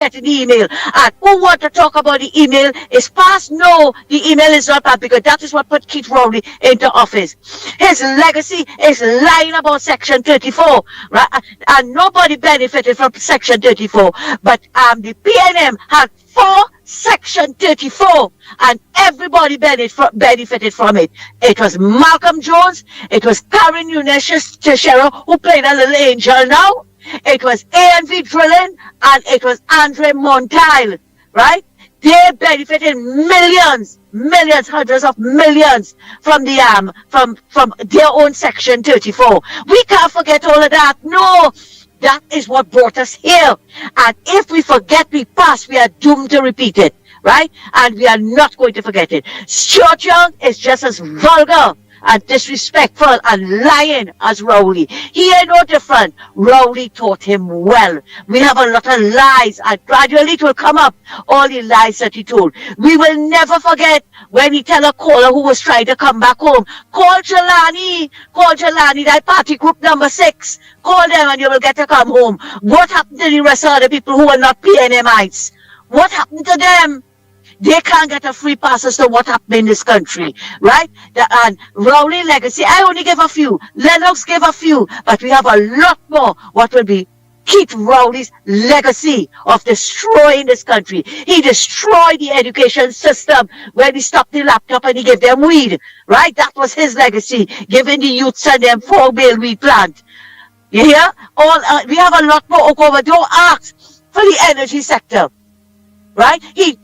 getting the email. And who want to talk about the email is past? No, the email is not bad because that is what put Keith Rowley into office. His legacy is lying about Section 34, right? And nobody benefited from Section 34. But the PNM had 4 Section 34 and everybody benefited from it. It was Malcolm Jones, it was Karen Eunice Teixeira, who played a little angel now. It was A&V Drilling, and it was Andre Monteil, right? They benefited millions, hundreds of millions from the from their own Section 34. We can't forget all of that. No, that is what brought us here. And if we forget the past, we are doomed to repeat it, right? And we are not going to forget it. Stuart Young is just as vulgar and disrespectful and lying as Rowley. He ain't no different. Rowley taught him well. We have a lot of lies, and gradually it will come up, all the lies that he told. We will never forget when he tell a caller who was trying to come back home, call Jelani, that party group number 6. Call them and you will get to come home. What happened to the rest of the people who were not PNMites? What happened to them? They can't get a free pass as to what happened in this country, right? And Rowley legacy, I only give a few. Lennox gave a few, but we have a lot more what will be Keith Rowley's legacy of destroying this country. He destroyed the education system when he stopped the laptop and he gave them weed, right? That was his legacy, giving the youths and them 4-bale weed plant. You hear? We have a lot more over. Don't ask for the energy sector. Right? He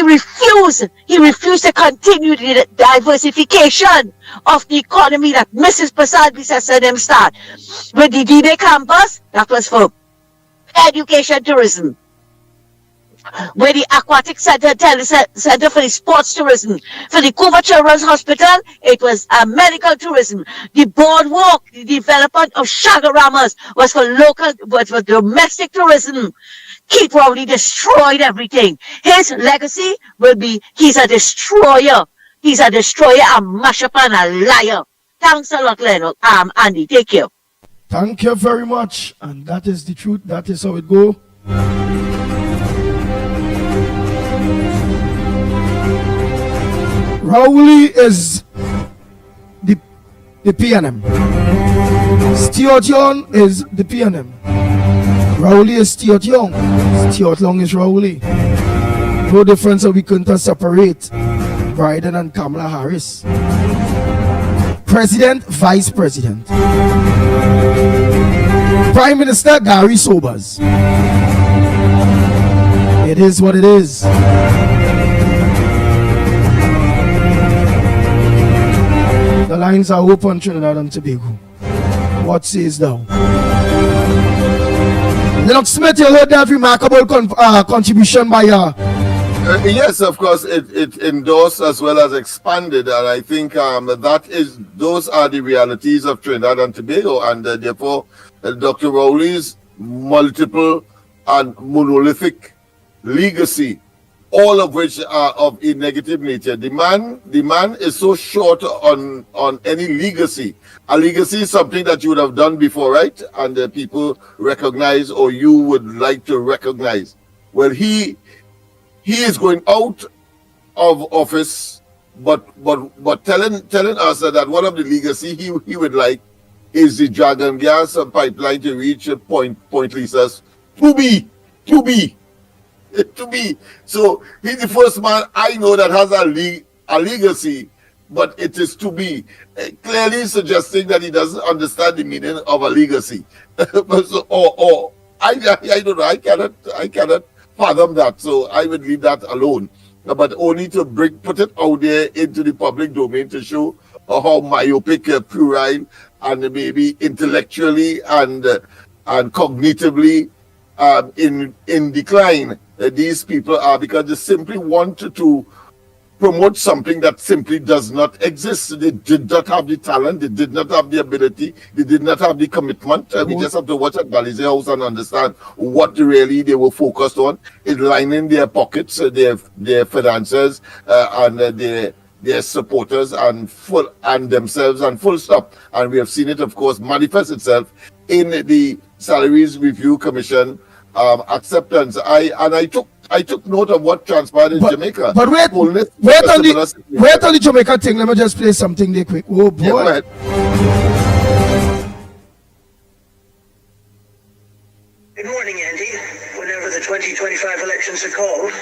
refused to continue the diversification of the economy that Mrs. Prasad said them start. With the D-Day campus, that was for education tourism. With the aquatic center for the sports tourism. For the Cuba Children's Hospital, it was medical tourism. The boardwalk, the development of shagaramas was for domestic tourism. Keith Rowley destroyed everything. His legacy will be, he's a destroyer. He's a destroyer, a mashup, and a liar. Thanks a lot, Leonard. Andy, take care. Thank you very much. And that is the truth. That is how it go. Rowley is the PNM. Stuart Young is the PNM. Rowley is Stuart Young. Stuart Young is Rowley. No difference that we couldn't separate Biden and Kamala Harris. President, Vice President. Prime Minister Gary Sobers. It is what it is. The lines are open, Trinidad and Tobago. What says thou? Lennox Smith, you heard that remarkable contribution by yes, of course, it endorsed as well as expanded, and I think those are the realities of Trinidad and Tobago, and therefore Dr. Rowley's multiple and monolithic legacy, all of which are of a negative nature. The man is so short on any legacy. A legacy is something that you would have done before, right? And people recognize, or you would like to recognize. Well, he is going out of office, but telling us that one of the legacy he would like is the Dragon Gas pipeline to reach Point Lisas to be. So he's the first man I know that has a legacy, but it is to be. Clearly suggesting that he doesn't understand the meaning of a legacy. I don't know. I cannot fathom that. So I would leave that alone. But only to put it out there into the public domain to show how myopic, puerile, and maybe intellectually and cognitively in decline these people are, because they simply want to promote something that simply does not exist. They did not have the talent, they did not have the ability, they did not have the commitment. We just have to watch at Balize House and understand what really they were focused on, in lining their pockets, their finances, and their supporters and themselves, and full stop. And we have seen it, of course, manifest itself in the Salaries Review Commission acceptance. I took note of what transpired in Jamaica. But wait on the Jamaica thing. Let me just play something there quick. Oh boy. Yeah, go ahead. Good morning, Andy. Whenever the 2025 elections are called,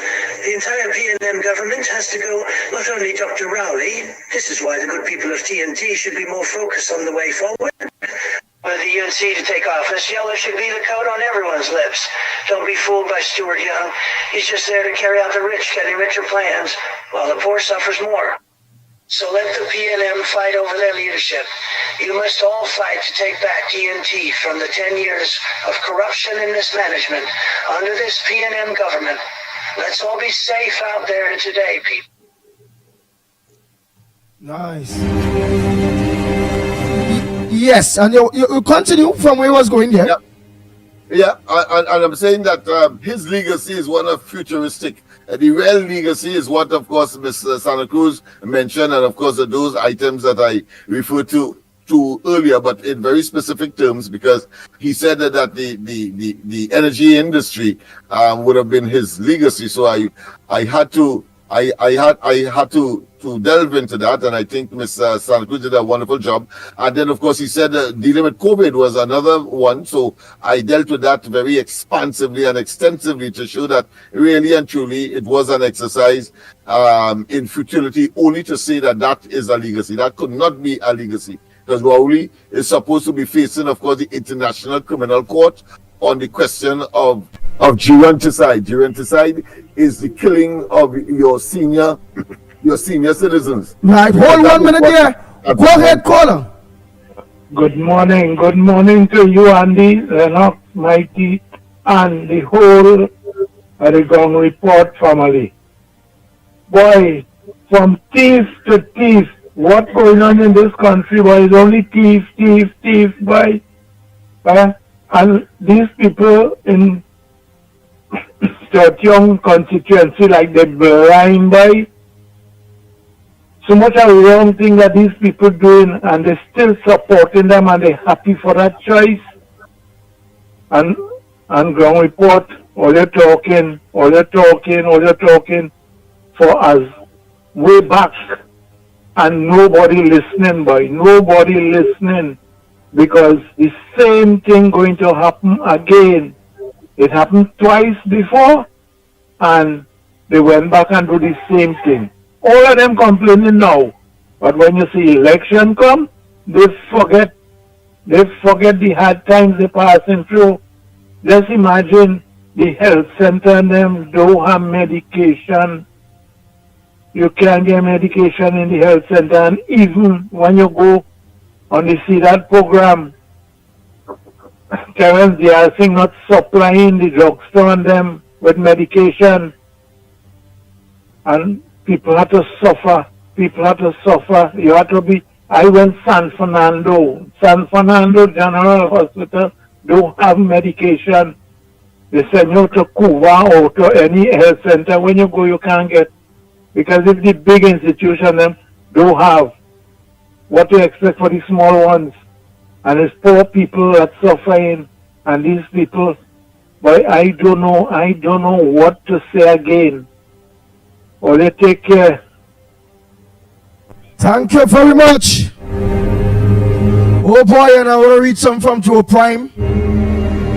the entire PNM government has to go, not only Dr. Rowley, this is why the good people of TNT should be more focused on the way forward. For the UNC to take office, yellow should be the coat on everyone's lips. Don't be fooled by Stuart Young. He's just there to carry out the rich getting richer plans, while the poor suffers more. So let the PNM fight over their leadership. You must all fight to take back TNT from the 10 years of corruption and mismanagement under this PNM government. Let's all be safe out there today, people. Nice. Yes, and you continue from where I was going there. Yeah, and I'm saying that his legacy is one of futuristic. The real legacy is what, of course, Mr. Santa Cruz mentioned, and of course those items that I referred to earlier, but in very specific terms, because he said that the energy industry would have been his legacy. So I had to delve into that, and I think Mr. Santa Cruz did a wonderful job. And then, of course, he said dealing with COVID was another one, so I dealt with that very expansively and extensively to show that really and truly it was an exercise in futility, only to say that is a legacy. That could not be a legacy, because Rowley is supposed to be facing, of course, the International Criminal Court on the question of geronticide. Geronticide is the killing of your senior citizens. Right, hold 1 minute there. Go ahead, caller. Good morning to you, Andy, Lennox, Mighty, and the whole Oregon Report family. Boy, from thief to thief, what's going on in this country, boy, is only thief, boy. And these people in Young constituency, like the blind boy, so much a wrong thing that these people doing, and they're still supporting them, and they're happy for that choice. And Ground Report, all you're talking for us way back, and nobody listening, boy, nobody listening, because the same thing going to happen again. It happened twice before, and they went back and do the same thing. All of them complaining now, but when you see election come, they forget the hard times they're passing through. Just imagine the health center and them don't have medication. You can't get medication in the health center, and even when you go on the CDAT program, Terence, they are saying not supplying the drugstore and them with medication, and people have to suffer. You have to be. I went San Fernando General Hospital, don't have medication. They send you to Cuba or to any health center. When you go, you can't get, because if the big institution them don't have, what to expect for the small ones? And it's poor people that suffering, and these people, boy, I don't know what to say again. Or they take care. Thank you very much. Oh boy, and I want to read some from Joe Prime.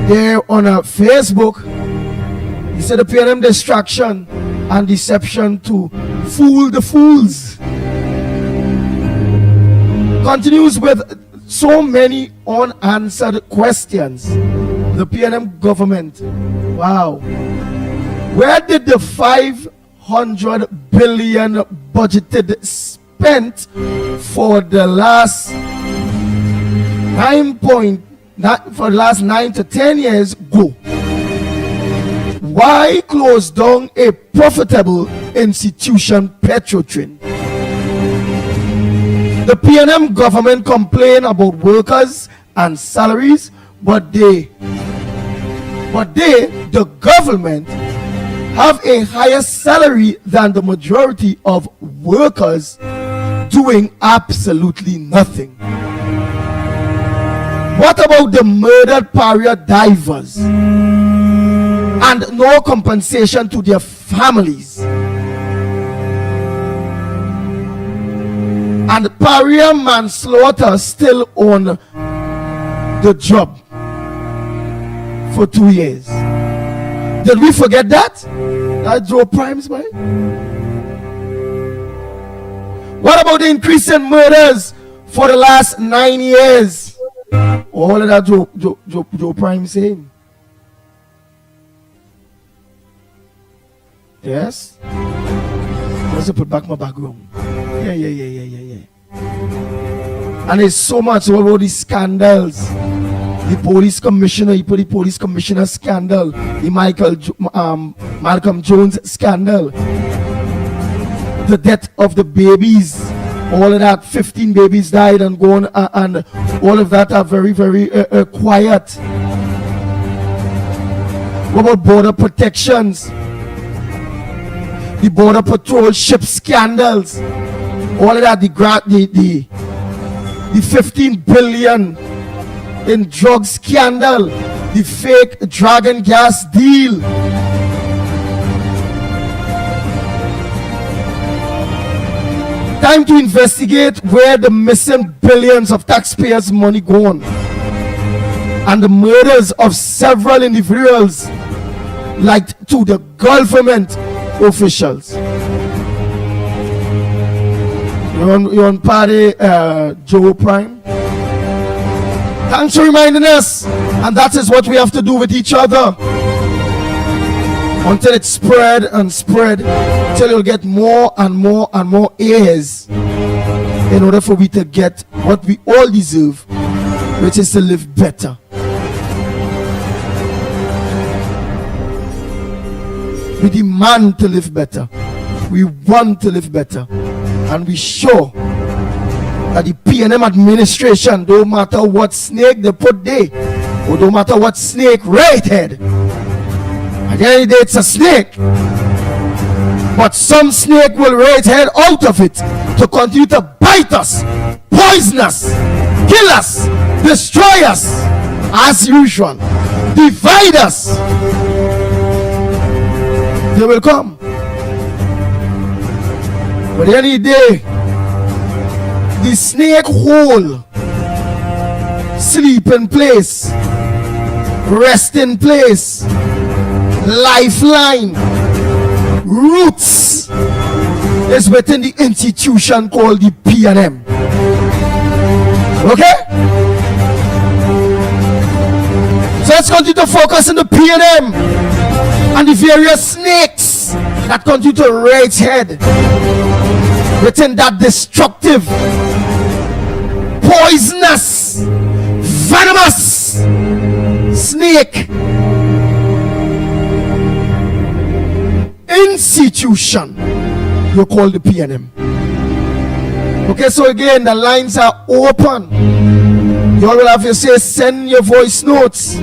There on a Facebook. He said the PNM distraction and deception to fool the fools. Continues with so many unanswered questions. The PNM government. Wow. Where did the 500 billion budgeted spent for the last 9 to 10 years go? Why close down a profitable institution, Petrotrin? The PNM government complain about workers and salaries, but the government have a higher salary than the majority of workers doing absolutely nothing. What about the murdered pariah divers? and no compensation to their families. And barrier manslaughter still on the job for 2 years. Did we forget that? That Joe Prime's man. What about the increase in murders for the last 9 years? All of that Joe Prime saying. Yes? Let's put back my background. Yeah. And there's so much about these scandals. The police commissioner, he put the police commissioner scandal, the Malcolm Jones scandal, the death of the babies, all of that, 15 babies died and gone, and all of that are very, very quiet. What about border protections? The border patrol ship scandals, all of that, the 15 billion in drug scandal, the fake dragon gas deal. Time to investigate where the missing billions of taxpayers' money gone, and the murders of several individuals linked to the government officials. You're on party, Joe Prime. Thanks for reminding us, and that is what we have to do with each other until it spread and spread, till you'll get more and more and more ears in order for we to get what we all deserve, which is to live better. We demand to live better. We want to live better. And we show that the PNM administration, don't matter what snake they put there, or don't matter what snake right head, at the end of the day it's a snake, but some snake will right head out of it to continue to bite us, poison us, kill us, destroy us as usual, divide us. They will come. But at the end of the day, the snake hole, sleep in place, rest in place, lifeline, roots is within the institution called the PNM. Okay? So let's continue to focus on the PNM and the various snakes that continue to raise head within that destructive, poisonous, venomous snake institution you call the PNM. Okay, so again, the lines are open. You all will have to say, send your voice notes.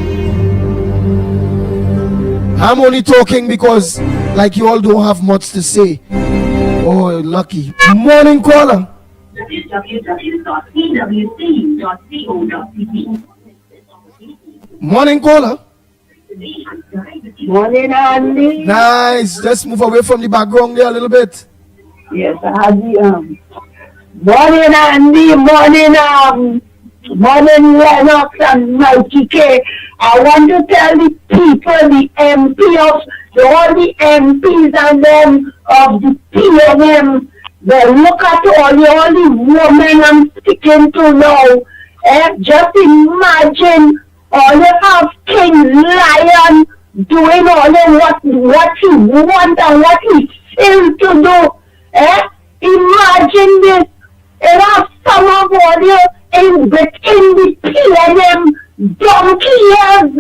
I'm only talking because like you all don't have much to say. Oh, lucky. Morning caller. Morning caller. Morning, Andy. Nice. Just move away from the background there a little bit. Yes, I had the morning, Andy. Morning, Lennox and Mikey K. I want to tell the people, the MPs, all the MPs and them of the PNM, they look at all the women I'm speaking to now. Just imagine all you have King Lion doing all of what he wants and what he feels to do. Imagine this. It has some of all you in the PNM donkey years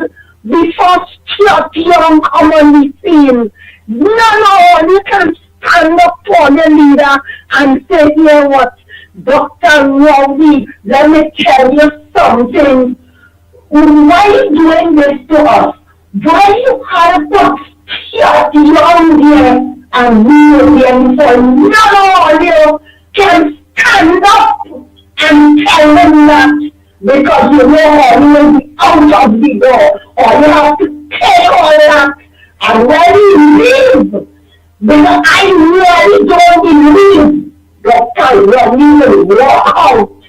before Stuart Young come on the scene. None of all you can stand up for the leader and say, you know what, Dr. Rowdy, let me tell you something. Why are you doing this to us? Why you have put Stuart Young here and we will be in for none of all you can stand up and tell them that, because you know how you will be out of the door, or you have to take all that And when he leaves, because I really don't believe Dr. Ronnie will walk out.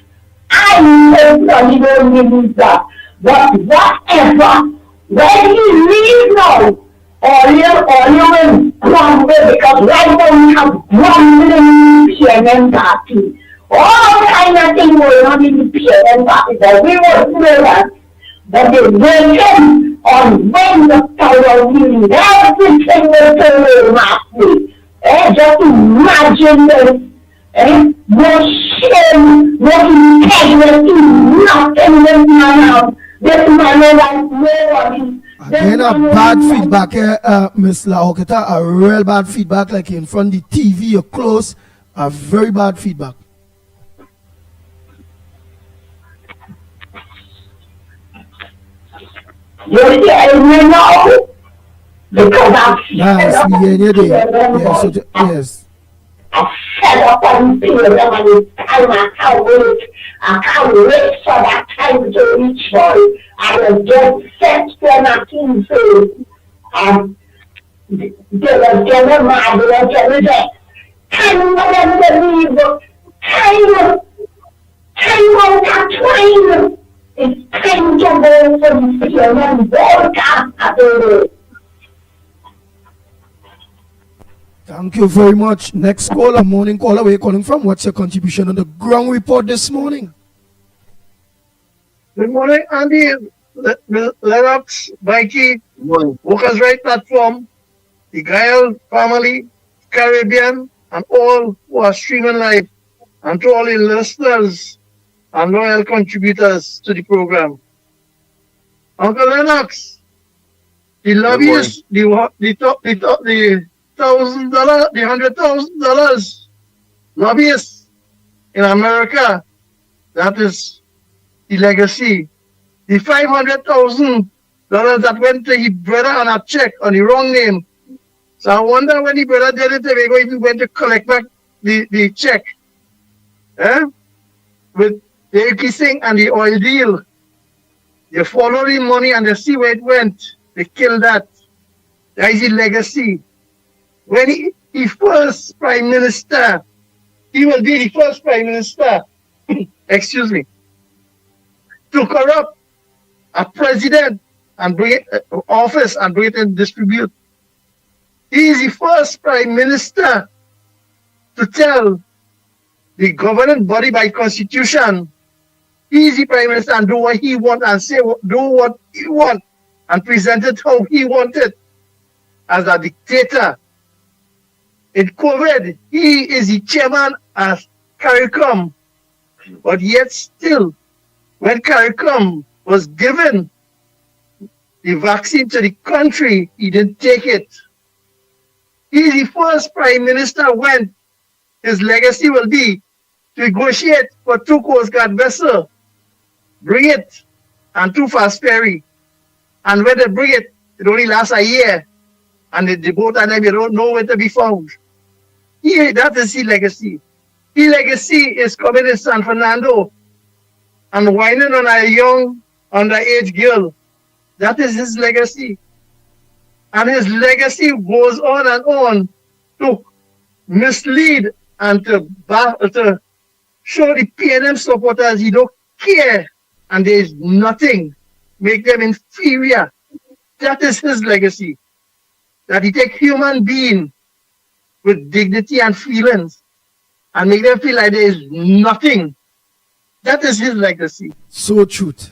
I personally don't believe that. But whatever, when he leaves now, all you will grumble because right now we have grumbling PNM party. All kind of things going on in the PNM party that we won't know that. But they waiting on when the power will everything will turn around lastly. Just imagine this. No shame, no integrity, nothing this man have. This man like nobody. Again, a bad feedback here, Miss Laoketa, a real bad feedback, like in front of the TV, you're close, a very bad feedback. You hear me now? Because I'm Yes, we hear you there. Yes, so, yes. I'm fed up on period and it's time I can't wait. I can't wait for that time to reach for it. I will just set them a team phase. And they will get them mad, they will get rejected. Time for them to leave. Time out of time. It's time to go for the field and broadcast at the Thank you very much. Next caller, morning caller, where are you calling from? What's your contribution on the ground report this morning? Good morning, Andy. Lennox, Mikey, Workers' Right Platform, the Gael family, Caribbean, and all who are streaming live, and to all the listeners and loyal contributors to the program. Uncle Lennox, the lobbyists, the $100,000 lobbyists in America, that is the legacy. The $500,000 that went to his brother on a check on the wrong name. So I wonder when the brother did it, they were even going to collect back the check. With the kissing and the oil deal. They follow the money and they see where it went. They kill that. That is his legacy. When he first prime minister, he will be the first prime minister, excuse me, to corrupt a president and bring it office and bring it in distribute. He is the first prime minister to tell the governing body by constitution, he is the prime minister and do what he want and say do what he want and present it how he wanted as a dictator. In COVID, he is the chairman of CARICOM, but yet still, when CARICOM was given the vaccine to the country, he didn't take it. He is the first prime minister when his legacy will be to negotiate for 2 Coast Guard vessels, bring it, and 2 fast ferry. And when they bring it, it only lasts a year, and the boat and them, you don't know where to be found. That is his legacy. His legacy is coming in San Fernando and whining on a young underage girl. That is his legacy. And his legacy goes on to mislead and to show the PNM supporters he don't care and there is nothing, make them inferior. That is his legacy. That he take human being with dignity and feelings and make them feel like there is nothing. That is his legacy. So truth.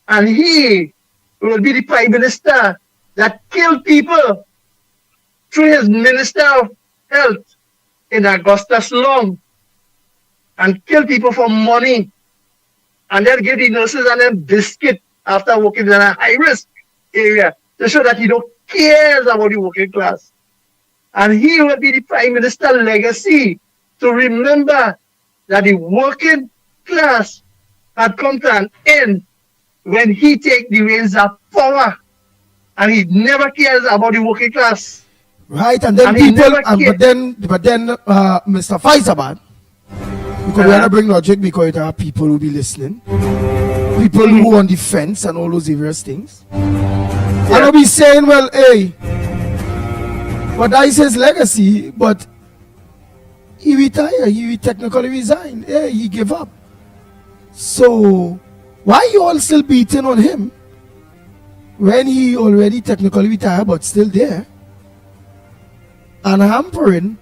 And he will be the prime minister that killed people through his minister of health in Augusta Slum and kill people for money and then give the nurses and them biscuit after working in a high-risk area to show that he don't care about the working class. And he will be the prime minister legacy to remember that the working class had come to an end when he take the reins of power. And he never cares about the working class. Right, and then but then Mr. Faizabat, because we want to bring logic because there are people who be listening, people who on the fence and all those various things. I'll be saying, well, hey, but that is his legacy, but he retired, he technically resigned, hey, he gave up. So why you all still beating on him when he already technically retired but still there and hampering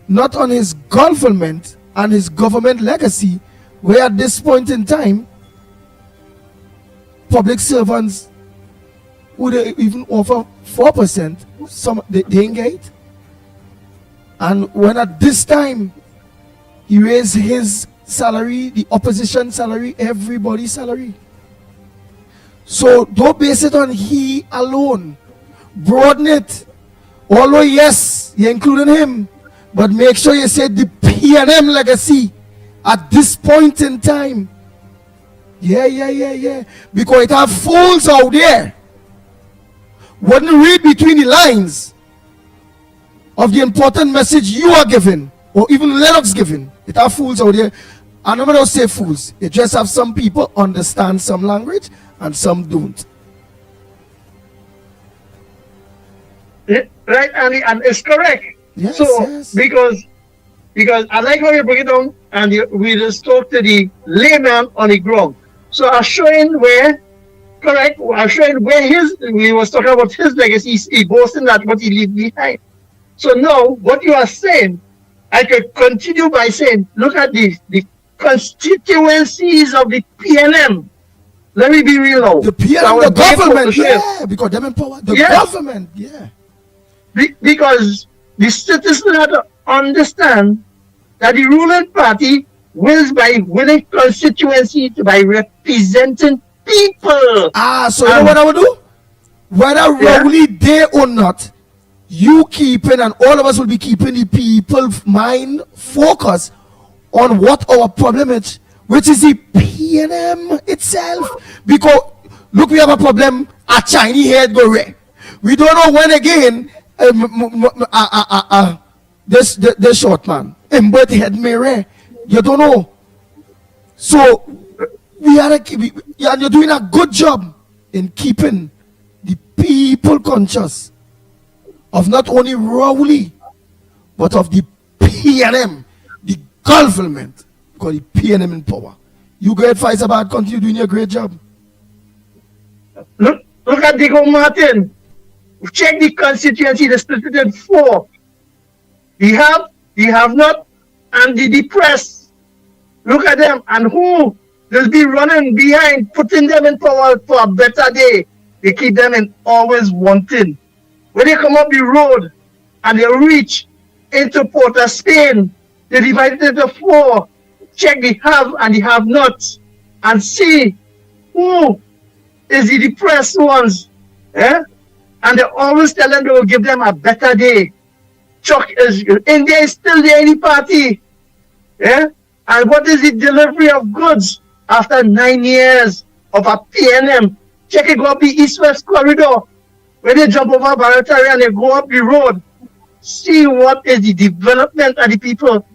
not on his government and his government legacy, where at this point in time public servants would even offer 4%, some they ain't get. And when at this time he raised his salary, the opposition salary, everybody's salary. So don't base it on he alone. Broaden it. Although yes, you're including him, but make sure you say the PNM legacy at this point in time. Yeah. Because it have fools out there wouldn't read between the lines of the important message you are giving, or even Lennox giving. It have fools out there. And I'm not say fools. You just have some people understand some language and some don't. Right, and it's correct. Yes, so yes. because I like how you break it down, and we just talk to the layman on the ground. So I'm showing where, correct, I'm showing where we was talking about his legacy, he boasting that what he left behind. So now, what you are saying, I could continue by saying, look at the constituencies of the PNM. Let me be real now. The PNM, the government, yeah, because them in power. The government, yeah. Because the citizens have to understand that the ruling party wins by winning constituency, by representing people. So you know what I would do? Whether Rowley there or not, you keeping, and all of us will be keeping the people's mind focused on what our problem is, which is the PNM itself. Because look, we have a problem, a Chinese head go red. We don't know when again this short man, but head may red. You don't know. So you're doing a good job in keeping the people conscious of not only Rowley, but of the PNM, the government, because the PNM in power. You great fights about continue doing your great job. Look at Diego Martin. Check the constituency, the split it in 4. The have not, and the depressed. Look at them, and who will be running behind, putting them in power for a better day. They keep them in always wanting. When they come up the road and they reach into Port of Spain, they divide it into 4. Check the have and the have not, and see who is the depressed ones. And they always tell them they will give them a better day. India is still the only party. And what is the delivery of goods after 9 years of a PNM? Check it, go up the East-West corridor. When they jump over Barataria and they go up the road, see what is the development of the people.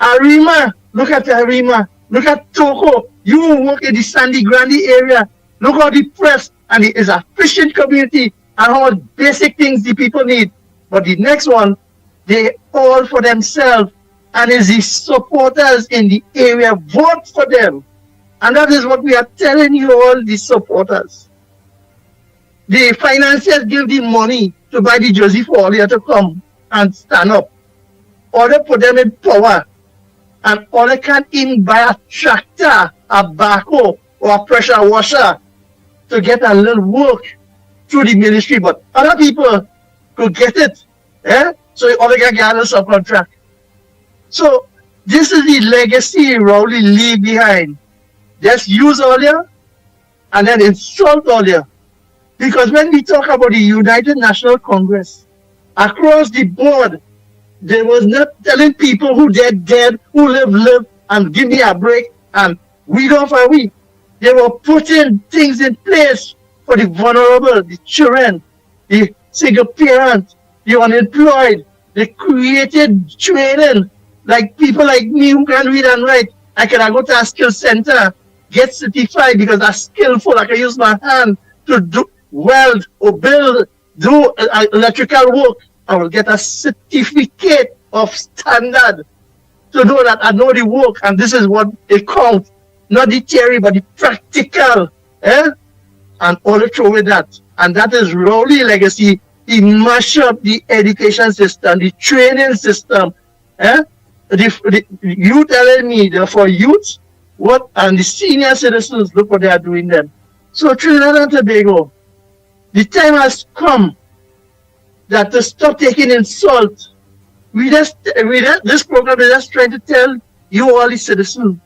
Arima, look at Arima, look at Toko. You work in the Sandy Grande area. Look how depressed, and it is a fishing community, and how much basic things the people need. But the next one, they all for themselves, and is the supporters in the area vote for them. And that is what we are telling you, all the supporters. The financiers give the money to buy the jersey for all you to come and stand up. Or they put them in power, and all they can even buy a tractor, a backhoe, or a pressure washer to get a little work through the ministry. But other people could get it. So all they can get a subcontract. So this is the legacy Rowley leave behind. Just use all you and then insult all you. Because when we talk about the United National Congress, across the board, they was not telling people who dead, who live, and give me a break, and we don't for we. They were putting things in place for the vulnerable, the children, the single parent, the unemployed. They created training, like people like me who can read and write. I can go to a skill center, get certified because I'm skillful. I can use my hand to weld or build, do electrical work, I will get a certificate of standard to know that I know the work, and this is what it counts. Not the theory, but the practical. And all the through with that. And that is Rowley legacy. He mashed up the education system, the training system. You telling me that for youth, what, and the senior citizens, look what they are doing them. So Trinidad and Tobago, the time has come that to stop taking insult. This program is just trying to tell you all the citizens,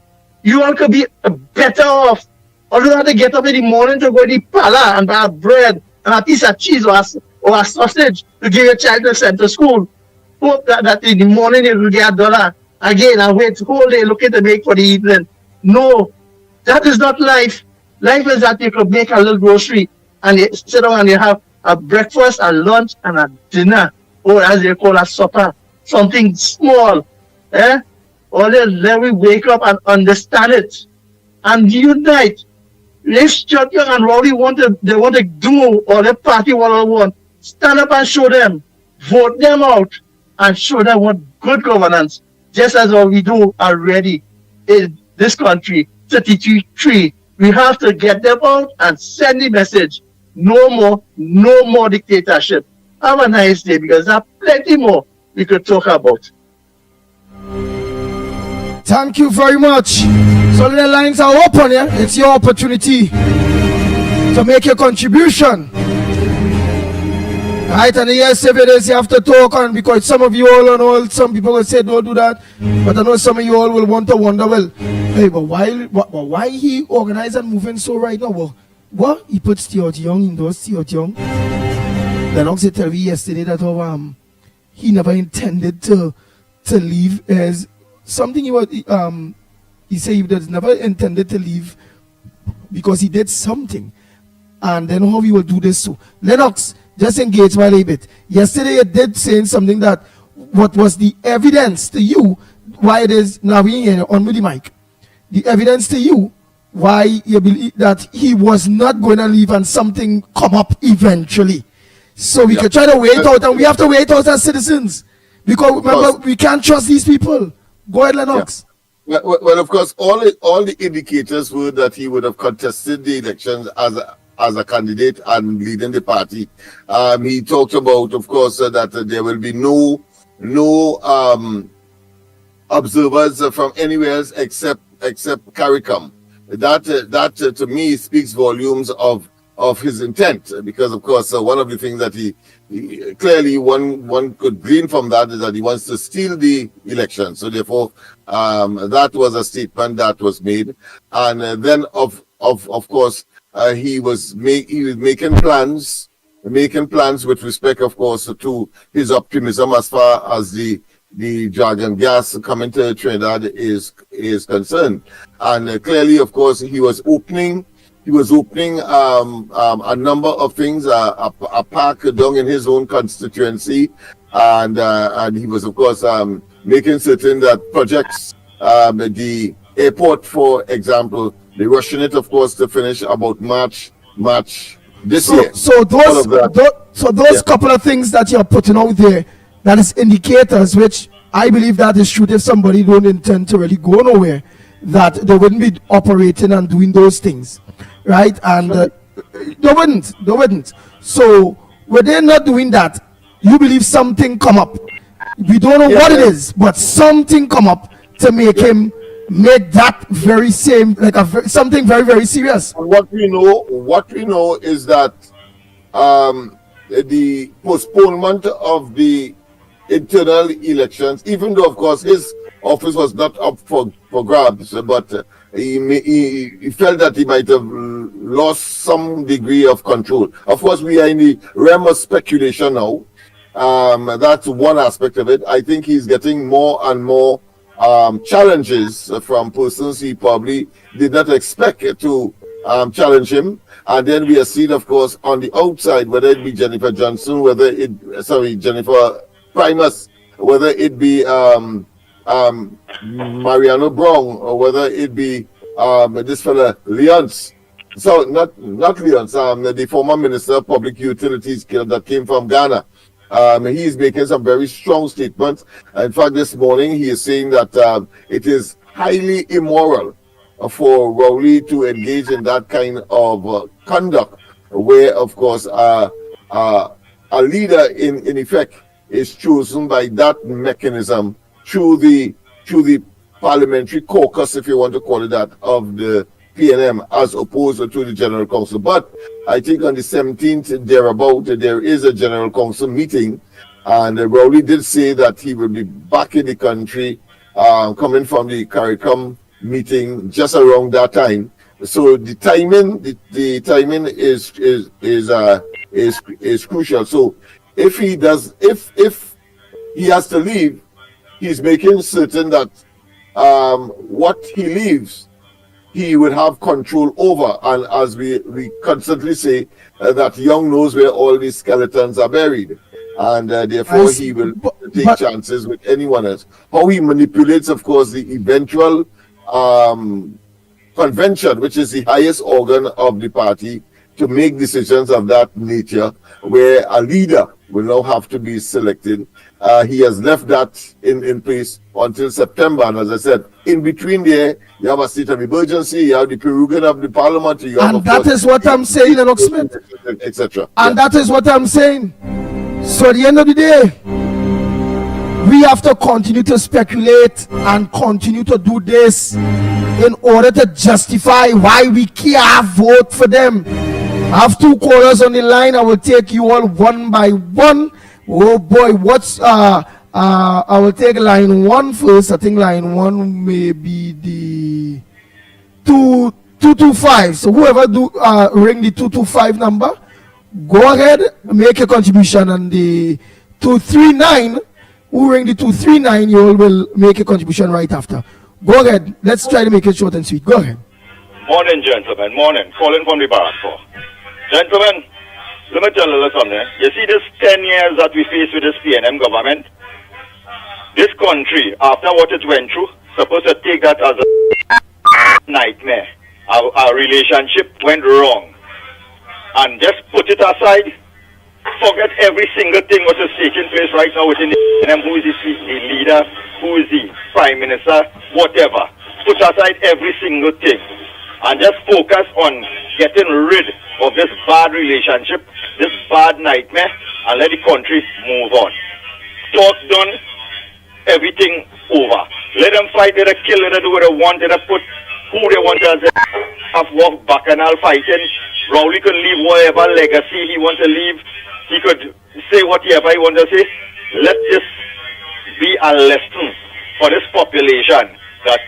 you all could be better off. Although they get up in the morning to go to the parlor and buy bread and a piece of cheese or a sausage to give your child to send to school. Hope that in the morning you will get $1 again and wait whole day looking to make for the evening. No, that is not life. Life is that you could make a little grocery and you sit down and you have a breakfast, a lunch, and a dinner, or as they call a supper, something small. Or then we wake up and understand it and unite. If Stuart Young and Rowley want to do, or the party want, stand up and show them, vote them out, and show them what good governance, just as what we do already in this country, 33. We have to get them out and send the message. No more dictatorship. Have a nice day, because there are plenty more we could talk about. Thank you very much. So the lines are open, yeah? It's your opportunity to make your contribution. Right, and yes, if it is, you have to talk on, because some of you all and all, some people will say don't do that, but I know some of you all will want to wonder, well, hey, but why he organized and moving so right now? Well, what? He put Stuart Young, endorsed Stuart Young. Then also tell me yesterday that he never intended to leave as something he said he was never intended to leave because he did something. And then how he will do this too. Lennox, just engage my little bit. Yesterday it did say something that what was the evidence to you why it is now we on with the mic. The evidence to you why you believe that he was not going to leave and something come up eventually. So we can try to wait out, and we have to wait out as citizens. Because remember, we can't trust these people. Go ahead, Lennox. Yeah. Well, of course, all the indicators were that he would have contested the elections as a candidate and leading the party. He talked about, of course, that there will be no observers from anywhere else except CARICOM. That to me speaks volumes of his intent, because of course one of the things that he clearly one could glean from that is that he wants to steal the election. So therefore that was a statement that was made, and then of course he was making plans with respect, of course, to his optimism as far as the Dragon gas coming to Trinidad is concerned. And clearly, of course, he was opening a number of things, a park down in his own constituency, and he was, of course, making certain that projects, the airport, for example, they're rushing it, of course, to finish about March this year. So those couple of things that you're putting out there, that is indicators, which I believe that is true. If somebody don't intend to really go nowhere, that they wouldn't be operating and doing those things, right? And they wouldn't. So when they're not doing that, you believe something come up. We don't know what it is, but something come up to make him make that very same, like something very, very serious. What we know is that the postponement of the internal elections, even though of course his office was not up for grabs, but he felt that he might have lost some degree of control. Of course, we are in the realm of speculation now. That's one aspect of it. I think he's getting more and more challenges from persons he probably did not expect to challenge him. And then we are seeing, of course, on the outside, whether it be Jennifer Johnson, Jennifer Primus, whether it be Mariano Brown, or whether it be this fella Leonce. So not Leon, the former Minister of Public Utilities that came from Ghana. He is making some very strong statements. In fact, this morning he is saying that it is highly immoral for Rowley to engage in that kind of conduct, where, of course, a leader in effect is chosen by that mechanism through the parliamentary caucus, if you want to call it that, of the PNM, as opposed to the General Council. But I think on the 17th thereabout, there is a General Council meeting, and Rowley did say that he will be back in the country, coming from the CARICOM meeting just around that time. So the timing, the timing is crucial. So if he does, if he has to leave, he's making certain that what he leaves, he would have control over. And as we constantly say, that Young knows where all these skeletons are buried. And therefore he will take chances with anyone else. How he manipulates, of course, the eventual convention, which is the highest organ of the party, to make decisions of that nature, where a leader will now have to be selected. He has left that in place until September. And as I said, in between there, you have a state of emergency, you have the proroguing of the parliament. You have, and that is what I'm saying, Enoch Smith. Etc. And that is what I'm saying. So at the end of the day, we have to continue to speculate and continue to do this in order to justify why we can't vote for them. I have two callers on the line. I will take you all one by one. Oh boy, I will take line 1 first. I think line 1 may be the 225. So whoever ring the 225 number, go ahead, make a contribution. And the 239, who ring the 239, you all will make a contribution right after. Go ahead. Let's try to make it short and sweet. Go ahead. Morning, gentlemen. Morning. Calling from the bar. Gentlemen, let me tell you something. You see this 10 years that we face with this PNM government, this country, after what it went through, supposed to take that as a nightmare. Our relationship went wrong. And just put it aside, forget every single thing what is taking place right now within the PNM, who is the leader, who is the prime minister, whatever. Put aside every single thing and just focus on getting rid of this bad relationship, this bad nightmare, and let the country move on. Talk done, everything over. Let them fight, let them kill, let them do what they want, let them put who they want to have walk bacchanal fighting. Rowley could leave whatever legacy he wants to leave. He could say whatever he wants to say. Let this be a lesson for this population that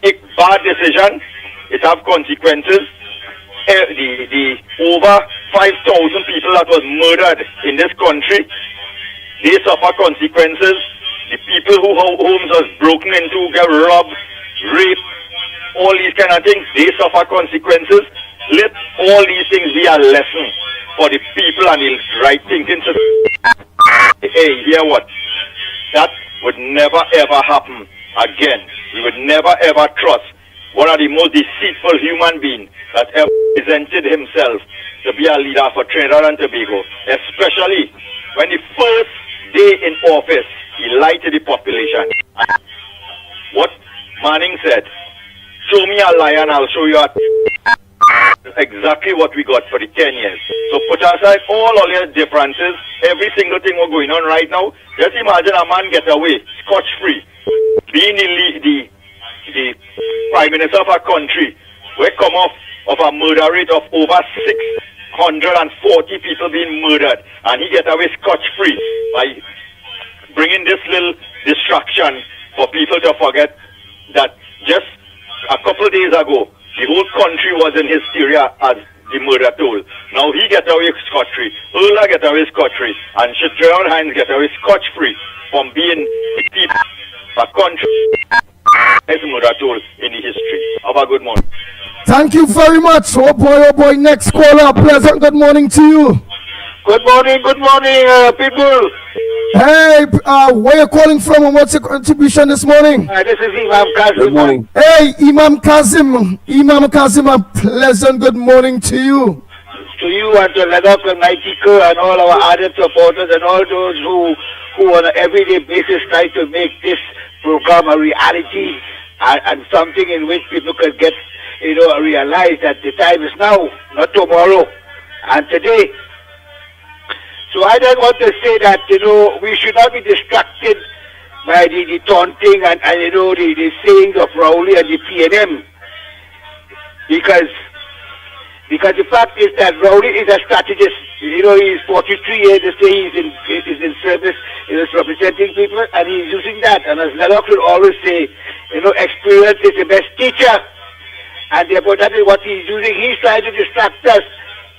make bad decision, it have consequences. The over 5,000 people that was murdered in this country, they suffer consequences. The people whose homes was broken into, get robbed, raped, all these kind of things, they suffer consequences. Let all these things be a lesson for the people and the right thinking. Hey, hear what? That would never ever happen again. We would never ever trust one of the most deceitful human beings that ever presented himself to be a leader for Trinidad and Tobago, especially when the first day in office, he lied to the population. What Manning said, show me a lion, I'll show you exactly what we got for the 10 years. So put aside all your differences, every single thing we're going on right now. Just imagine a man get away scotch-free, being the prime minister of a country, we come off of a murder rate of over 640 people being murdered, and he get away scotch-free by bringing this little distraction for people to forget that just a couple of days ago, the whole country was in hysteria as the murder told. Now he get away scot-free, Ola get away scot-free, and Shetron Hines get away scotch-free from being a country as murder told in the history. Have a good morning. Thank you very much. Oh boy, next caller. Pleasant good morning to you. Good morning, people. Hey, where you calling from and what's your contribution this morning? This is Imam Kazim. Good morning. Hey, Imam Kazim. Imam Kazim, a pleasant good morning to you. To you and to Ladakh and Naitika and all our ardent supporters and all those who on an everyday basis try to make this program a reality and something in which people can get, realize that the time is now, not tomorrow, and today. So I just want to say that, we should not be distracted by the taunting and the sayings of Rowley and the PNM. Because the fact is that Rowley is a strategist. He's 43 years, they say he's in service, he's representing people, and he's using that. And as Ladakh would always say, experience is the best teacher. And therefore that is what he's using. He's trying to distract us.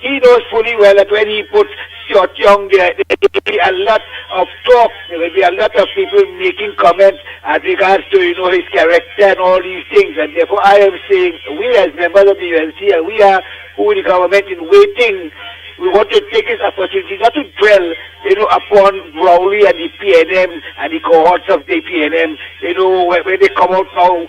He knows fully well that when he puts Short Young there will be a lot of talk. There will be a lot of people making comments as regards to, his character and all these things. And therefore I am saying, we as members of the UNC, and we are who the government in waiting, we want to take this opportunity not to dwell, upon Rowley and the PNM and the cohorts of the PNM. When they come out now,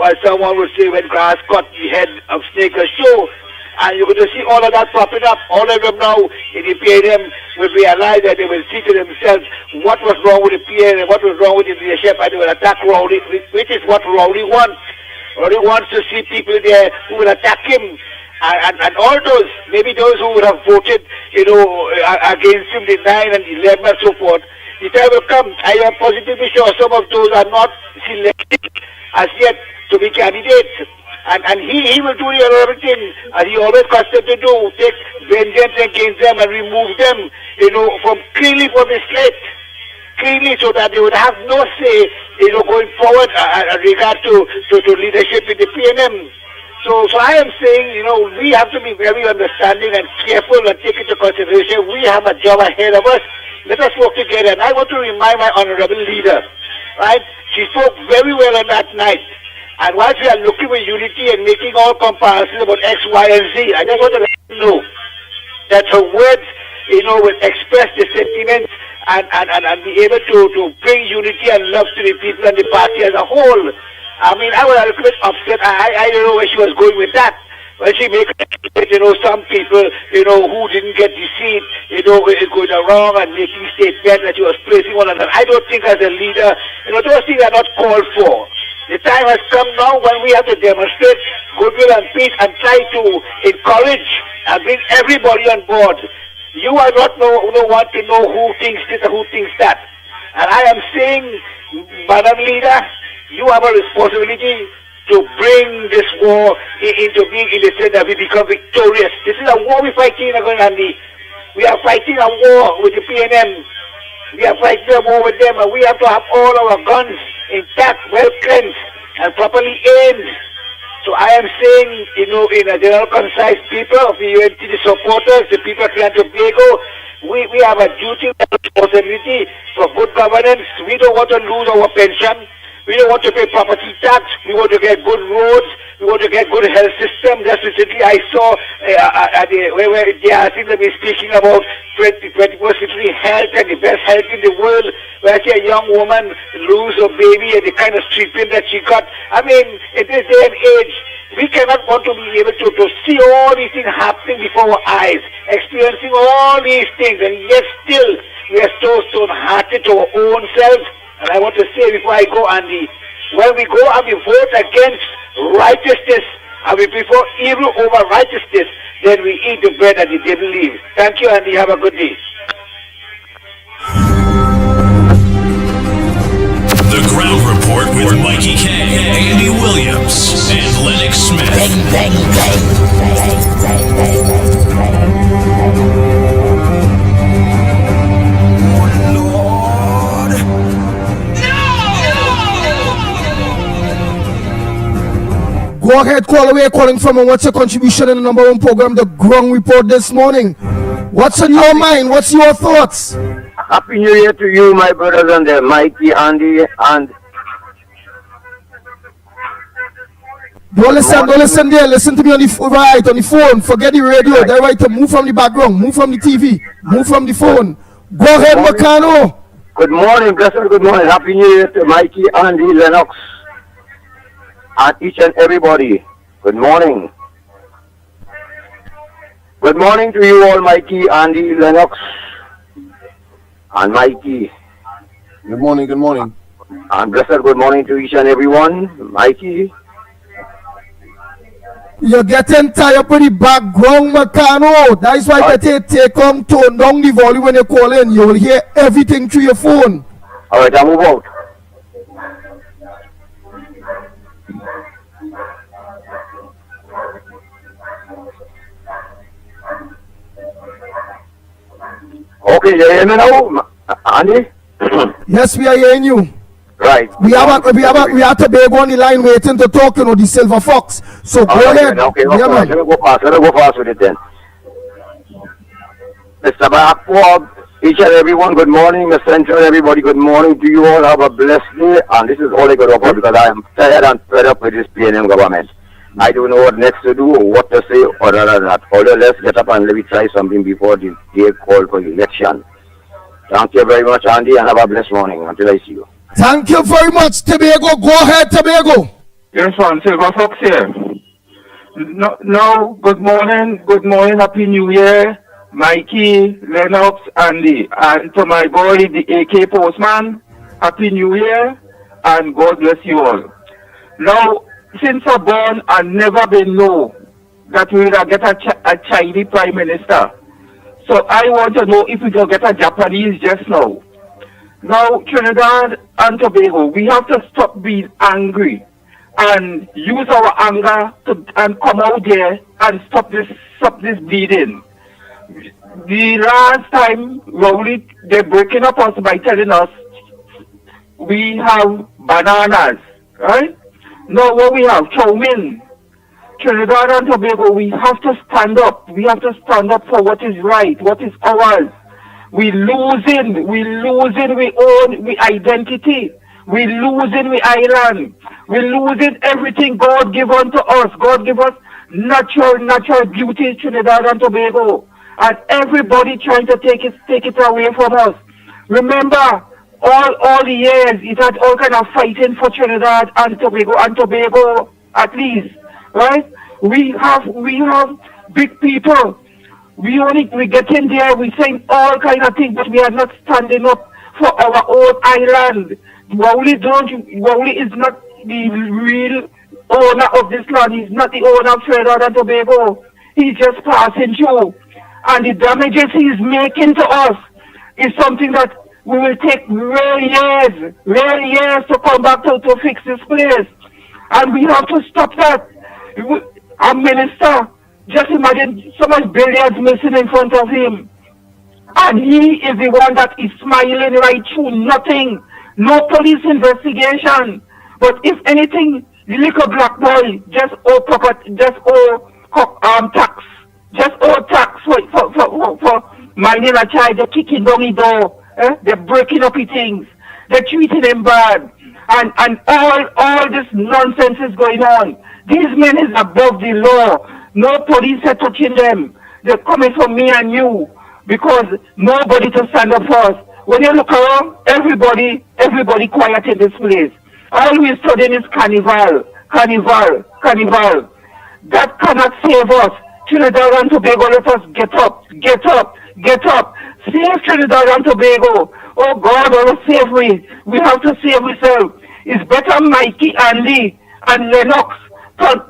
as someone would say, when grass cut the head of snake or show. And you're going to see all of that popping up. All of them now in the PNM will realize that they will see to themselves what was wrong with the PNM, what was wrong with the leadership, and they will attack Rowley, which is what Rowley wants. Rowley wants to see people there who will attack him. And all those, maybe those who would have voted, against him, the 9 and 11 and so forth, the time will come. I am positively sure some of those are not selected as yet to be candidates. And he will do the other thing, as he always custom to do, take vengeance against them and remove them, cleanly from the slate. Cleanly, so that they would have no say, going forward in regard to leadership in the PNM. So I am saying, we have to be very understanding and careful and take into consideration. We have a job ahead of us. Let us work together. And I want to remind my honorable leader, right? She spoke very well on that night. And whilst we are looking for unity and making all comparisons about X, Y, and Z, I just want to let you know that her words, will express the sentiments and be able to bring unity and love to the people and the party as a whole. I mean, I was a little bit upset. I don't know where she was going with that. When she made some people, who didn't get the seat, going wrong and making statements that she was placing one another. I don't think as a leader, those things are not called for. The time has come now when we have to demonstrate goodwill and peace and try to encourage and bring everybody on board. You are not want to know who thinks this or who thinks that. And I am saying, Madam Leader, you have a responsibility to bring this war into being in the sense that we become victorious. This is a war we're fighting, Andy. We are fighting a war with the PNM. We are fighting a war with them, and we have to have all our guns intact, well cleansed, and properly aimed. So I am saying, in a general concise, people of the UNT, the supporters, the people of Trinidad and Tobago, we have a duty and responsibility for good governance. We don't want to lose our pension. We don't want to pay property tax. We want to get good roads. We want to get good health system. Just recently I saw where they are to be speaking about 21st century health and the best health in the world. Where I see a young woman lose her baby and the kind of treatment that she got. I mean, in this day and age, we cannot want to be able to see all these things happening before our eyes, experiencing all these things, and yet still we are so stone-hearted to our own selves. And I want to say before I go, Andy, when we go and we vote against righteousness and we prefer evil over righteousness, then we eat the bread that the devil leaves. Thank you, Andy. Have a good day. The Ground Report with Mikey K, Andy Williams, and Lennox Smith. Bang, bang, bang. Go ahead, call away, calling from, and what's your contribution in the number one program, the Ground Report this morning? What's on your mind? What's your thoughts? Happy New Year to you, my brothers, and Mikey, Andy, and... Don't listen there. Listen to me on the phone. Forget the radio. They're right to move from the background, move from the TV, move from the phone. Go ahead, Makano. Good morning, blessed good morning. Happy New Year to Mikey, Andy, Lennox, and each and everybody. Good morning. Good morning to you all, Mikey, Andy, Lennox, and Mikey. Good morning, good morning. And blessed good morning to each and everyone. Mikey. You're getting tired up with the background, Macano. That's why I take on, tone down the volume when you call in. You will hear everything through your phone. All right, I'll move out. Okay, you hear me now, Andy? Yes, we are hearing you. Right. We have Tobago on the line waiting to talk, you know, the Silver Fox. So go ahead. Okay, yeah, let me go fast with it then. Mr. Bob, each and everyone, good morning. Mr. Central, everybody, good morning to you all. Have a blessed day. And this is all I got to offer because I am tired and fed up with this PNM government. I don't know what next to do or what to say other than that. Although let's get up and let me try something before the day call for election. Thank you very much, Andy, and have a blessed morning until I see you. Thank you very much, Tobago. Go ahead, Tobago. Yes, one, Silver Fox here. No, good morning, Happy New Year, Mikey, Lennox, Andy, and to my boy, the AK Postman, Happy New Year, and God bless you all. Now, since I'm born, I've never been know that we will get a Chinese Prime Minister. So I want to know if we can get a Japanese just now. Now, Trinidad and Tobago, we have to stop being angry and use our anger and come out there and stop this bleeding. The last time, Rowley, they're breaking up us by telling us we have bananas, right? Now what we have, chow mein. Trinidad and Tobago, we have to stand up. We have to stand up for what is right, what is ours. We losing we own we identity. We losing we island. We losing everything God give unto us. God give us natural beauty, Trinidad and Tobago. And everybody trying to take it away from us. Remember, all the years it had all kind of fighting for Trinidad and Tobago at least. Right? We have big people. We get in there, we saying all kind of things, but we are not standing up for our own island. Wowley is not the real owner of this land. He's not the owner of Trinidad and Tobago. He's just passing through. And the damages he's making to us is something that we will take real years to come back to fix this place. And we have to stop that. Our minister, just imagine so much billions missing in front of him. And he is the one that is smiling right through nothing. No police investigation. But if anything, the little black boy just owe tax. Just owe tax for minding a child. They're kicking down the door. They're breaking up his things. They're treating him bad. And all this nonsense is going on. These men is above the law. No police are touching them. They're coming for me and you because nobody to stand up for us. When you look around, everybody quiet in this place. All we're studying is carnival. That cannot save us. Trinidad and Tobago, let us get up. Save Trinidad and Tobago. Oh God, oh save me. We have to save ourselves. It's better Mikey, Andy, and Lennox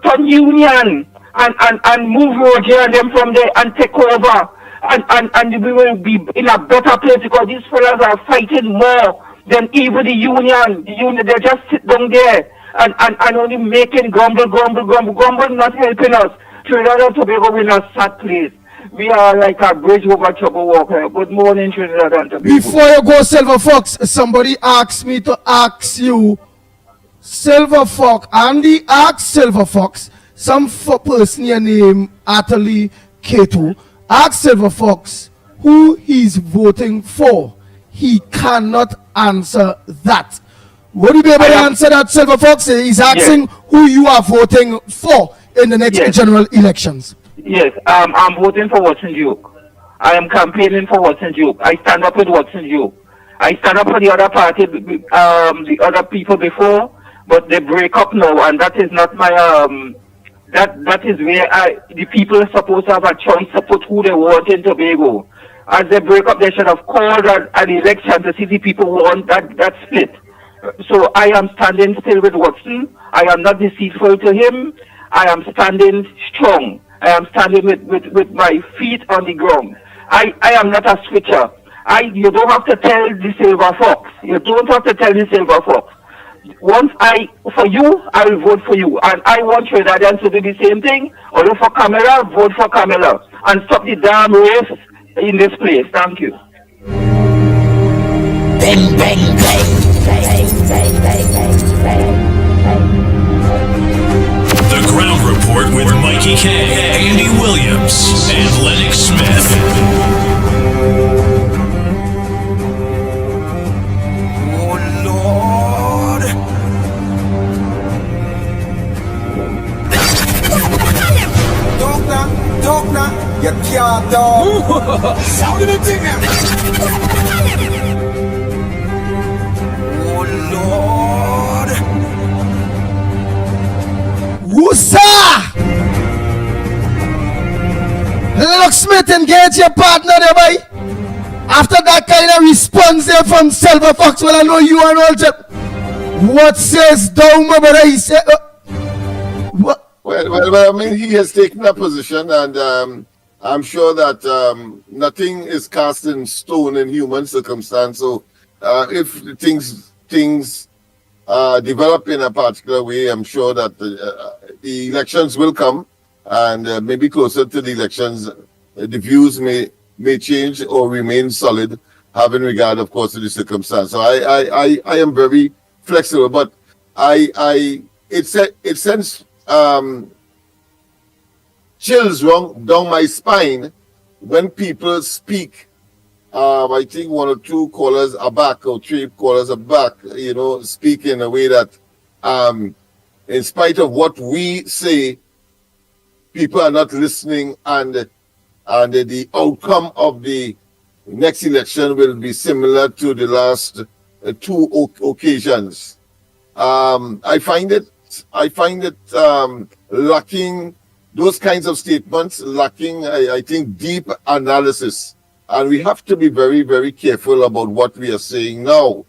turn union and move Roger and them from there and take over. And we will be in a better place because these fellas are fighting more than even the union. They just sit down there and only making grumble, not helping us. Trinidad and Tobago will not sad place. We are like a bridge over trouble walker. Good morning, Trinidad and Tobago. Before you go, Silver Fox, somebody asked me to ask you, Silver Fox, Andy asked Silver Fox, some person here named Atali Keto, asked Silver Fox who he's voting for. He cannot answer that. Would you be able to answer that, Silver Fox? He's asking who you are voting for in the next general elections. Yes, I'm voting for Watson Duke. I am campaigning for Watson Duke. I stand up with Watson Duke. I stand up for the other party, the other people before, but they break up now, and that is not my that is where the people are supposed to have a choice to put who they want in Tobago. As they break up, they should have called an election to see the people who want that split. So I am standing still with Watson. I am not deceitful to him. I am standing strong. I am standing with my feet on the ground. I am not a switcher. You don't have to tell the silver fox. You don't have to tell the silver fox. Once for you, I will vote for you. And I want Trinidadians to do the same thing. Although for Camilla, vote for Camilla. And stop the damn race in this place. Thank you. Bang, bang, bang. The Ground Report with Mikey K, Andy Williams, and Lennox Smith. You can't dog. Sound of the thing now. Oh Lord. Woosa! Lennox Smith, engage your partner there, boy. After that kind of response there from Silver Fox, well, I know you and all that. What says down, my brother? He said, what? Well, I mean, he has taken a position, and I'm sure that nothing is cast in stone in human circumstance. So, if things develop in a particular way, I'm sure that the elections will come, and maybe closer to the elections, the views may change or remain solid, having regard, of course, to the circumstance. So, I am very flexible, but it sends chills down my spine when people speak. I think one or two callers are back, or three callers are back, speak in a way that, in spite of what we say, people are not listening, and the outcome of the next election will be similar to the last two occasions. I find it lacking, those kinds of statements lacking, I think, deep analysis. And we have to be very, very careful about what we are saying now.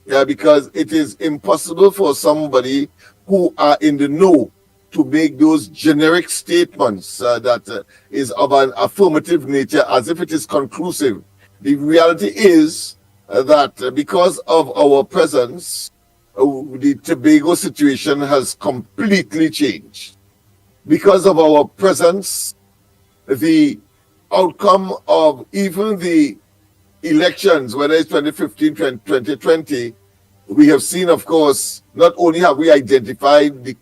Because it is impossible for somebody who are in the know to make those generic statements that is of an affirmative nature as if it is conclusive. The reality is that because of our presence, the Tobago situation has completely changed. Because of our presence, the outcome of even the elections, whether it's 2015, 2020, we have seen, of course, not only have we identified the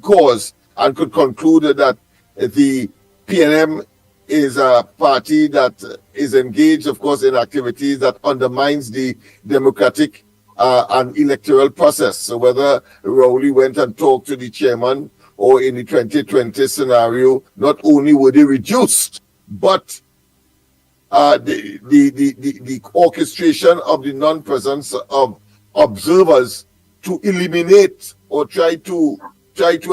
cause and could conclude that the PNM is a party that is engaged, of course, in activities that undermines the democratic and electoral process. So whether Rowley went and talked to the chairman, or in the 2020 scenario, not only were they reduced, but the orchestration of the non-presence of observers to eliminate or try to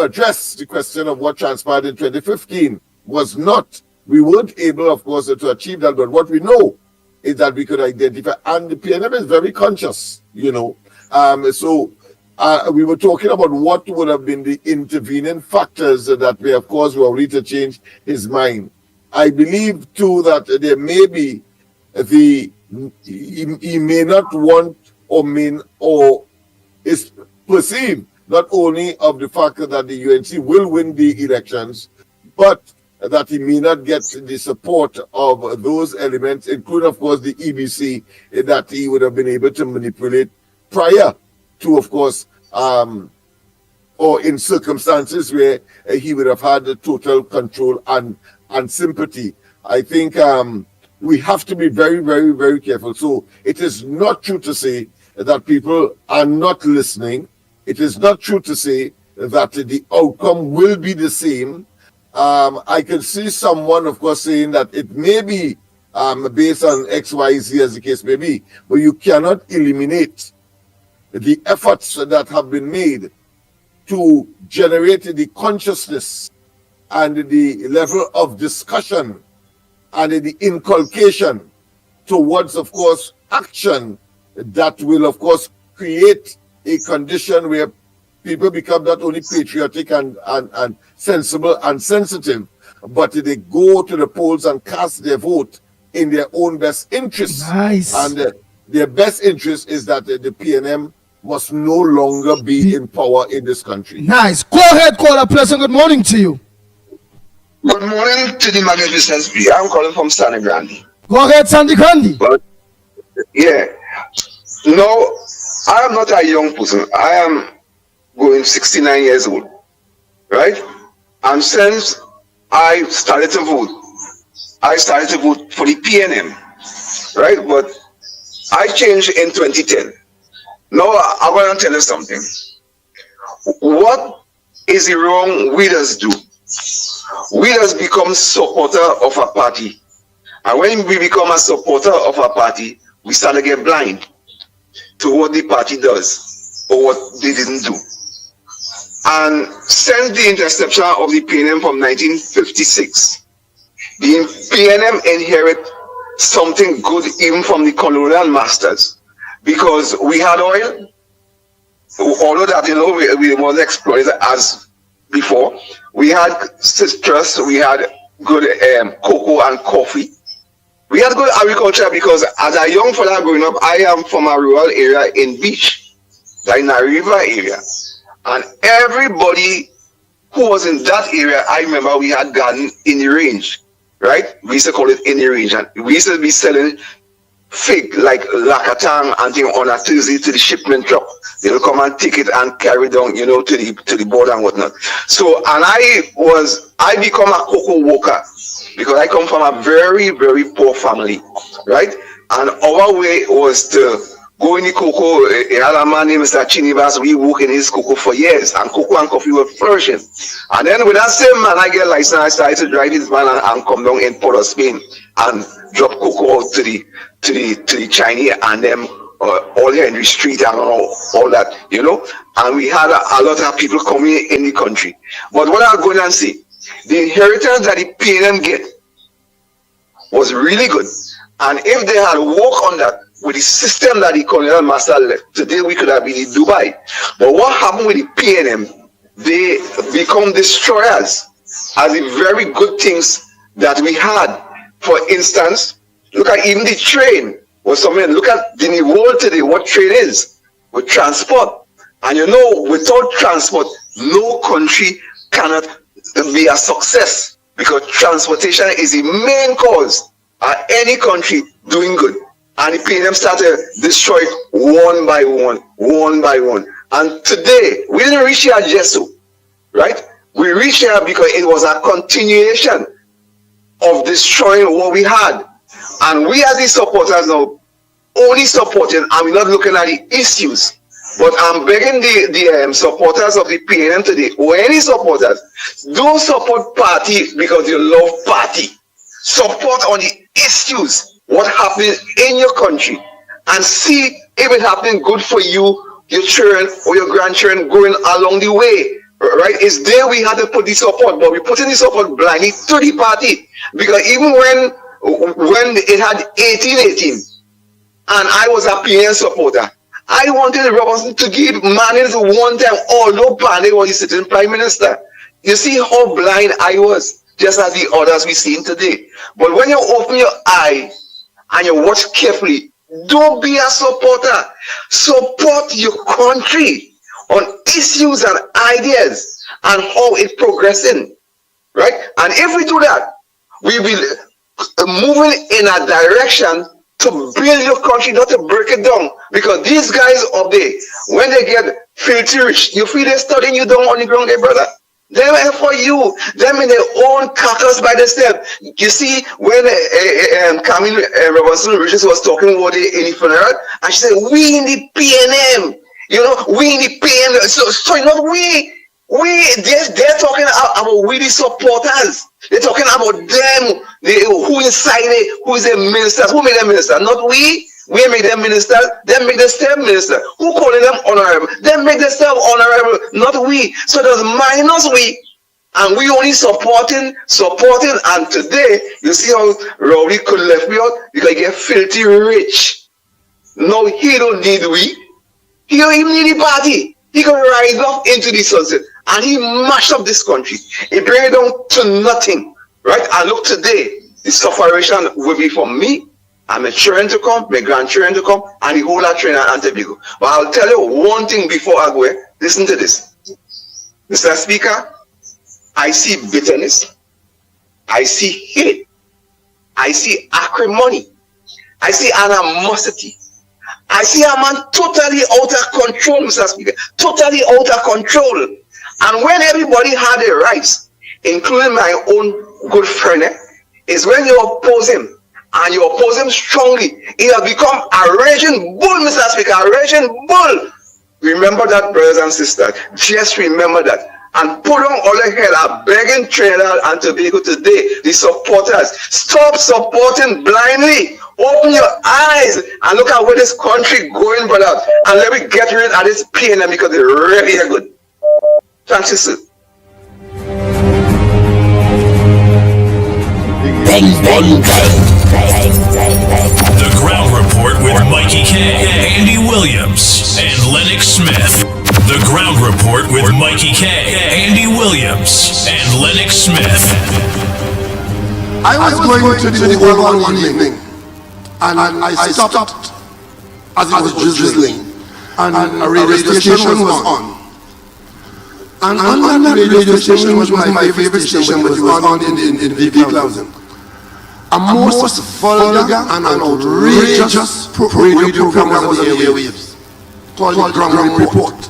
address the question of what transpired in 2015 was not. We weren't able, of course, to achieve that, but what we know is that we could identify, and the PNM is very conscious, so we were talking about what would have been the intervening factors that may have caused Rowley to change his mind. I believe too that there may be he may not want or is perceived not only of the fact that the UNC will win the elections, but that he may not get the support of those elements, including, of course, the EBC, that he would have been able to manipulate prior to, of course, or in circumstances where he would have had the total control and sympathy. I think we have to be very, very, very careful. So it is not true to say that people are not listening. It is not true to say that the outcome will be the same. I can see someone, of course, saying that it may be based on X, Y, Z as the case may be. But you cannot eliminate the efforts that have been made to generate the consciousness and the level of discussion and the inculcation towards, of course, action that will, of course, create a condition where people become not only patriotic and sensible and sensitive, but they go to the polls and cast their vote in their own best interest. Nice. And their best interest is that the PNM must no longer be in power in this country. Nice. Go ahead, caller. Pleasant good morning to you. Good morning to the magnificence. I'm calling from Sandy Grande. Go ahead, Sandy Grande. But, yeah. No, I am not a young person. I am going 69 years old. Right? And since I started to vote for the PNM. Right? But I changed in 2010. Now, I want to tell you something. What is the wrong we just do? We just become supporter of a party. And when we become a supporter of a party, we start to get blind to what the party does or what they didn't do. And since the interception of the PNM from 1956, the PNM inherit something good even from the colonial masters, because we had oil, although that, you know, we was exploited as before. We had citrus, we had good cocoa and coffee. We had good agriculture, because as a young fella growing up, I am from a rural area in Beach, like in a river area. And everybody who was in that area, I remember we had garden in the range, right? We used to call it in the range. And we used to be selling fig, like lakatang and thing on a Tuesday to the shipment truck. They will come and take it and carry down, you know, to the border and whatnot. So, and I become a cocoa worker, because I come from a very, very poor family, right? And our way was to go in the cocoa. I had a man named Mr. Chinibas. We worked in his cocoa for years, and cocoa and coffee were flourishing. And then with that same man, I get a license. I started to drive his van and come down in Port of Spain and drop cocoa out to the Chinese and them all Henry Street and all that, you know. And we had a lot of people coming in the country. But what I'm going to say, the inheritance that the PNM get was really good. And if they had worked on that with the system that the colonial master left, today we could have been in Dubai. But what happened with the PNM? They become destroyers as the very good things that we had. For instance, look at even the train. Or something. Look at the world today, what train is with transport. And you know, without transport, no country cannot be a success, because transportation is the main cause of any country doing good. And the PNM started destroy one by one. And today, we didn't reach here just so, right? We reached here because it was a continuation of destroying what we had. And we as the supporters now only supporting, and we're not looking at the issues. But I'm begging the supporters of the PNM today, or any supporters, don't support party because you love party. Support on the issues, what happened in your country, and see if it's happening good for you, your children, or your grandchildren going along the way. Right? It's there we had to put the support, but we put in the support blindly to the party. Because even when it had 1818, and I was a PNM supporter, I wanted Robinson to give Mannings one time, although Pandey was the sitting prime minister. You see how blind I was, just as the others we see today. But when you open your eye and you watch carefully, don't be a supporter. Support your country on issues and ideas and how it's progressing, right? And if we do that, we will moving in a direction to build your country, not to break it down. Because these guys up there, when they get filthy rich, you feel they're studying you down on the ground there, brother. They're here for you. Them in their own carcass by themselves. You see, when Camille Robinson Richards was talking about it in the funeral, and she said, we in the PNM, you know, we in the PNM. So you know, they're talking about we the supporters. They're talking about them, who inside it, who is a minister, who made them minister, not we. We make them minister, them make themselves minister. Who calling them honorable? Them make themselves honorable, not we. So there's minus we, and we only supporting, and today, you see how Rowley could left me out because he get filthy rich. No, he don't need we. He don't even need the party. He can rise up into the sunset and he mash up this country. He bring it down to nothing. Right? And look today, the sufferation will be for me and my children to come, my grandchildren to come, and the whole of Trinidad and Tobago. But I'll tell you one thing before I go. Listen to this. Mr. Speaker, I see bitterness. I see hate. I see acrimony. I see animosity. I see a man totally out of control, Mr. Speaker. Totally out of control. And when everybody had their rights, including my own good friend, is when you oppose him. And you oppose him strongly. He has become a raging bull, Mr. Speaker, a raging bull. Remember that, brothers and sisters. Just remember that. And put on all the head, I'm begging Trinidad and Tobago today, the supporters, stop supporting blindly. Open your eyes and look at where this country going, brother. And let me get rid of this pain because it's really good. Thank you, sir. The Ground Report with Mikey K, Andy Williams, and Lennox Smith. The Ground Report with Mikey K, Andy Williams, and Lennox Smith. I was going to the Oval one evening, and I stopped as it was drizzling, and a radio station was on. And on that radio station was my favorite station, but it was on in V1000. A most vulgar and outrageous radio program was on the airwaves called the Ground Report.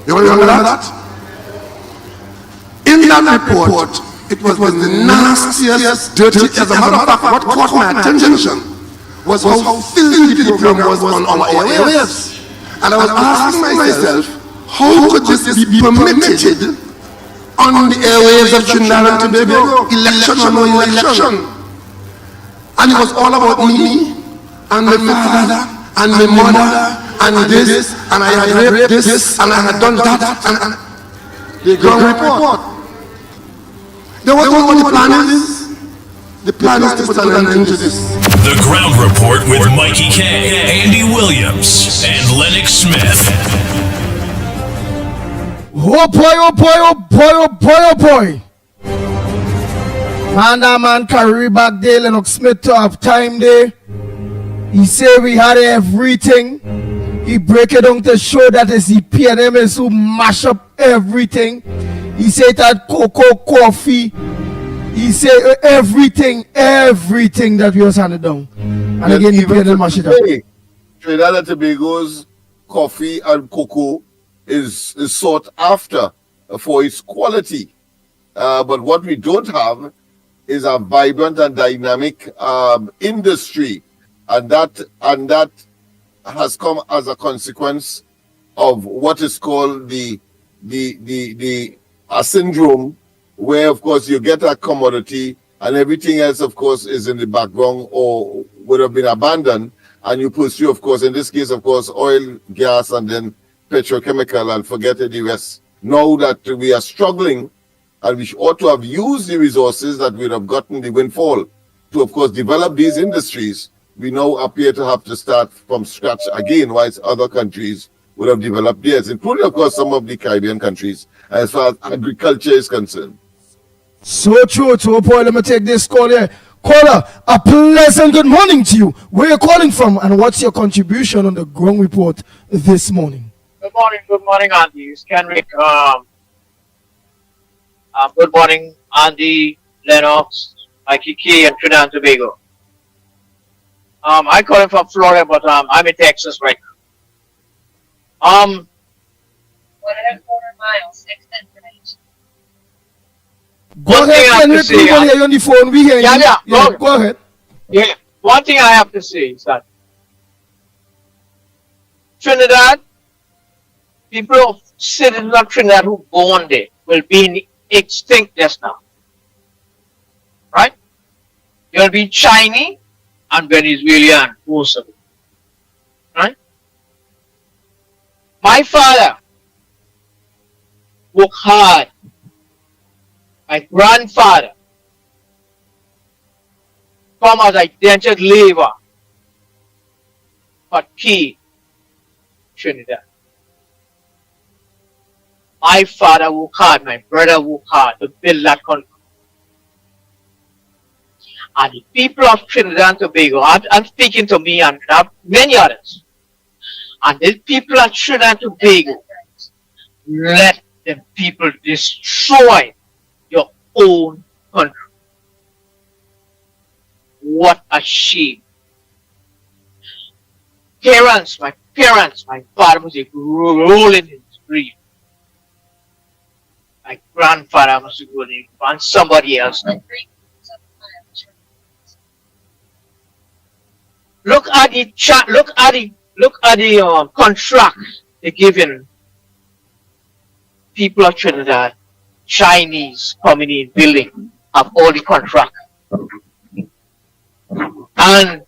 You remember that? In that report, it was the nastiest, dirtiest. As a matter of fact, what caught my attention was how filthy the program was on our airwaves. And I was asking myself, how could this be permitted on the airwaves of Trinidad and Tobago? Election or no election? And it was all about me, and my father, and my mother, and this, and I had raped this, and I had done that, and the Ground Report. There was what the plan is. The plan is to put an end to this. The Ground Report with Mikey K, Andy Williams, and Lennox Smith. Oh boy, oh boy, oh boy, oh boy, oh boy. Man, that man carry back there, Lennox Smith to have time there. He say we had everything. He break it down to show that it's the PNMs who mash up everything. He say that cocoa, coffee. He say everything that we was handed down. And again, the PNM mash it up. Trinidad and Tobago's coffee and cocoa is sought after for its quality. But what we don't have is a vibrant and dynamic industry, and that has come as a consequence of what is called the syndrome, where of course you get a commodity and everything else of course is in the background or would have been abandoned, and you pursue of course in this case of course oil, gas, and then petrochemical, and forget the rest. Now that we are struggling, and we ought to have used the resources that we'd have gotten the windfall to, of course, develop these industries, we now appear to have to start from scratch again, whilst other countries would have developed theirs, including, of course, some of the Caribbean countries, as far as agriculture is concerned. So true. So, boy, let me take this call here. Caller, a pleasant good morning to you. Where are you calling from, and what's your contribution on the Ground Report this morning? Good morning, Andy. It's Kenrick. Good morning, Andy, Lennox, Mikey K, and Trinidad and Tobago. I'm calling from Florida, but I'm in Texas right now. 1.25 miles, extend range. Go ahead, Henrik. We hear you on the phone. We hear you. Yeah, go ahead. Yeah, one thing I have to say is that Trinidad, people, citizens of Trinidad who born there will be extinct just now. You'll be Chinese and Venezuelan, most of it. Right? My father worked hard. My grandfather come as indentured labor for key Trinidad. My father worked hard, my brother worked hard to build that country. And the people of Trinidad and Tobago, I'm speaking to me and many others, and the people of Trinidad and Tobago, let the people destroy your own country. What a shame. My parents, my father was rolling in his grave. My grandfather was rolling and somebody else. Look at the contract they given people of Trinidad, Chinese coming in building of all the contract. And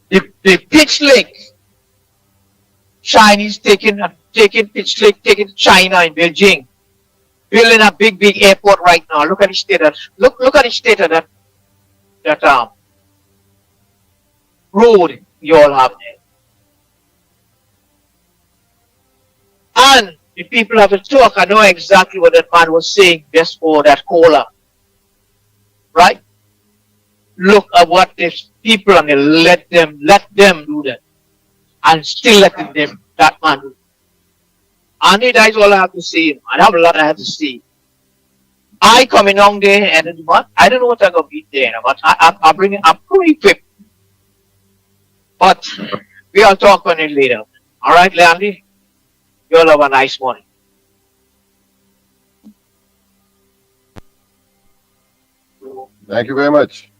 the pitch lake, Chinese taking pitch lake, taking China in Beijing, building a big airport right now. Look at the state of that road you all have there. And the people have to talk. I know exactly what that man was saying just for that caller. Right? Look at what these people and they let them do that. And still letting them that man do. And that is all I have to say. I have a lot I have to say. I coming on there and what I don't know what I'm gonna be there, but I'm pretty equipped. But we'll talk on it later. Alright, Leandy? You'll have a nice morning. Thank you very much.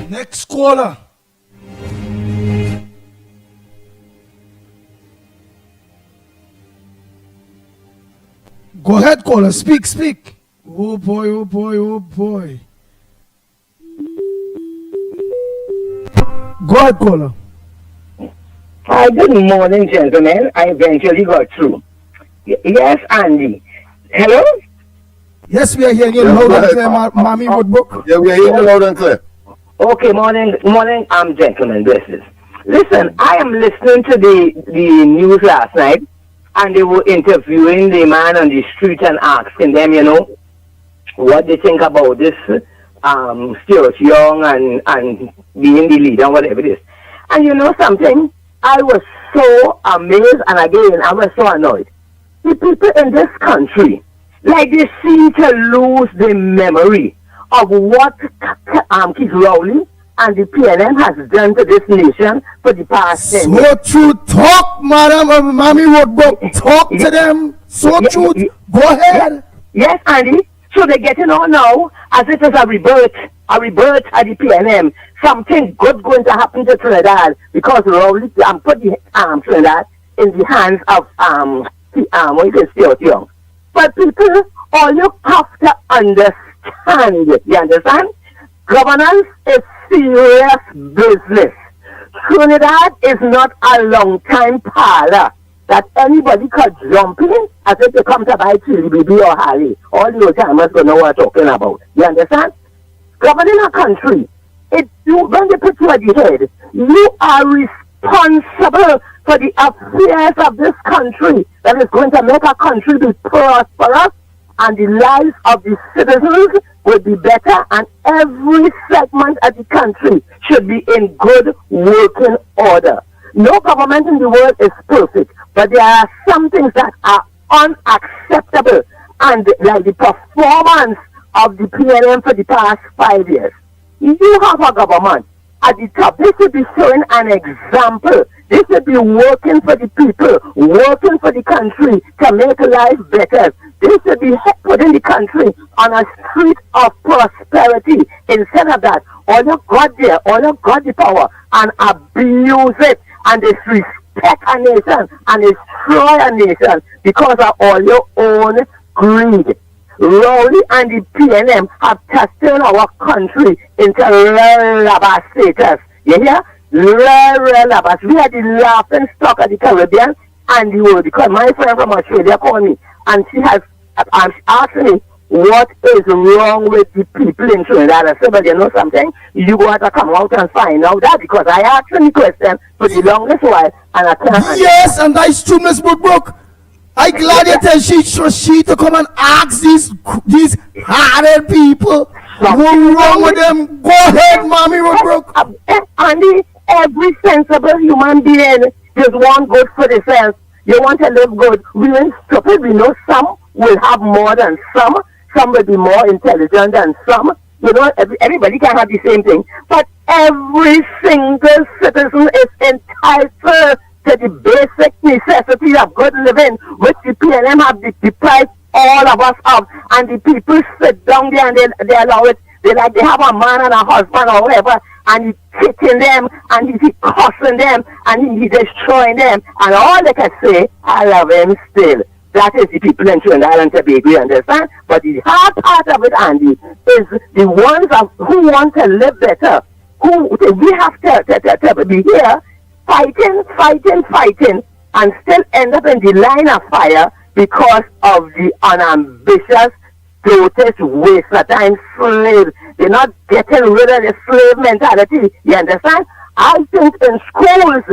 Next caller. Go ahead, caller. Speak. Oh boy. Go ahead, caller. Hi, good morning, gentlemen. I eventually got through. Yes, Andy. Hello? Yes, we are hearing you loud and clear, Mommy Woodbrook. Yeah, we are hearing you loud and clear. Okay, morning, gentlemen, blessings. Listen, I am listening to the news last night, and they were interviewing the man on the street and asking them, what they think about this Stuart Young and being the leader, whatever it is. And you know something? I was so amazed, and again, I was so annoyed. The people in this country, like they seem to lose the memory of what Keith Rowley and the PNM has done to this nation for the past 10 years. So true. Talk, Madam Mommy Woodbrook. Talk to them. So true. Go ahead. Yes, Andy. So they're getting on now as it is a rebirth at the PNM. Something good going to happen to Trinidad because Rowley put the Trinidad in the hands of Stuart Young. But people, all you have to understand, you understand? Governance is serious business. Trinidad is not a long time parlor that anybody could jump in as if they come to buy Chili BB or Harry. All the old timers don't know what I'm talking about. You understand? Governing a country, when they put you at the head, you are responsible for the affairs of this country that is going to make a country be prosperous and the lives of the citizens will be better, and every segment of the country should be in good working order. No government in the world is perfect, but there are some things that are unacceptable, and like the performance of the PNM for the past 5 years. You have a government at the top. They should be showing an example. They should be working for the people, working for the country to make life better. They should be putting the country on a street of prosperity. Instead of that, all you got there, all you got the power and abuse it and disrespect peck a nation and destroy a nation because of all your own greed. Rowley and the PNM have turned our country into rubber status. You hear? Rubber. We are the laughing stock of the Caribbean and the world. Because my friend from Australia called me and she has asked me what is wrong with the people in Trinidad. I said, but you know something? You got to come out and find out that because I asked the question for the longest while and I can't. Yes, and that's true, Miss Woodbrook. I glad you tell she to come and ask these hard people what's wrong with them. Go ahead, Mommy Woodbrook. Andy, every sensible human being just want good for themselves. You want to live good. We ain't stupid. We know some will have more than some. Some will be more intelligent than some. You know, everybody can have the same thing. But every single citizen is entitled to the basic necessity of good living, which the PNM have deprived all of us of. And the people sit down there and they allow it. They have a man and a husband or whatever, and he's kicking them, and he's cussing them, and he's destroying them. And all they can say, I love him still. That is the people in Trinidad and Tobago, you understand? But the hard part of it, Andy, is the ones who want to live better. We have to be here fighting, and still end up in the line of fire because of the unambitious, dotage, waste of time slaves. They're not getting rid of the slave mentality. You understand? I think in schools,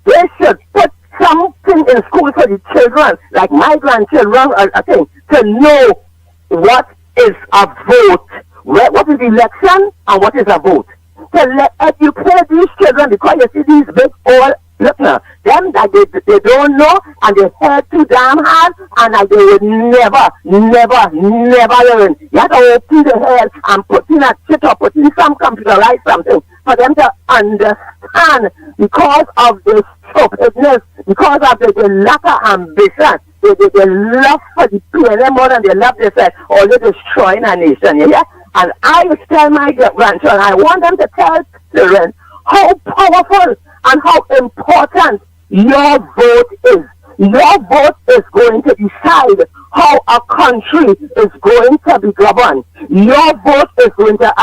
they should put something in school for the children, like my grandchildren, I think, to know what is a vote, what is election, and what is a vote. To educate these children, because you see these big old, look now, them that they don't know, and they head too damn hard, and that they would never learn. You have to open the head and put in a chip or put in some computerized something for them to understand because of the stupidness, because of the lack of ambition. They love for the PNM more than they love themselves, or they're destroying a nation, you hear? And I would tell my grandchildren, I want them to tell children how powerful and how important your vote is. Your vote is going to decide how a country is going to be governed. Your vote is going to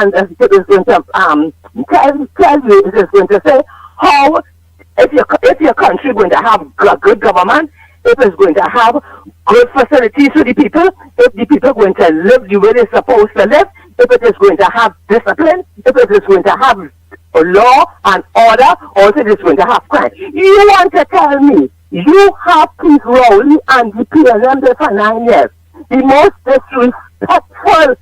tell you, it is going to say how, if your country is going to have good government, if it's going to have good facilities for the people, if the people are going to live the way they're supposed to live, if it is going to have discipline, if it is going to have law and order, or if it is going to have crime. You want to tell me you have Keith Rowley and the PNM there for 9 years, the most disrespectful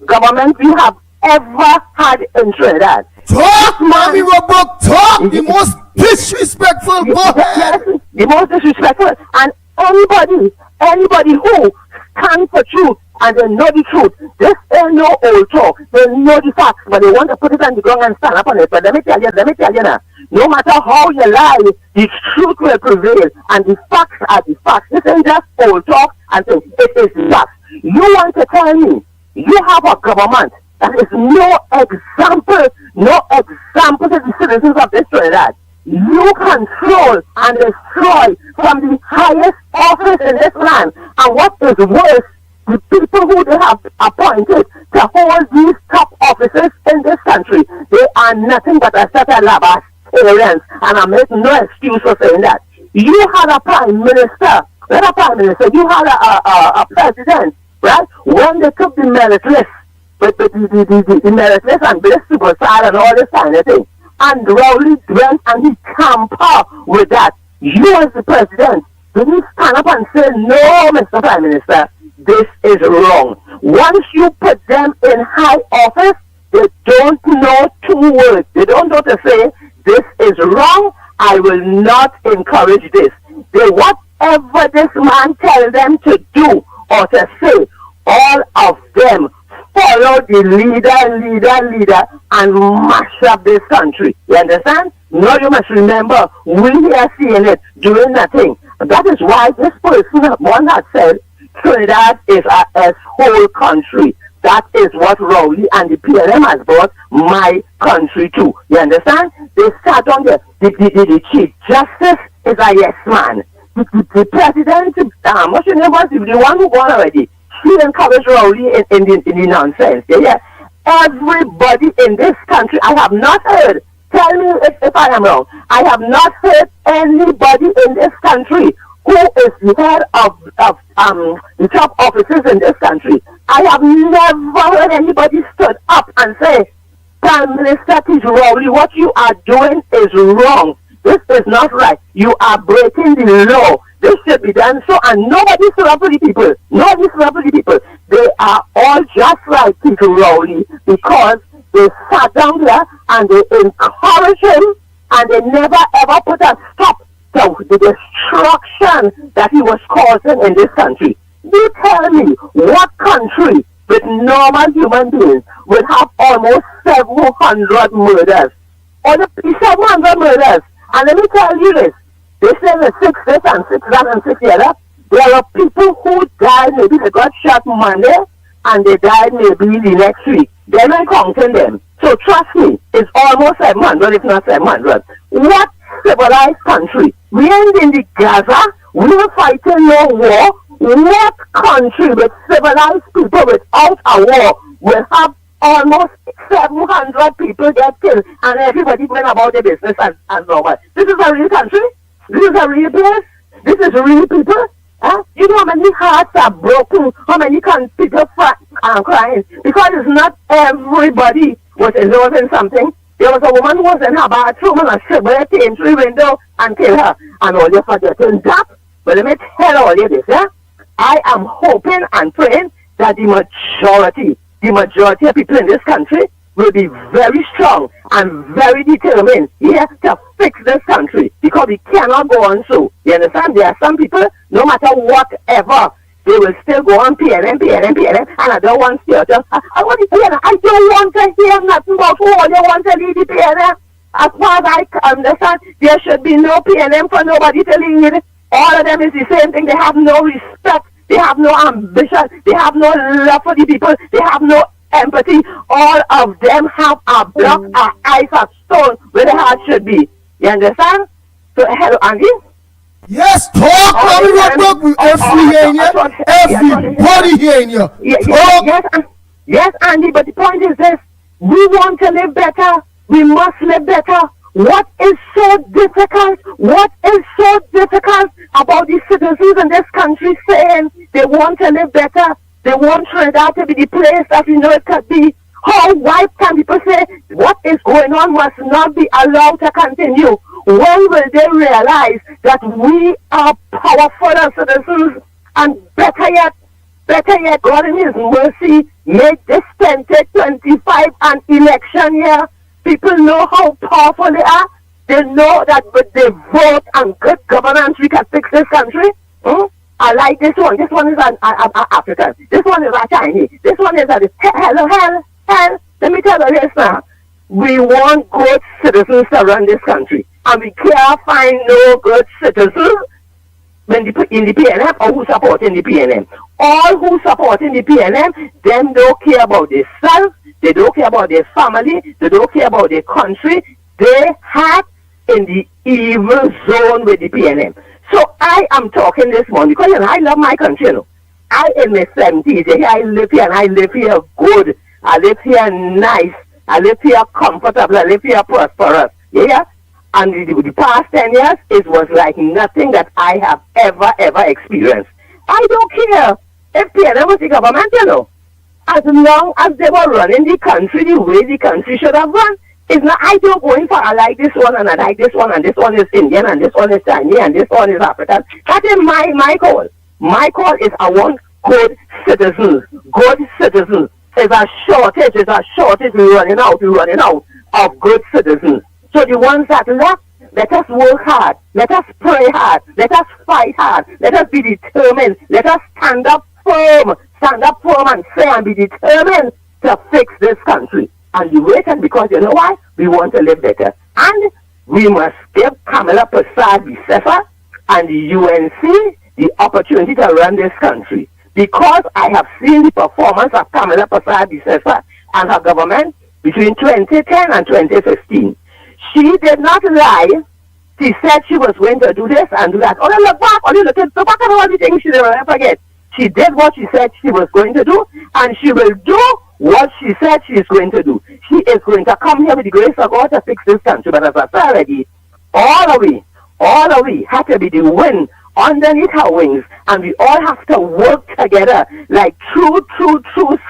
government we have ever had in Trinidad. Talk, Mommy Woodbrook, talk! The most disrespectful, go ahead! Yes, the most disrespectful. And anybody who stands for truth and they know the truth, this ain't no old talk. They know the facts, but they want to put it on the ground and stand up on it. But let me tell you now, no matter how you lie, the truth will prevail, and the facts are the facts. This ain't just old talk and things. It is facts. You want to tell me you have a government that is no example to the citizens of this Trinidad. You control and destroy from the highest office in this land. And what is worse, the people who they have appointed to hold these top offices in this country, they are nothing but a set of libertarians. And I make no excuse for saying that. You had a prime minister, you had a president, right? When they took the merit list, the merit list and this superstar and all this kind of thing, and Rowley went and he tampered with that. You as the president, did you stand up and say, no, Mr. Prime Minister, this is wrong. Once you put them in high office, they don't know two words. They don't know to say, this is wrong, I will not encourage this. Whatever this man tells them to do or to say, all of them follow the leader and mash up this country. You understand? Now you must remember, we are seeing it, doing nothing. That is why this person, one had said, Trinidad is a whole country. That is what Rowley and the PLM has brought my country to. You understand? They sat on the Chief Justice is a yes man. The President, what's your name was the one who gone already? She encouraged Rowley in the nonsense. Yeah. Everybody in this country, I have not heard, tell me if I am wrong, I have not heard anybody in this country who is the head of the top officers in this country. I have never heard anybody stood up and say, Prime Minister T. Rowley, what you are doing is wrong. This is not right. You are breaking the law. This should be done so, and nobody stood up for the people. Nobody stood up for the people. They are all just like T. Rowley because they sat down there and they encouraged him, and they never ever put a stop to the destruction that he was causing in this country. You tell me, what country with normal human beings would have almost 700 murders? Only 700 murders. And let me tell you this. They say the 6 this and 6 that and 6 the other. There are people who died, maybe they got shot Monday, and they died maybe the next week. They're not counting them. So trust me, it's almost 700, if not 700. What civilized country? We ain't in the Gaza. We are fighting no war. What country with civilized people without a war will have almost 700 people get killed and everybody went about their business as normal? This is a real country? This is a real place? This is real people? You know how many hearts are broken? How many people are crying? Because it's not everybody was involved in something. There was a woman who was in her bathroom and a shipwreck came through the window and killed her. And all you forgetting that. But let me tell all you this, I am hoping and praying that the majority of people in this country will be very strong and very determined to fix this country, because we cannot go on so. You understand? There are some people, no matter whatever, they will still go on PNM, and I don't want to hear I don't want to hear nothing about who all they want to lead the PNM. As far as I understand, there should be no PNM for nobody to lead. All of them is the same thing. They have no respect. They have no ambition. They have no love for the people. They have no empathy. All of them have a block, a eyes of stone where the heart should be. You understand? So, hello, Andy? Yes, talk, everybody here in here. Yes, Andy, but the point is this. We want to live better. We must live better. What is so difficult? What is so difficult about the citizens in this country saying they want to live better? They want Trinidad to be the place that we know it could be. Why can people say what is going on must not be allowed to continue? When will they realize that we are powerful as citizens? And better yet, God in His mercy made this 2025 an election year. People know how powerful they are. They know that with their vote and good governance, we can fix this country. I like this one. This one is an African. This one is a Chinese. This one is a hell. Let me tell you this now. We want good citizens to run this country. And we can't find no good citizens in the PNM or who support in the PNM. All who support in the PNM, them don't care about themselves. They don't care about their family. They don't care about their country. They have in the evil zone with the PNM. So I am talking this morning because I love my country. I in my 70s. I live here and I live here good. I live here nice. I live here comfortable. I live here prosperous. Yeah? And the past 10 years, it was like nothing that I have ever experienced. I don't care if PNM was the government, as long as they were running the country the way the country should have run. It's not, I don't go in for, I like this one, and I like this one, and this one is Indian, and this one is Chinese, and this one is African. That is my call. My call is I want good citizens. Good citizens. There's a shortage. We're running out of good citizens. So the ones that left, let us work hard. Let us pray hard. Let us fight hard. Let us be determined. Let us stand up firm and say and be determined to fix this country. And the reason, because you know why? We want to live better. And we must give Kamala Prasad, the CEFA, and the UNC the opportunity to run this country. because I have seen the performance of Kamala Prasad and her government between 2010 and 2015. She did not lie. She said she was going to do this and do that. Only look back, look back at all the things she never forget. She did what she said she was going to do, and she will do what she said she is going to do. She is going to come here with the grace of God to fix this country. But as I said already, all of we have to be the wind underneath her wings, and we all have to work together like true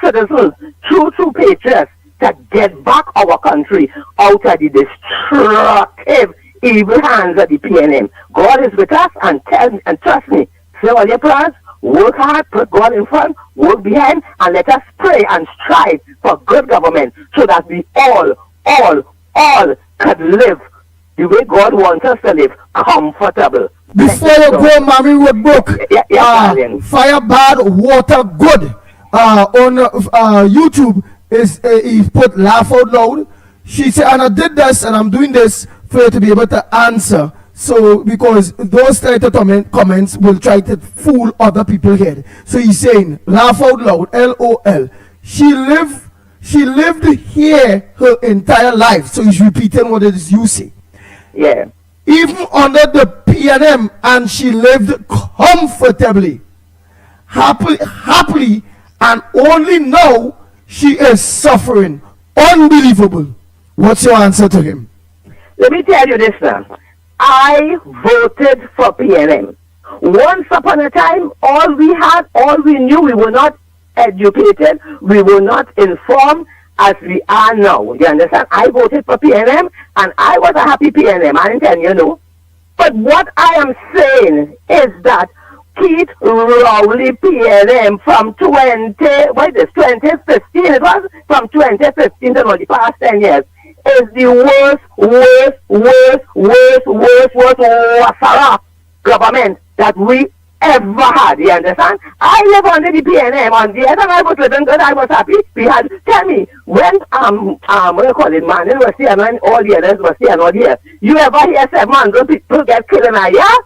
citizens, true patriots, to get back our country out of the destructive evil hands of the PNM. God is with us, and trust me, say all your prayers, work hard, put God in front, work behind, and let us pray and strive for good government so that we all could live the way God wants us to live, comfortable. Before you go, Mommy wrote book, Fire Bad, Water Good, on YouTube, he put laugh out loud. She said, and I did this, and I'm doing this for you to be able to answer. So, because those type of comments will try to fool other people here. So he's saying, laugh out loud, LOL. She lived here her entire life. So he's repeating what it is you say. Yeah. Even under the PNM, and she lived comfortably, happily, and only now she is suffering. Unbelievable. What's your answer to him? Let me tell you this now. I voted for PNM. Once upon a time, all we knew, we were not educated, we were not informed as we are now. You understand? I voted for PNM, and I was a happy PNM, I intend, you know. But what I am saying is that Keith Rowley PNM from 2015, it was from 2015 to the past 10 years, is the worst government that we ever had. You understand? I live under the PNM. On the other, I was living good. I was happy. We had, tell me, when what do you call it, man, university and when all the others were here and all here, you ever hear 700 people get killed in a year?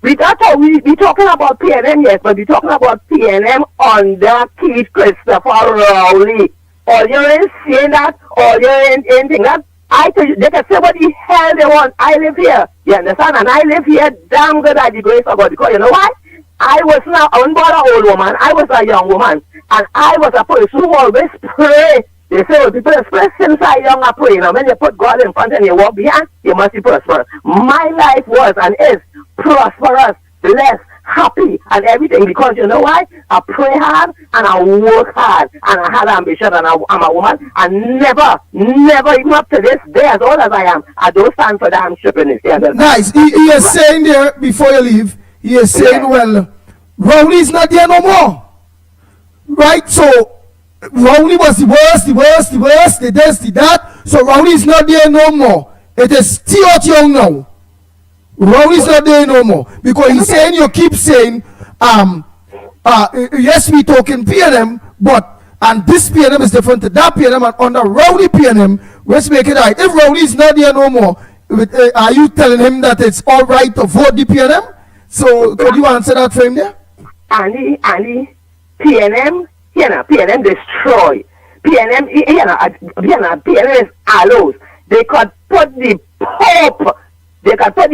We talking about PNM, yes, but we talking about PNM under Keith Christopher Rowley. All you ain't seeing that, all you ain't thinking that. I tell you, they can say what the hell they want. I live here. You understand? And I live here damn good at the grace of God. Because you know why? I wasn't an old woman. I was a young woman. And I was a person who always pray. They say, well, people express since I young I pray. Now, when you put God in front and you walk behind, you must be prosperous. My life was and is prosperous, blessed, happy, and everything. Because you know why? I pray hard and I work hard. And I had ambition and I'm a woman. And never, even up to this day, as old as I am, I don't stand for damn stupidness. Nice. He is saying there, before you leave, he is saying, well, Rowley's not there no more. Right? So, Rowley was the worst, the this, the that. So, Rowley's not there no more. It is Stuart Young now. Rowley's not there no more. Because he's saying, you keep saying, yes, we talking PNM, but, and this PNM is different to that PNM, and under Rowley PNM, let's make it right. If Rowley's not there no more, are you telling him that it's all right to vote the PNM? So, could you answer that for him there? Andy, PNM, PNM destroy. PNM is allows. They could put the Pope, they could put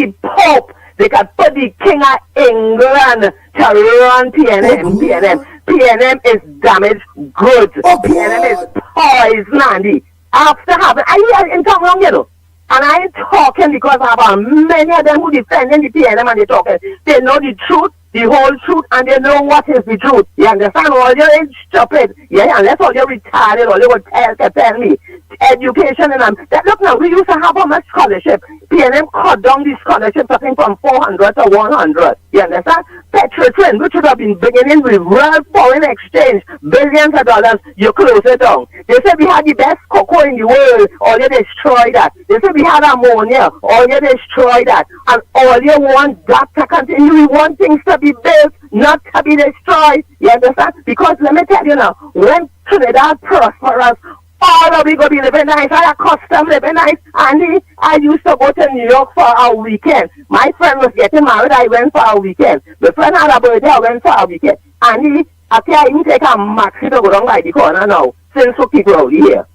the King of England to run PNM. PNM is damaged goods. PNM is poison, Andy. After having, I ain't talking wrong, you know. And I ain't talking because I have many of them who defending the PNM and they talking. They know the truth, the whole truth, and they know what is the truth. You understand? All you ain't stupid. Yeah, unless all you retarded, all you would tell me. Education and look now, we used to have how much scholarship. PNM cut down the scholarship something from 400 to 100. You understand? Petrotrin, which would have been beginning with world foreign exchange, billions of dollars, you close it down. They said we had the best cocoa in the world, all you destroy that. They said we had ammonia, all you destroy that. And all you want that to continue. We want things to be built, not to be destroyed. You understand? Because let me tell you now, when Trinidad prospers, all of we go be living nice. I accustomed living nice. And I used to go to New York for a weekend. My friend was getting married. I went for a weekend. My friend had a birthday. I went for a weekend. And I can't even take a maxi to go down by the corner now, since so people out here.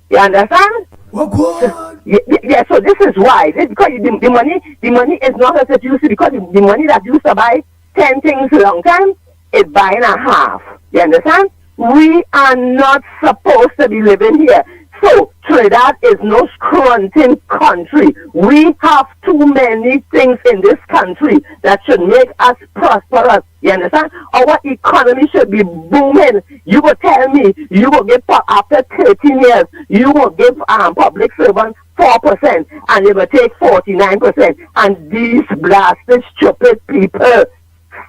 You understand? What good? Yeah, so this is why. This because the money is not as it used to, because the money that used to buy 10 things a long time is buying a half. You understand? We are not supposed to be living here. So Trinidad is no scrunting country. We have too many things in this country that should make us prosperous. You understand? Our economy should be booming. You will tell me, you will give, after 13 years, you will give public servants 4% and they will take 49%. And these blasted, stupid people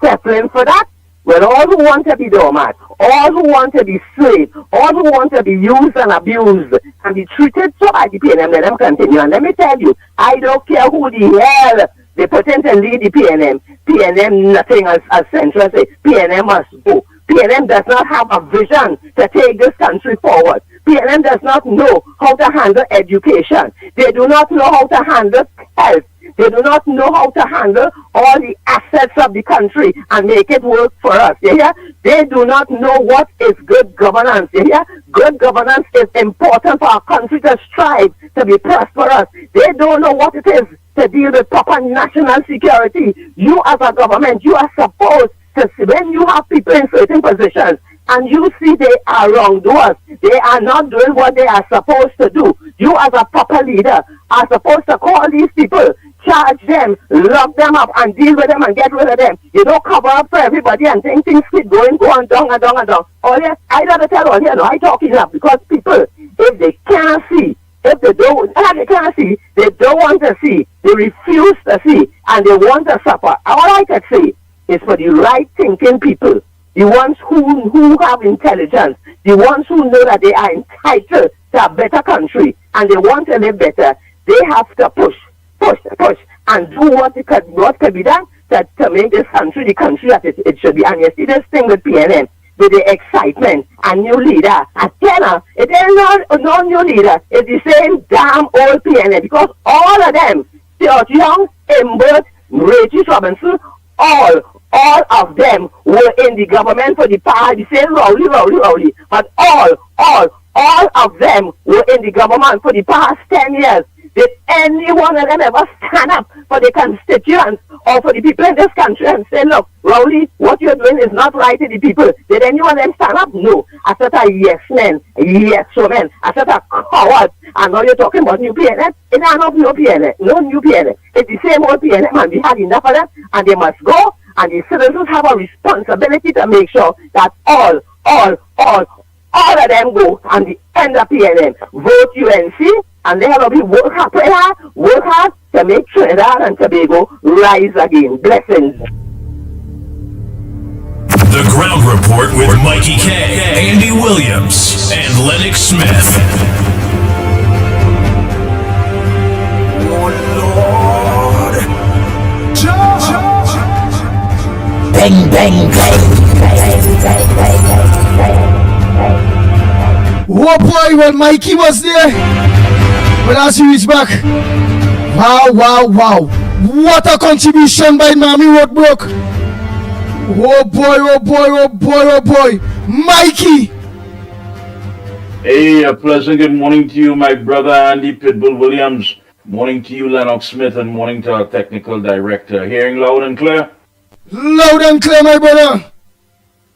settling for that? Well, all who want to be doormat, all who want to be slave, all who want to be used and abused and be treated so by the PNM, let them continue. And let me tell you, I don't care who the hell they pretend to lead the PNM. PNM, nothing as central say. PNM must go. PNM does not have a vision to take this country forward. PNM does not know how to handle education. They do not know how to handle health. They do not know how to handle all the assets of the country and make it work for us. You hear? They do not know what is good governance. You hear? Good governance is important for our country to strive to be prosperous. They don't know what it is to deal with proper national security. You as a government, you are supposed to see when you have people in certain positions and you see they are wrongdoers, they are not doing what they are supposed to do. You as a proper leader are supposed to call these people, charge them, lock them up and deal with them and get rid of them. You don't cover up for everybody and think things keep going down and down and down. All here, I gotta tell all here, no, I talk enough because people, if they can't see, if they don't, and they can't see, they don't want to see, they refuse to see, and they want to suffer. All I can say is for the right thinking people, the ones who have intelligence, the ones who know that they are entitled to a better country and they want to live better, they have to push and do what can be done to make this country the country that it should be. And you see this thing with PNM, with the excitement and new leader. I tell her, it ain't no new leader. It's the same damn old PNM because all of them, Stuart Young, Imbert, Regis Robinson, all of them were in the government for the past, the same Rowley, but all of them were in the government for the past 10 years. Did any one of them ever stand up for the constituents or for the people in this country and say, look, Rowley, what you're doing is not right to the people? Did any one of them stand up? No. I said a yes men, yes women. I said a coward. And now you're talking about new PNM. It ain't not new PNM, no new PNM. It's the same old PNM and we had enough of them and they must go. And the citizens have a responsibility to make sure that all of them go and the end of PNM. Vote UNC and they have to work hard to make Trinidad and Tobago rise again. Blessings. The Ground Report with Mikey K, Andy Williams, and Lennox Smith. Bang, bang, oh boy, when Mikey was there, but as he reached back, wow. What a contribution by Mammy Roadbrook. Oh boy. Mikey. Hey, a pleasant good morning to you, my brother Andy Pitbull Williams. Morning to you, Lennox Smith, and morning to our technical director. Hearing loud and clear? Loud and clear, my brother.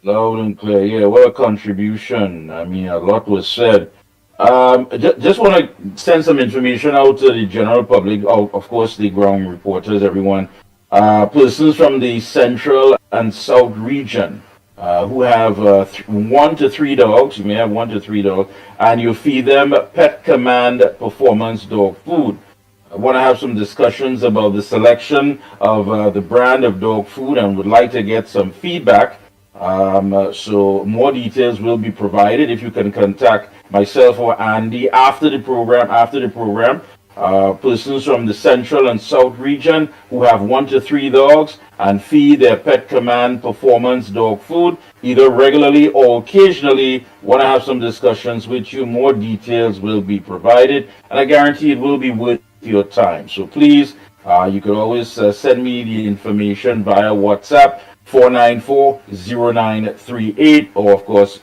Loud and clear, yeah. What a contribution. I mean, a lot was said. Just want to send some information out to the general public, of course, the ground reporters, everyone. Persons from the central and south region who have 1 to 3 dogs, you may have 1 to 3 dogs, and you feed them Pet Command Performance Dog Food. I want to have some discussions about the selection of the brand of dog food and would like to get some feedback. So more details will be provided. If you can contact myself or Andy after the program. Persons from the central and south region who have 1 to 3 dogs and feed their Pet Command Performance Dog Food either regularly or occasionally, want to have some discussions with you. More details will be provided, and I guarantee it will be worth your time. So please, you can always send me the information via WhatsApp 494-0938, or of course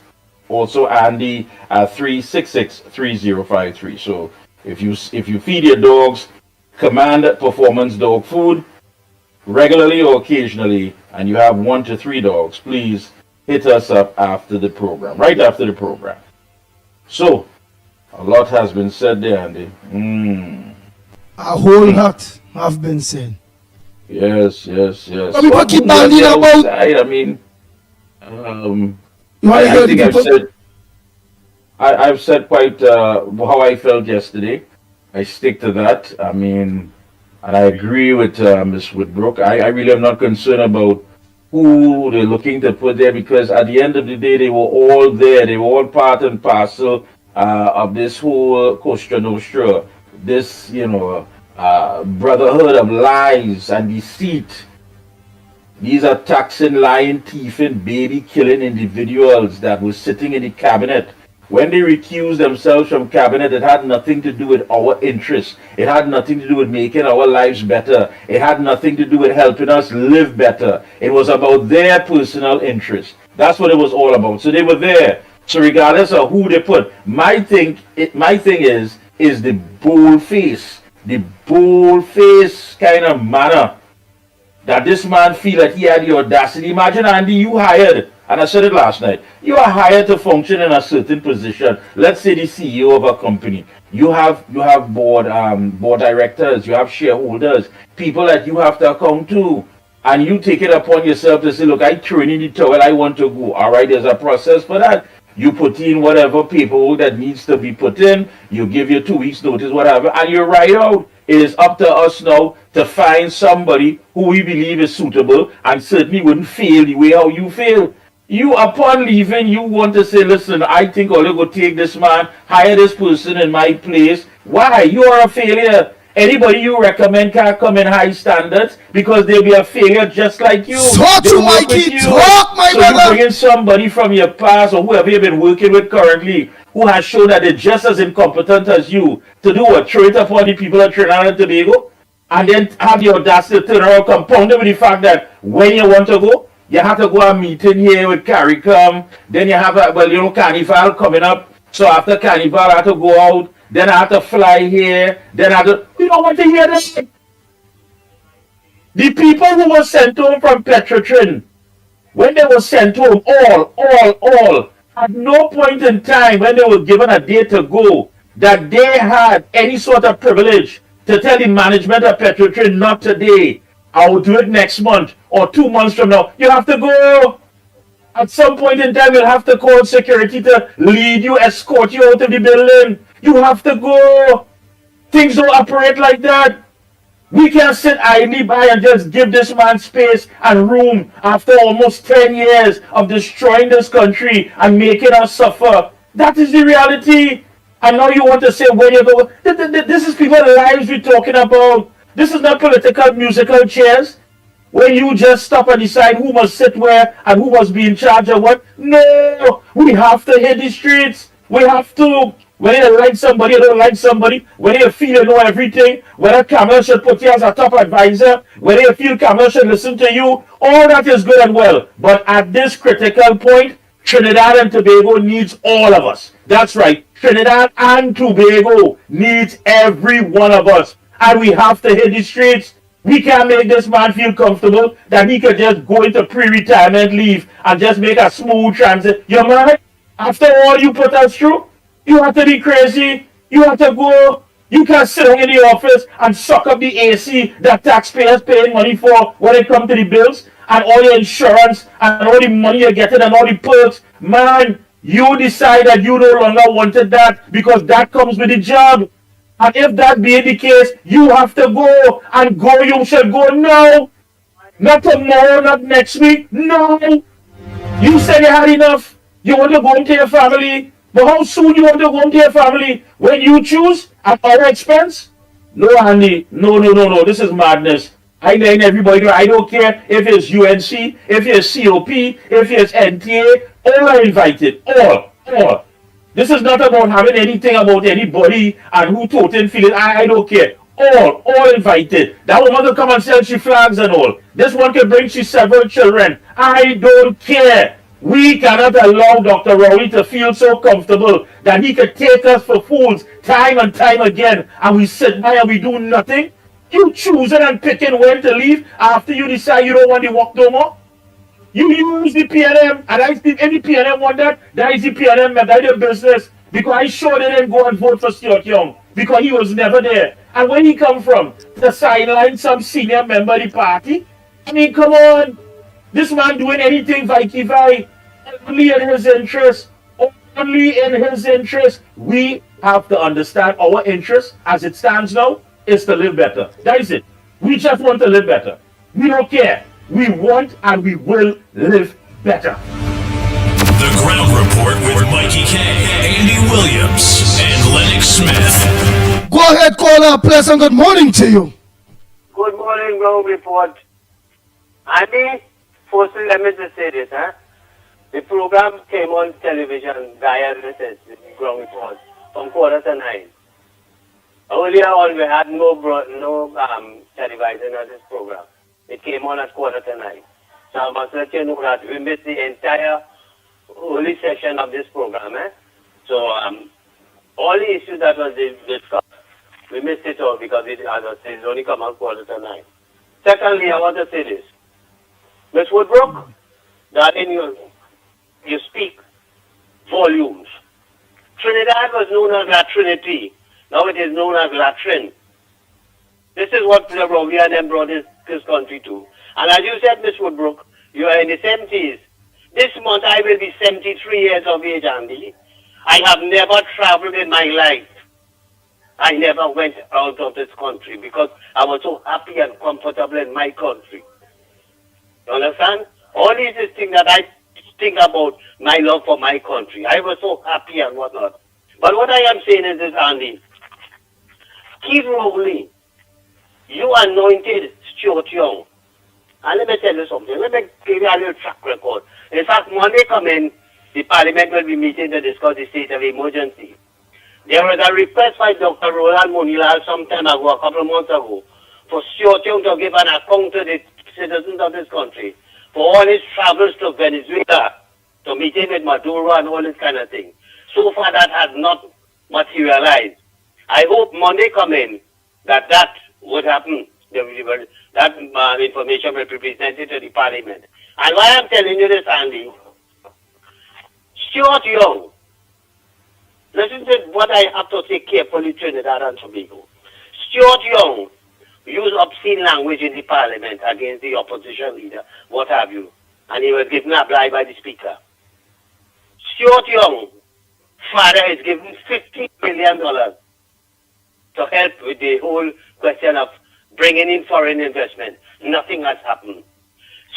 also Andy at 366-3053. So if you feed your dogs Command Performance Dog Food regularly or occasionally, and you have 1 to 3 dogs, please hit us up after the program, right after the program. So a lot has been said there, Andy. A whole lot have been said. Yes. But people keep bandying about. I mean, I've said quite how I felt yesterday. I stick to that. I mean, and I agree with Ms. Woodbrook. I really am not concerned about who they're looking to put there, because at the end of the day, they were all there. They were all part and parcel of this whole Costa Nostra, this, brotherhood of lies and deceit. These are taxing, lying, thieving, baby killing individuals that were sitting in the cabinet. When they recused themselves from cabinet, it had nothing to do with our interests. It had nothing to do with making our lives better. It had nothing to do with helping us live better. It was about their personal interests. That's what it was all about. So they were there. So regardless of who they put, my thing is the bold face kind of manner that this man feel that he had the audacity. Imagine, Andy, you hired, and I said it last night, you are hired to function in a certain position. Let's say the CEO of a company. You have board directors, you have shareholders, people that you have to account to. And you take it upon yourself to say, look, I threw in the towel, I want to go. All right, there's a process for that. You put in whatever paperwork that needs to be put in. You give your 2 weeks notice, whatever, and you're right out. It is up to us now to find somebody who we believe is suitable and certainly wouldn't fail the way how you fail. You, upon leaving, you want to say, listen, I think I'll go take this man, hire this person in my place. Why? You are a failure. Anybody you recommend can't come in high standards because they'll be a failure just like you. Talk to Mikey, talk, my brother. So you bring in somebody from your past or whoever you've been working with currently who has shown that they're just as incompetent as you to do what? Throw it upon the people of Trinidad and Tobago? And then have the audacity to turn around compounded with the fact that when you want to go, you have to go a meeting here with CARICOM. Then you have Carnival coming up. So after Carnival, I have to go out. Then I have to fly here. Then I have to... You don't want to hear this. The people who were sent home from Petrotrin, when they were sent home, all, at no point in time when they were given a day to go, that they had any sort of privilege to tell the management of Petrotrin, not today. I will do it next month or 2 months from now. You have to go. At some point in time, you'll have to call security to lead you, escort you out of the building. You have to go. Things don't operate like that. We can't sit idly by and just give this man space and room after almost 10 years of destroying this country and making us suffer. That is the reality. And now you want to say, where you go? This is people's lives we're talking about. This is not political musical chairs where you just stop and decide who must sit where and who must be in charge of what. No, we have to hit the streets. We have to. Whether you like somebody or don't like somebody, whether you feel you know everything, whether Kamala should put you as a top advisor, whether you feel Kamala should listen to you, all that is good and well. But at this critical point, Trinidad and Tobago needs all of us. That's right. Trinidad and Tobago needs every one of us. And we have to hit the streets. We can't make this man feel comfortable that he could just go into pre-retirement leave and just make a smooth transit. You're mad? After all you put us through? You have to be crazy. You have to go. You can't sit in the office and suck up the AC that taxpayers paying money for when it comes to the bills and all your insurance and all the money you're getting and all the perks. Man, you decide that you no longer wanted that because that comes with the job. And if that be the case, you have to go. And go, you shall go now. Not tomorrow, not next week. No. You said you had enough. You want to go home to your family. But how soon you want to go home to your family? When you choose? At our expense? No, Andy. No. This is madness. I let everybody. I don't care if it's UNC, if it's COP, if it's NTA. All are invited. All. This is not about having anything about anybody and who total feeling. I don't care. All invited. That woman to come and sell she flags and all. This one can bring she several children. I don't care. We cannot allow Dr. Rowley to feel so comfortable that he could take us for fools time and time again, and we sit by and we do nothing. You choosing and picking when to leave after you decide you don't want to walk no more. You use the PNM, and I think any PNM want that is the PNM, that's their business. Because I sure they didn't go and vote for Stuart Young, because he was never there. And where he come from? The sideline, some senior member of the party? I mean, come on. This man doing anything Vikivai, only in his interest. Only in his interest. We have to understand our interest, as it stands now, is to live better. That is it. We just want to live better. We don't care. We want and we will live better. The Ground Report with Mikey K, Andy Williams, and Lennox Smith. Go ahead, caller. Pleasant good morning to you. Good morning, Ground Report. Andy, firstly, let me just say this, huh? The program came on television via the Ground Report from 8:45. Earlier on, we had no television on this program. It came on at 8:45. So I must let you know that we missed the entire early session of this program. So all the issues that was discussed, we missed it all because it, as I said, it only come out 8:45. Secondly, I want to say this. Ms. Woodbrook, that in you speak volumes. Trinidad was known as La Trinity. Now it is known as Latrin. This is what the Rowley and them brought this country to. And as you said, Ms. Woodbrook, you are in the 70s. This month I will be 73 years of age, Andy. I have never traveled in my life. I never went out of this country because I was so happy and comfortable in my country. You understand? All these things that I think about my love for my country. I was so happy and whatnot. But what I am saying is this, Andy. Keith Rowley, you anointed Stuart Young. And let me tell you something. Let me give you a little track record. In fact, Monday coming, the Parliament will be meeting to discuss the state of emergency. There was a request by Dr. Roland Monilal some time ago, a couple of months ago, for Stuart Young to give an account to the citizens of this country for all his travels to Venezuela, to meeting with Maduro and all this kind of thing. So far, that has not materialized. I hope Monday coming that would happen. That information will be presented to the Parliament. And why I'm telling you this, Andy, Stuart Young, listen to what I have to say carefully, Trinidad and Tobago. Stuart Young used obscene language in the Parliament against the opposition leader, what have you, and he was given a bribe by the Speaker. Stuart Young, father is given $50 million to help with the whole question of bringing in foreign investment. Nothing has happened.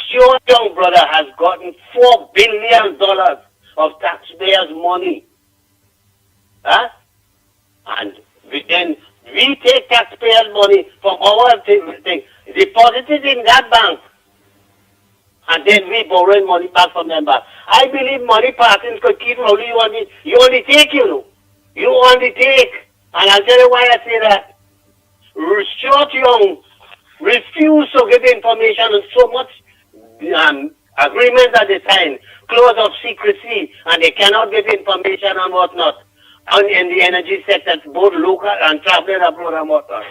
Stuart Young, brother, has gotten $4 billion of taxpayers' money. Huh? And we take taxpayers' money from our thing, deposit it in that bank, and then we borrow money back from them back. I believe money partners could keep Rowley. You only take, you know. You only take. And I'll tell you why I say that. Stuart Young refused to give information on so much agreements that they signed, clause of secrecy, and they cannot give information on whatnot in the energy sector, both local and traveling abroad and whatnot.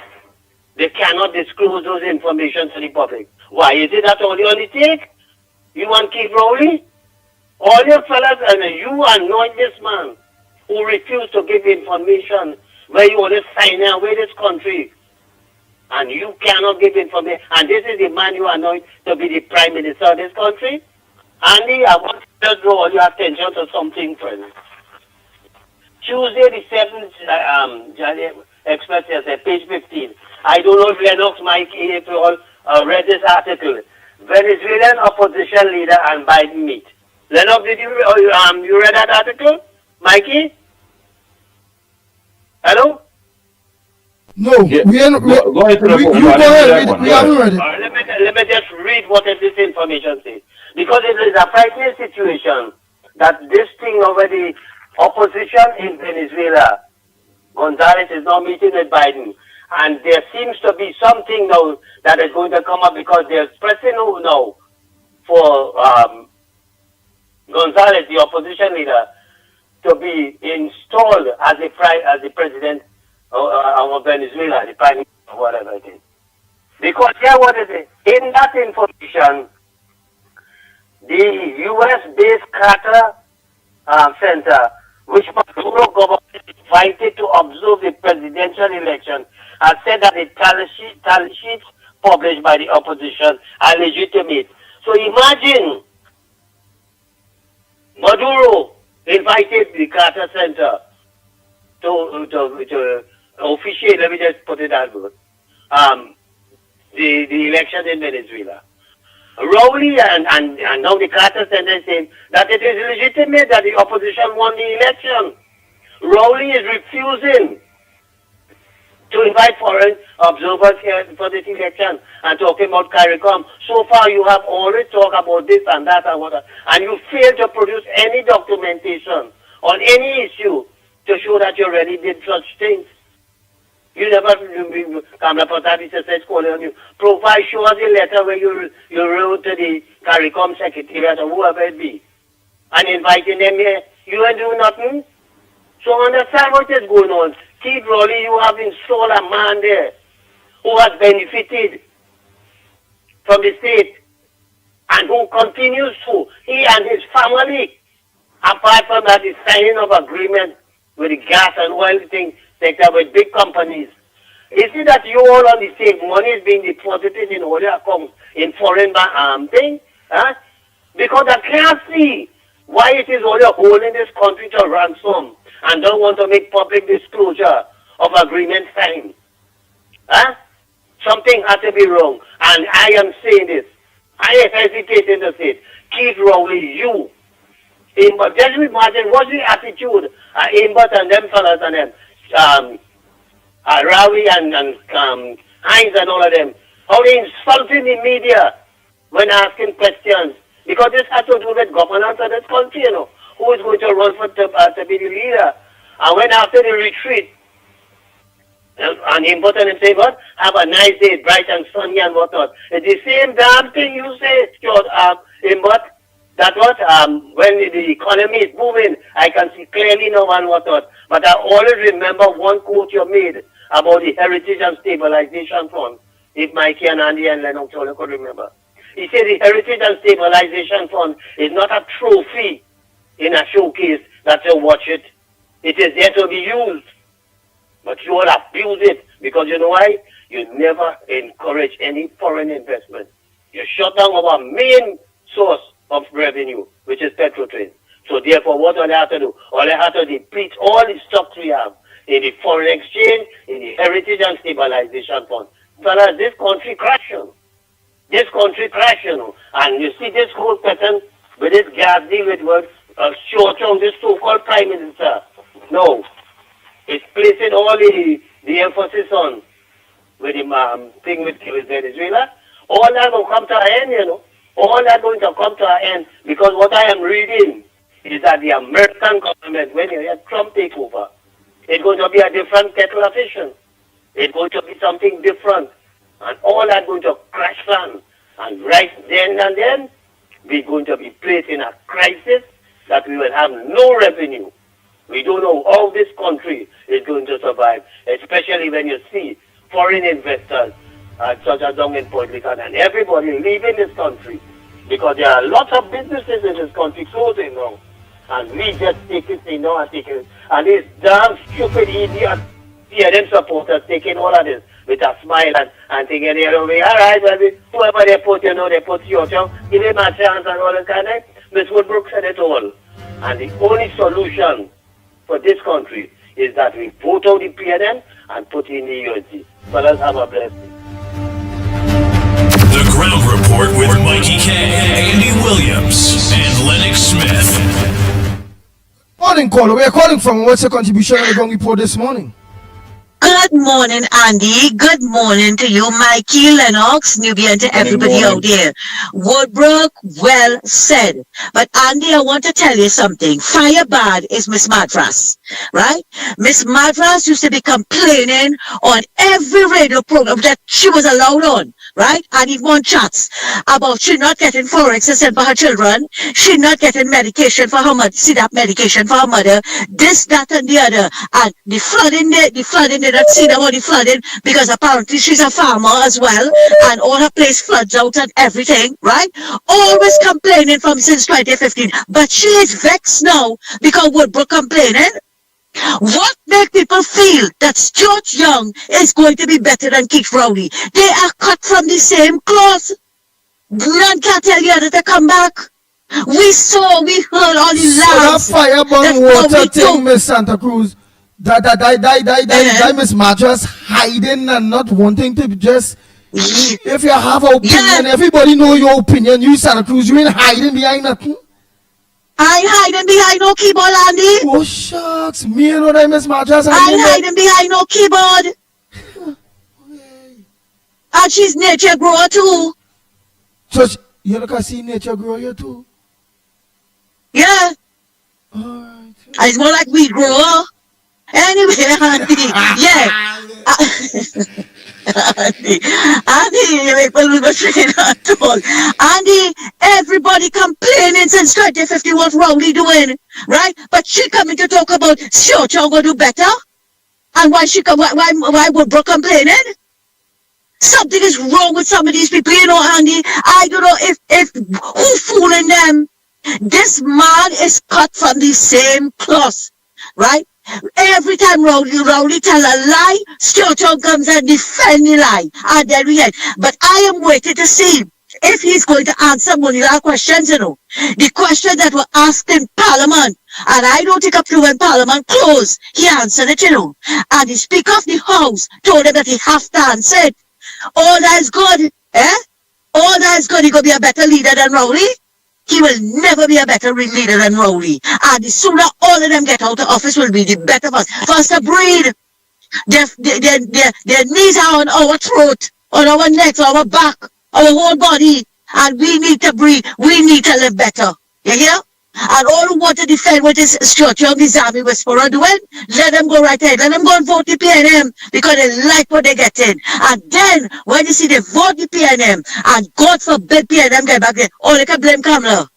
They cannot disclose those information to the public. Why is it that all you only take? You want Keith Rowley? All your fellas, and you anoint this man who refused to give information where you want to sign away this country. And you cannot give information. And this is the man you anoint to be the Prime Minister of this country. Andy, I want to draw all your attention to something, friends. Tuesday the 7th, January, Express, page 15. I don't know if Lennox, Mike, if you all read this article. Venezuelan opposition leader and Biden meet. Lennox, did you read that article? Mikey? Hello? No, we ain't. Go ahead. You go ahead. We haven't read it. Let me just read what this information says. Because it is a frightening situation that this thing over the opposition in Venezuela, Gonzalez is now meeting with Biden. And there seems to be something now that is going to come up because they're pressing now for Gonzalez, the opposition leader, to be installed as the president of Venezuela, the prime minister, or whatever it is. Because here, what is it? In that information, the U.S.-based Carter Center, which Maduro government invited to observe the presidential election, has said that the tally sheets published by the opposition are legitimate. So imagine Maduro invited the Carter Center to officiate, let me just put it that way, the election in Venezuela. Rowley and now the Carter Center saying that it is legitimate that the opposition won the election. Rowley is refusing to invite foreign observers here for this election and talking about CARICOM. So far you have always talked about this and that and what, and you fail to produce any documentation on any issue to show that you really did such things. You never, Kamala Patati says, calling on you. Provide, show us the letter where you wrote to the CARICOM secretariat or whoever it be, and inviting them here. You ain't doing nothing. So understand what is going on. Keith Rowley, you have installed a man there who has benefited from the state and who continues to, he and his family, apart from that, the signing of agreement with the gas and oil thing sector with big companies. You see that you all on the same money is being deposited in all your accounts in foreign thing? Huh? Because I can't see why it is all you're holding this country to ransom and don't want to make public disclosure of agreement signed. Huh? Something has to be wrong. And I am saying this. I hesitate in to say it. Keith Rowley, you. But just imagine what's the attitude Aimbot and them fellas and them, Rawi and Hines and all of them, how they insulting the media when asking questions. Because this has to do with governance of this country, you know. Who is going to run to be the leader? And when after the retreat, and important and say, what? Have a nice day, bright and sunny and whatnot. It's the same damn thing you say, Imbot, that what, when the economy is moving, I can see clearly now and whatnot. But I always remember one quote you made about the Heritage and Stabilization Fund, if Mikey and Andy and Lennox all could remember. He said the Heritage and Stabilization Fund is not a trophy in a showcase that you watch it. It is there to be used. But you all abuse it because you know why? You never encourage any foreign investment. You shut down our main source of revenue, which is petrol train. So therefore, what do they have to do? All they have to deplete all the stocks we have in the foreign exchange, in the Heritage and Stabilization Fund. Fellas, this country crashing. This country crashing. And you see this whole pattern with this gas deal with what short-term, this so-called Prime Minister. No. It's placing all the emphasis on with the thing with Venezuela. All that will come to an end, you know. All that going to come to an end because what I am reading is that the American government, when you have Trump take over, it's going to be a different kettle of fish. It's going to be something different. And all that going to crash down. And right then and then, we're going to be placed in a crisis that we will have no revenue. We don't know how this country is going to survive, especially when you see foreign investors such as down in Puerto Rico and everybody leaving this country because there are lots of businesses in this country closing now. And we just take it, you know, and take it. And these damn stupid idiots, them supporters taking all of this with a smile and thinking, you know, all right, well, whoever they put, you know, they put your chance, give him a chance and all that kind of thing. Ms. Woodbrook said it all. And the only solution for this country is that we vote out the PNM and put in the UNC. So let's have a blessing. The Ground Report with Mikey K, Andy Williams, and Lennox Smith. Morning caller, we are calling from. What's your contribution on the Ground Report this morning? Good morning, Andy. Good morning to you, Mikey, Lennox, Nubian, to everybody out there. Woodbrook, well said. But Andy, I want to tell you something. Fire bad is Miss Madras, right? Miss Madras used to be complaining on every radio program that she was allowed on, right? And even chats about she not getting forex sent for her children, she not getting medication for her mother, see that medication for her mother, this, that, and the other. And the flooding, they don't see about the flooding because apparently she's a farmer as well, and all her place floods out and everything, right? Always complaining from since 2015, but she is vexed now because Woodbrook complaining. What make people feel that Stuart Young is going to be better than Keith Rowley? They are cut from the same cloth. None can tell the other to come back. We saw, we heard all the lies. So that fireborn water thing, Miss Santa Cruz, that Miss Madras hiding and not wanting to just. If you have an opinion, everybody know your opinion. You Santa Cruz, you ain't hiding behind nothing. I ain't hiding behind no keyboard, Andy. Oh shucks, me and I Miss Madras. I ain't hiding behind no keyboard. And she's nature grower too. So you look at see nature grow here too. Yeah. Alright. It's more like weed grower. Anyway, Andy, yeah. Andy, Andy, everybody complaining since 2015 what Rowley doing, right? But she coming to talk about sure Chong gonna do better, and why she come? Why Woodbrook complaining? Something is wrong with some of these people, you know, Andy. I don't know if who fooling them. This man is cut from the same cloth, right? Every time Rowley tell a lie, Stuart Young comes and defend the lie. And then we head. But I am waiting to see if he's going to answer one of our questions, you know. The question that were asked in Parliament. And I don't take up to when Parliament closed. He answered it, you know. And the Speaker of the House told him that he has to answer it. All that is good, eh? All that is good. He could be a better leader than Rowley. He will never be a better leader than Rowley. And the sooner all of them get out of office will be the better for us. For us to breathe. Their knees are on our throat, on our necks, our back, our whole body. And we need to breathe. We need to live better. You hear? And all who want to defend what is Stuart Young, the army whisperer doing, let them go right ahead. Let them go and vote the PNM because they like what they get in. And then, when you see they vote the PNM, and God forbid PNM get back there, all they can blame Kamala.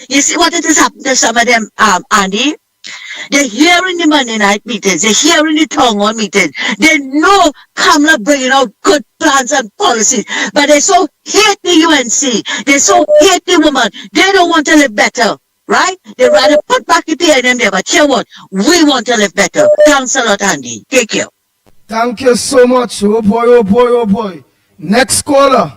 You see what it is happening to some of them, Andy? They're hearing the Monday night meetings. They're hearing the town hall meetings. They know Kamala bringing out good plans and policies. But they so hate the UNC. They so hate the woman. They don't want to live better. Right? They rather put back the PNM there. But hear what? We want to live better. Thanks a lot, Andy. Take care. Thank you so much. Oh boy, oh boy, oh boy. Next caller.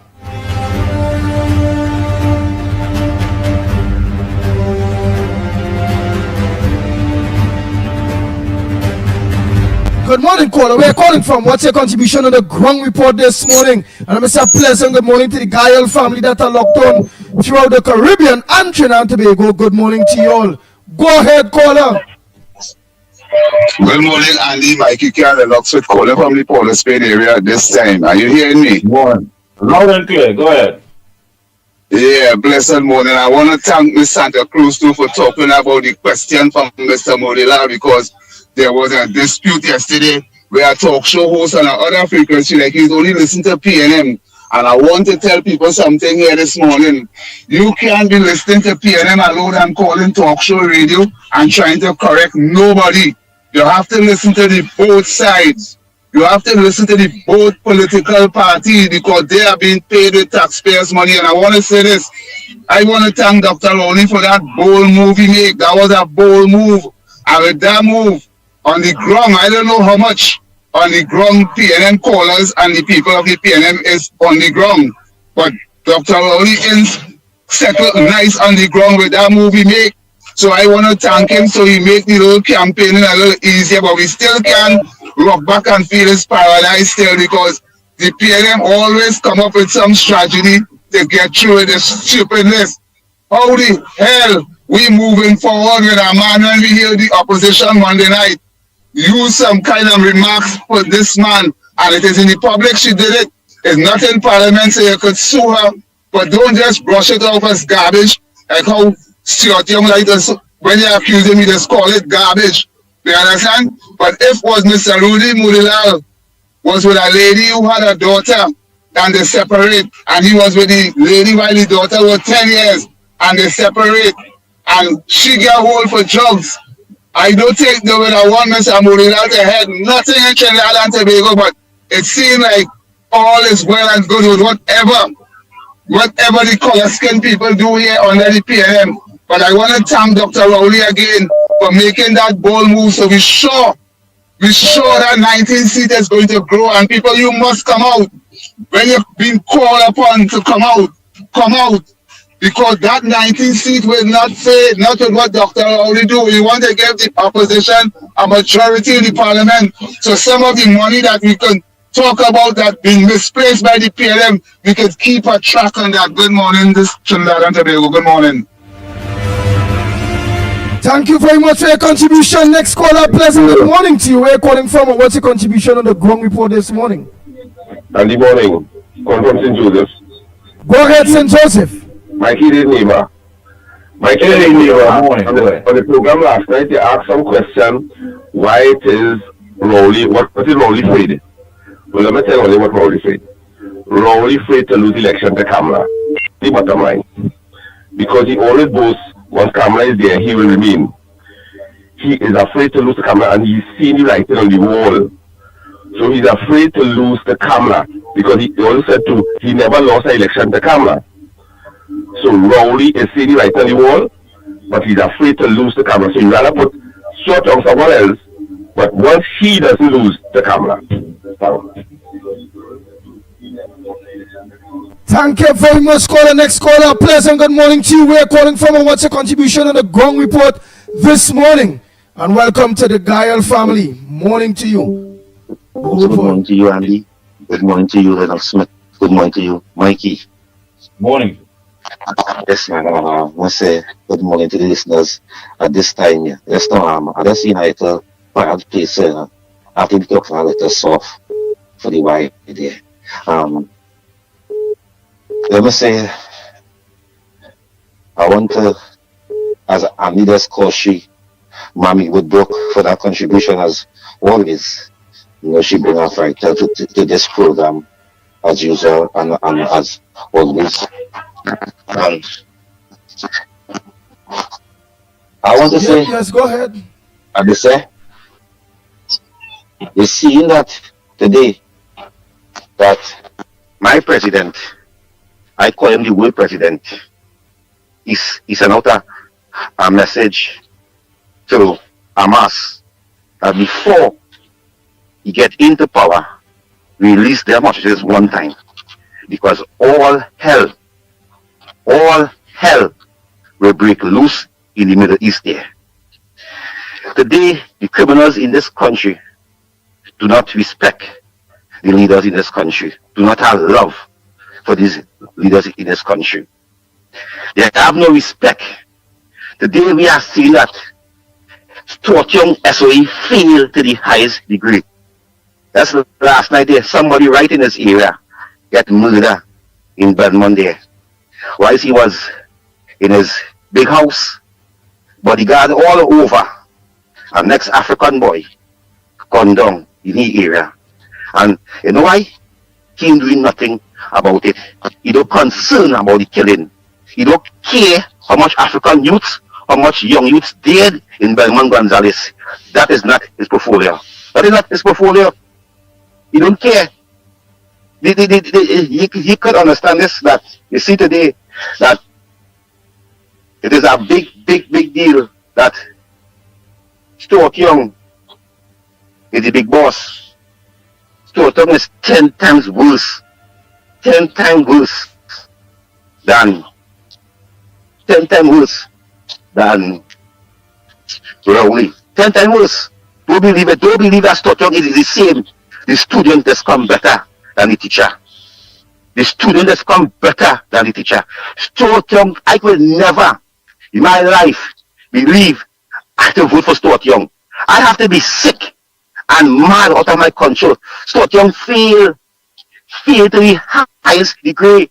Good morning, caller. Where are you calling from? What's your contribution on the ground report this morning? And I'm Mr. Pleasant. Good morning to the Guyal family that are locked on throughout the Caribbean and Trinidad and Tobago. Good morning to you all. Go ahead, caller. Good morning, Andy, Mikey, Karen, Oxford, caller from the Port of Spain area at this time. Are you hearing me? Morning. Loud and clear. Go ahead. Yeah, blessed morning. I want to thank Miss Santa Cruz too for talking about the question from Mr. Modela, because there was a dispute yesterday where a talk show host on another frequency, like he's only listening to PNM. And I want to tell people something here this morning. You can't be listening to PNM alone and calling talk show radio and trying to correct nobody. You have to listen to the both sides. You have to listen to the both political parties because they are being paid with taxpayers' money. And I want to say this. I want to thank Dr. Loney for that bold move he made. That was a bold move. And with that move, on the ground, I don't know how much on the ground PNM callers and the people of the PNM is on the ground. But Dr. Rowley is settled nice on the ground with that move he made. So I want to thank him. So he made the little campaigning a little easier, but we still can rock back and feel his paradise still because the PNM always come up with some strategy to get through with this stupidness. How the hell we moving forward with a man when we hear the opposition Monday night? use some kind of remarks for this man, and it is in the public she did it. It's not in parliament, so you could sue her, but don't just brush it off as garbage, like how Stuart Young like this, when you accuse him, you just call it garbage. You understand? But if was Mr. Rudy Murilal was with a lady who had a daughter, and they separate, and he was with the lady while the daughter was 10 years, and they separate, and she get hold for drugs, I don't think they would have want Mr. Murilal to head nothing in Trinidad and Tobago, but it seemed like all is well and good with whatever the color skin people do here under the PNM. But I want to thank Dr. Rowley again for making that bold move, so we're sure that 19 seat is going to grow, and people, you must come out. When you've been called upon to come out. Because that 19th seat will not fade, not with what Dr. Rowley do. We want to give the opposition a majority in the parliament. So some of the money that we can talk about that being misplaced by the PLM, we could keep a track on that. Good morning, this Trinidad and Tobago. Good morning. Thank you very much for your contribution. Next caller, pleasant good morning to you. Where are you calling from, and what's your contribution on the ground report this morning? Good morning. Calling from St. Joseph. Go ahead, St. Joseph. Mikey did neighbor. On the program last night, they asked some question why it is Rowley, what is Rowley afraid? Well, let me tell you what Rowley afraid. Rowley afraid to lose election to Kamala. The bottom line. Because he always boasts, once Kamala is there, he will remain. He is afraid to lose to Kamala, and he's seen the writing on the wall. So he's afraid to lose to Kamala, because he always said he never lost an election to Kamala. So Rowley is seeing right on the wall, but he's afraid to lose to Kamala. So he'd rather put short on someone else, but once he doesn't lose to Kamala. Thank you very much, caller. Next caller, pleasant good morning to you. Where are you calling from, and what's your contribution on the ground report this morning? And welcome to the Guile family. Morning to you. Good morning to you, Andy. Good morning to you, Lennox Smith. Good morning to you, Mikey. Morning. Yes, man. I want to say good morning to the listeners at this time. Yeah. Yes, no, I just seen a little bad place. I think we talk a little soft for the why there. Let me say, I want to, as a leader's coach, Mommy Woodbrook, for that contribution as always. You know, she bring her fighter to this program as usual and as always. And I want to say, yes, go ahead. I just say, you're seeing that today, that my president, I call him the world president, he sent out a message to Hamas that before he get into power, release their hostages one time, because all hell will break loose in the Middle East there. Today, the criminals in this country do not respect the leaders in this country, do not have love for these leaders in this country. They have no respect. Today we are seeing that Stuart Young SOE failed to the highest degree. That's last night there, somebody right in this area get murdered in Belmont there. While he was in his big house, bodyguard all over, a next African boy gone down in the area. And you know why? He ain't doing nothing about it. He don't concern about the killing. He don't care how much African youths, how much young youths dead in Belmont Gonzales. That is not his portfolio. That is not his portfolio. He don't care. He could understand this, that you see today that it is a big deal that Stuart Young is the big boss. Stuart Young is 10 times worse. 10 times worse than Rowley. 10 times worse. Don't believe it. Don't believe that Stuart Young is the same. The student has come better than the teacher. The student has come better than the teacher. Stuart Young, I will never in my life believe I have to vote for Stuart Young. I have to be sick and mad out of my control. Stuart Young failed to the highest degree.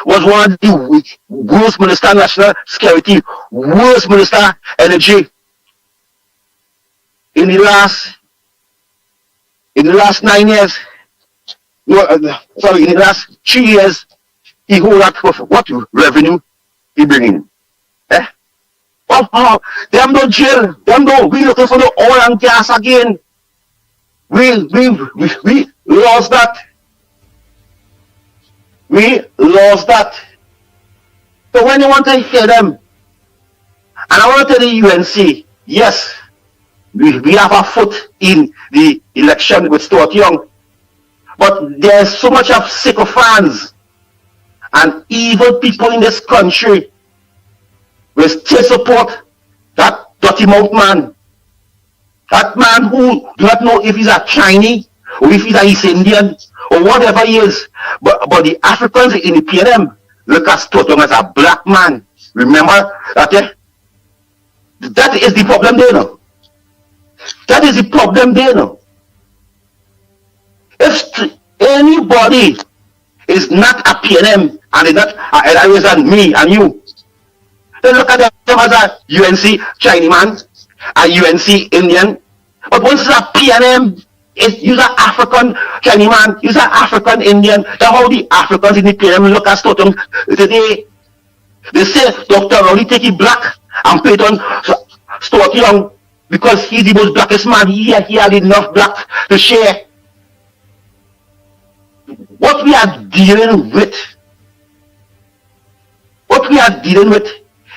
Was one of the worst minister national security, worst minister energy in the last 9 years. No, sorry, in the last 3 years, he hold that for what revenue he bring in. Eh? Oh, them no jail, them no. We looking for the oil and gas again. We lost that. We lost that. So when you want to hear them, and I want to tell the UNC, yes, we have a foot in the election with Stuart Young, but there's so much of sycophants and evil people in this country will still support that dirty mouth man. That man who do not know if he's a Chinese or if he's a East Indian or whatever he is. But the Africans in the PNM look at Stuart Young as a black man. Remember that? That is the problem there now. That is the problem there now. If anybody is not a PNM and is not other than me and you, they look at them as a UNC Chinese man, a UNC Indian. But once it's a PNM, you're an African Chinese man, you're an African Indian. That's how the Africans in the PNM look at Stuart Young today. They say Dr. Rowley take it black and put on Stuart Young because he's the most blackest man. He had enough black to share. What we are dealing with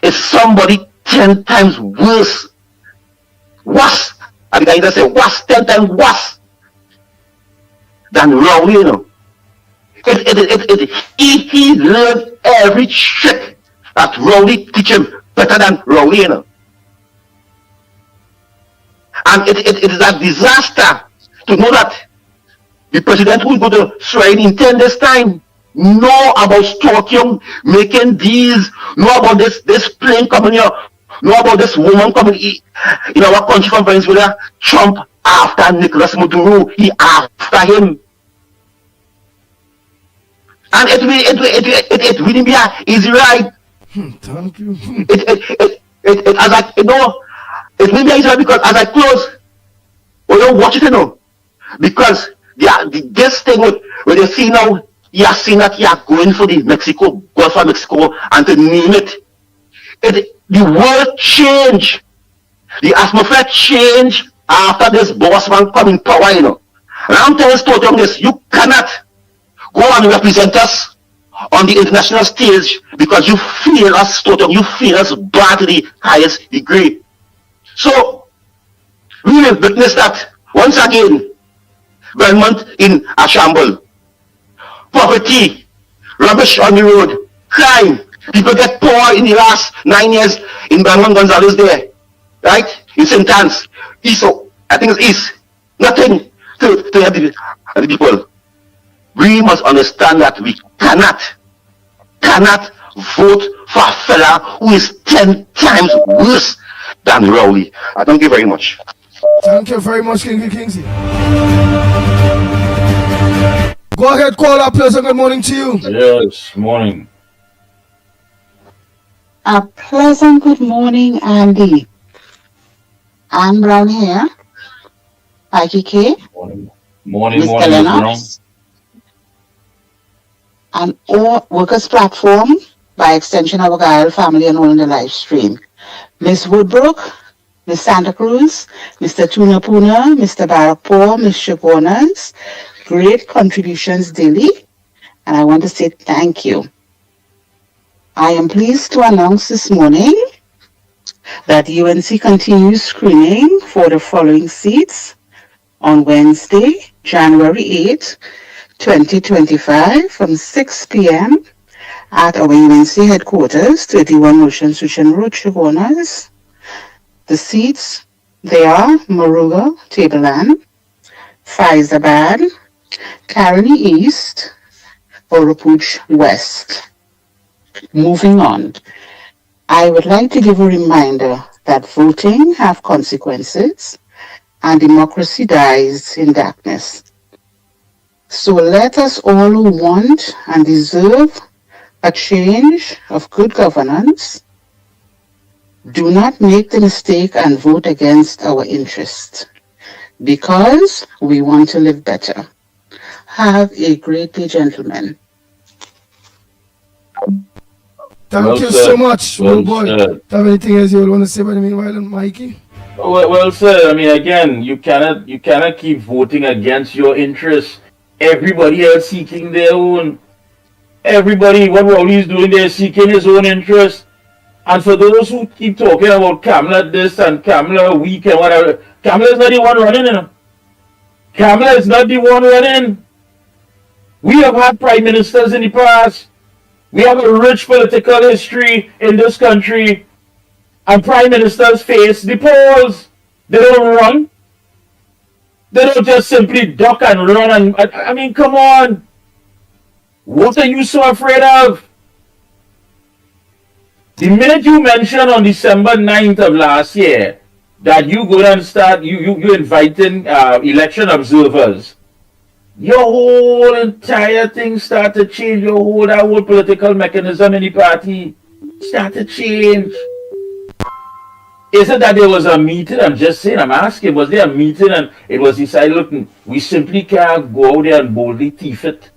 is somebody 10 times worse. Worse. And the guy say worse, 10 times worse than Rowley, you know. He learned every trick that Rowley teach him better than Rowley, you know. And it is a disaster to know that the president who is going to swear in 10 days' time know about Stuart Young making deals, know about this plane coming here, know about this woman coming in our country from Venezuela. Trump after Nicolas Maduro, he after him. And it wouldn't be an easy ride. Thank you. It as I it will be easy ride because as I close, we don't watch it, you know, because this thing when you see now, you are seeing that you are going for the Gulf of Mexico, and to name it, the world change, the atmosphere change after this boss man come in power, you know. And I'm telling Stuart Young this, you cannot go and represent us on the international stage because you feel us, Stuart Young, you feel us bad to the highest degree. So we will witness that once again. Government in a shamble. Poverty, rubbish on the road, crime. People get poor in the last 9 years in Banwan Gonzalez there. Right? In St. Anne's. East, I think it's East. Nothing to help the people. We must understand that we cannot vote for a fella who is 10 times worse than Rowley. I thank you very much. Thank you very much, Kingsley. Go ahead, call up. Pleasant good morning to you. Yes, morning. A pleasant good morning, Andy. Anne Brown here. Mikey K. Morning, Mr. Lennox. And all Workers Platform, by extension of our family and all in the live stream. Miss Woodbrook, Miss Santa Cruz, Mr. Tuna Puna, Mr. Barakpur, Miss Shagonas, great contributions daily, and I want to say thank you. I am pleased to announce this morning that UNC continues screening for the following seats on Wednesday, January 8, 2025, from 6 p.m. at our UNC headquarters, 31 Ocean Sushan Road, Shagonas. The seats, they are Moruga, Tableland, Faizabad, Caroni East, Oropuch West. Moving on, I would like to give a reminder that voting have consequences and democracy dies in darkness. So let us all who want and deserve a change of good governance do not make the mistake and vote against our interests, because we want to live better. Have a great day, gentlemen. Thank you so much, boy. Have anything else you would want to say by the meanwhile, Mikey? Well said. I mean, again, you cannot keep voting against your interests. Everybody else seeking their own. Everybody, what Rowley is doing, they're seeking his own interest. And for those who keep talking about Kamala this and Kamala weak and whatever, Kamala is not the one running, you know. Kamala is not the one running. We have had prime ministers in the past. We have a rich political history in this country. And prime ministers face the polls. They don't run. They don't just simply duck and run. And I mean, come on. What are you so afraid of? The minute you mentioned on December 9th of last year that you go and start, you inviting election observers, your whole entire thing start to change. That whole political mechanism in the party start to change. Is it that there was a meeting? I'm just saying, I'm asking, was there a meeting and it was decided, look, we simply can't go out there and boldly thief it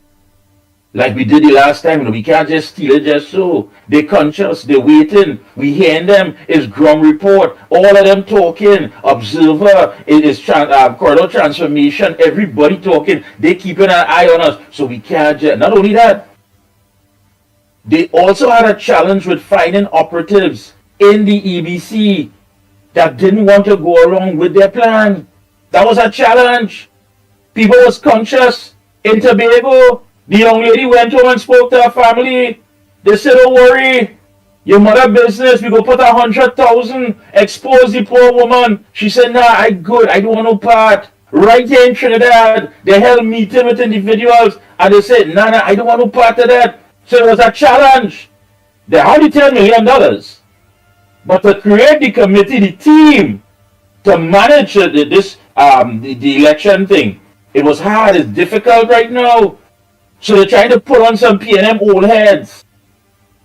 like we did the last time. You know, we can't just steal it just so. They're conscious, they're waiting. We hearing them. It's ground report. All of them talking. Observer, it is corridor transformation. Everybody talking. They keeping an eye on us. So we can't just, not only that, they also had a challenge with finding operatives in the EBC that didn't want to go along with their plan. That was a challenge. People was conscious. In Tobago, the young lady went home and spoke to her family. They said, don't worry, your mother business, we go put 100,000, expose the poor woman. She said, nah, I good, I don't want no part. Right here in Trinidad, they held meeting with individuals and they said, nah, I don't want no part of that. So it was a challenge. They had $10 million. But to create the committee, the team, to manage the election thing, it was hard, it's difficult right now. So they're trying to put on some PNM old heads.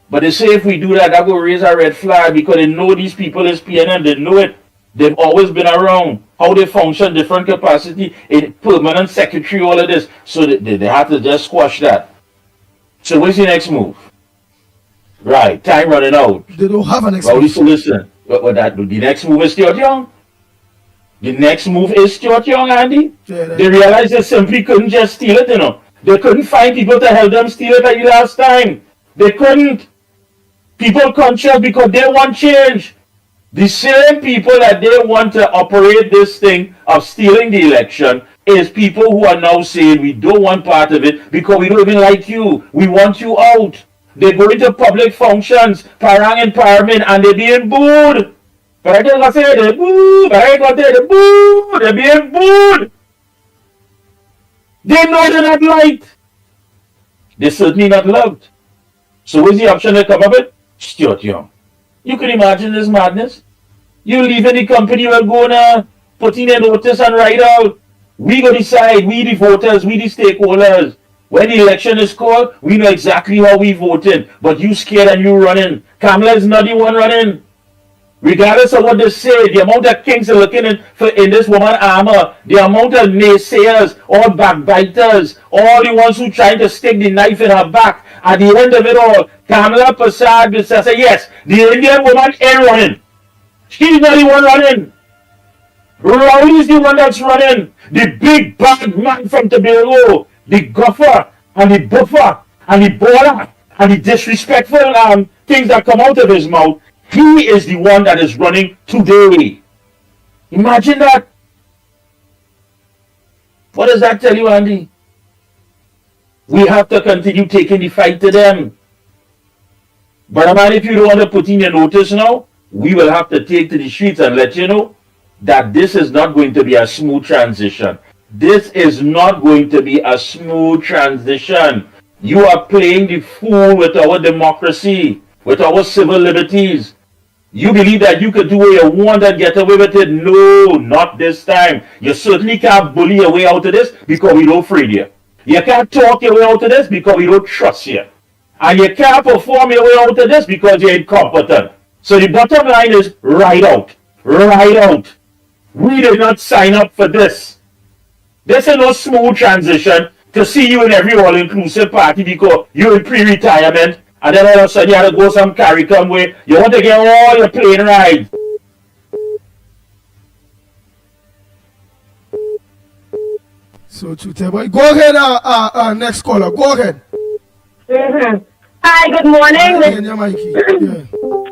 But they say if we do that, that will raise a red flag because they know these people is PNM, they know it. They've always been around, how they function, different capacity, in permanent secretary, all of this. So they have to just squash that. So what's the next move? Right, time running out. They don't have an next move. move. Listen, the next move is Stuart Young. The next move is Stuart Young, Andy. Yeah, they realized they simply couldn't just steal it, you know. They couldn't find people to help them steal it like the last time. They couldn't. People conscious because they want change. The same people that they want to operate this thing of stealing the election is people who are now saying we don't want part of it because we don't even like you. We want you out. They go into public functions, parang and parliament, and they're being booed. But I just got to say they boo. But I ain't got to say they boo. They're being booed. They know they're not liked. They're certainly not loved. So what's the option they come up with? Stuart Young. You can imagine this madness. You leaving the company, we're going to put in a notice and write out. We go decide, we the voters, we the stakeholders. When the election is called, we know exactly how we voted. But you scared and you running. Kamala is not the one running. Regardless of what they say, the amount of kings are looking in this woman's armor, the amount of naysayers, all backbiters, all the ones who trying to stick the knife in her back. At the end of it all, Kamala Prasad will say, yes, the Indian woman ain't running. She's not the one running. Rowley is the one that's running. The big bad man from Tobago, the guffer and the buffer and the baller and the disrespectful things that come out of his mouth. He is the one that is running today. Imagine that. What does that tell you, Andy? We have to continue taking the fight to them. But man, if you don't want to put in your notice now, we will have to take to the streets and let you know that this is not going to be a smooth transition. This is not going to be a smooth transition. You are playing the fool with our democracy, with our civil liberties. You believe that you could do what you want and get away with it? No, not this time. You certainly can't bully your way out of this because we don't afraid you. You can't talk your way out of this because we don't trust you. And you can't perform your way out of this because you're incompetent. So the bottom line is right out. Right out. We did not sign up for this. This is no smooth transition to see you in every all-inclusive party because you're in pre-retirement and then all of a sudden you have to go some CARICOM way. You want to get all your plane rides. So, boy. Go ahead, next caller. Go ahead. Mm-hmm. Hi, good morning.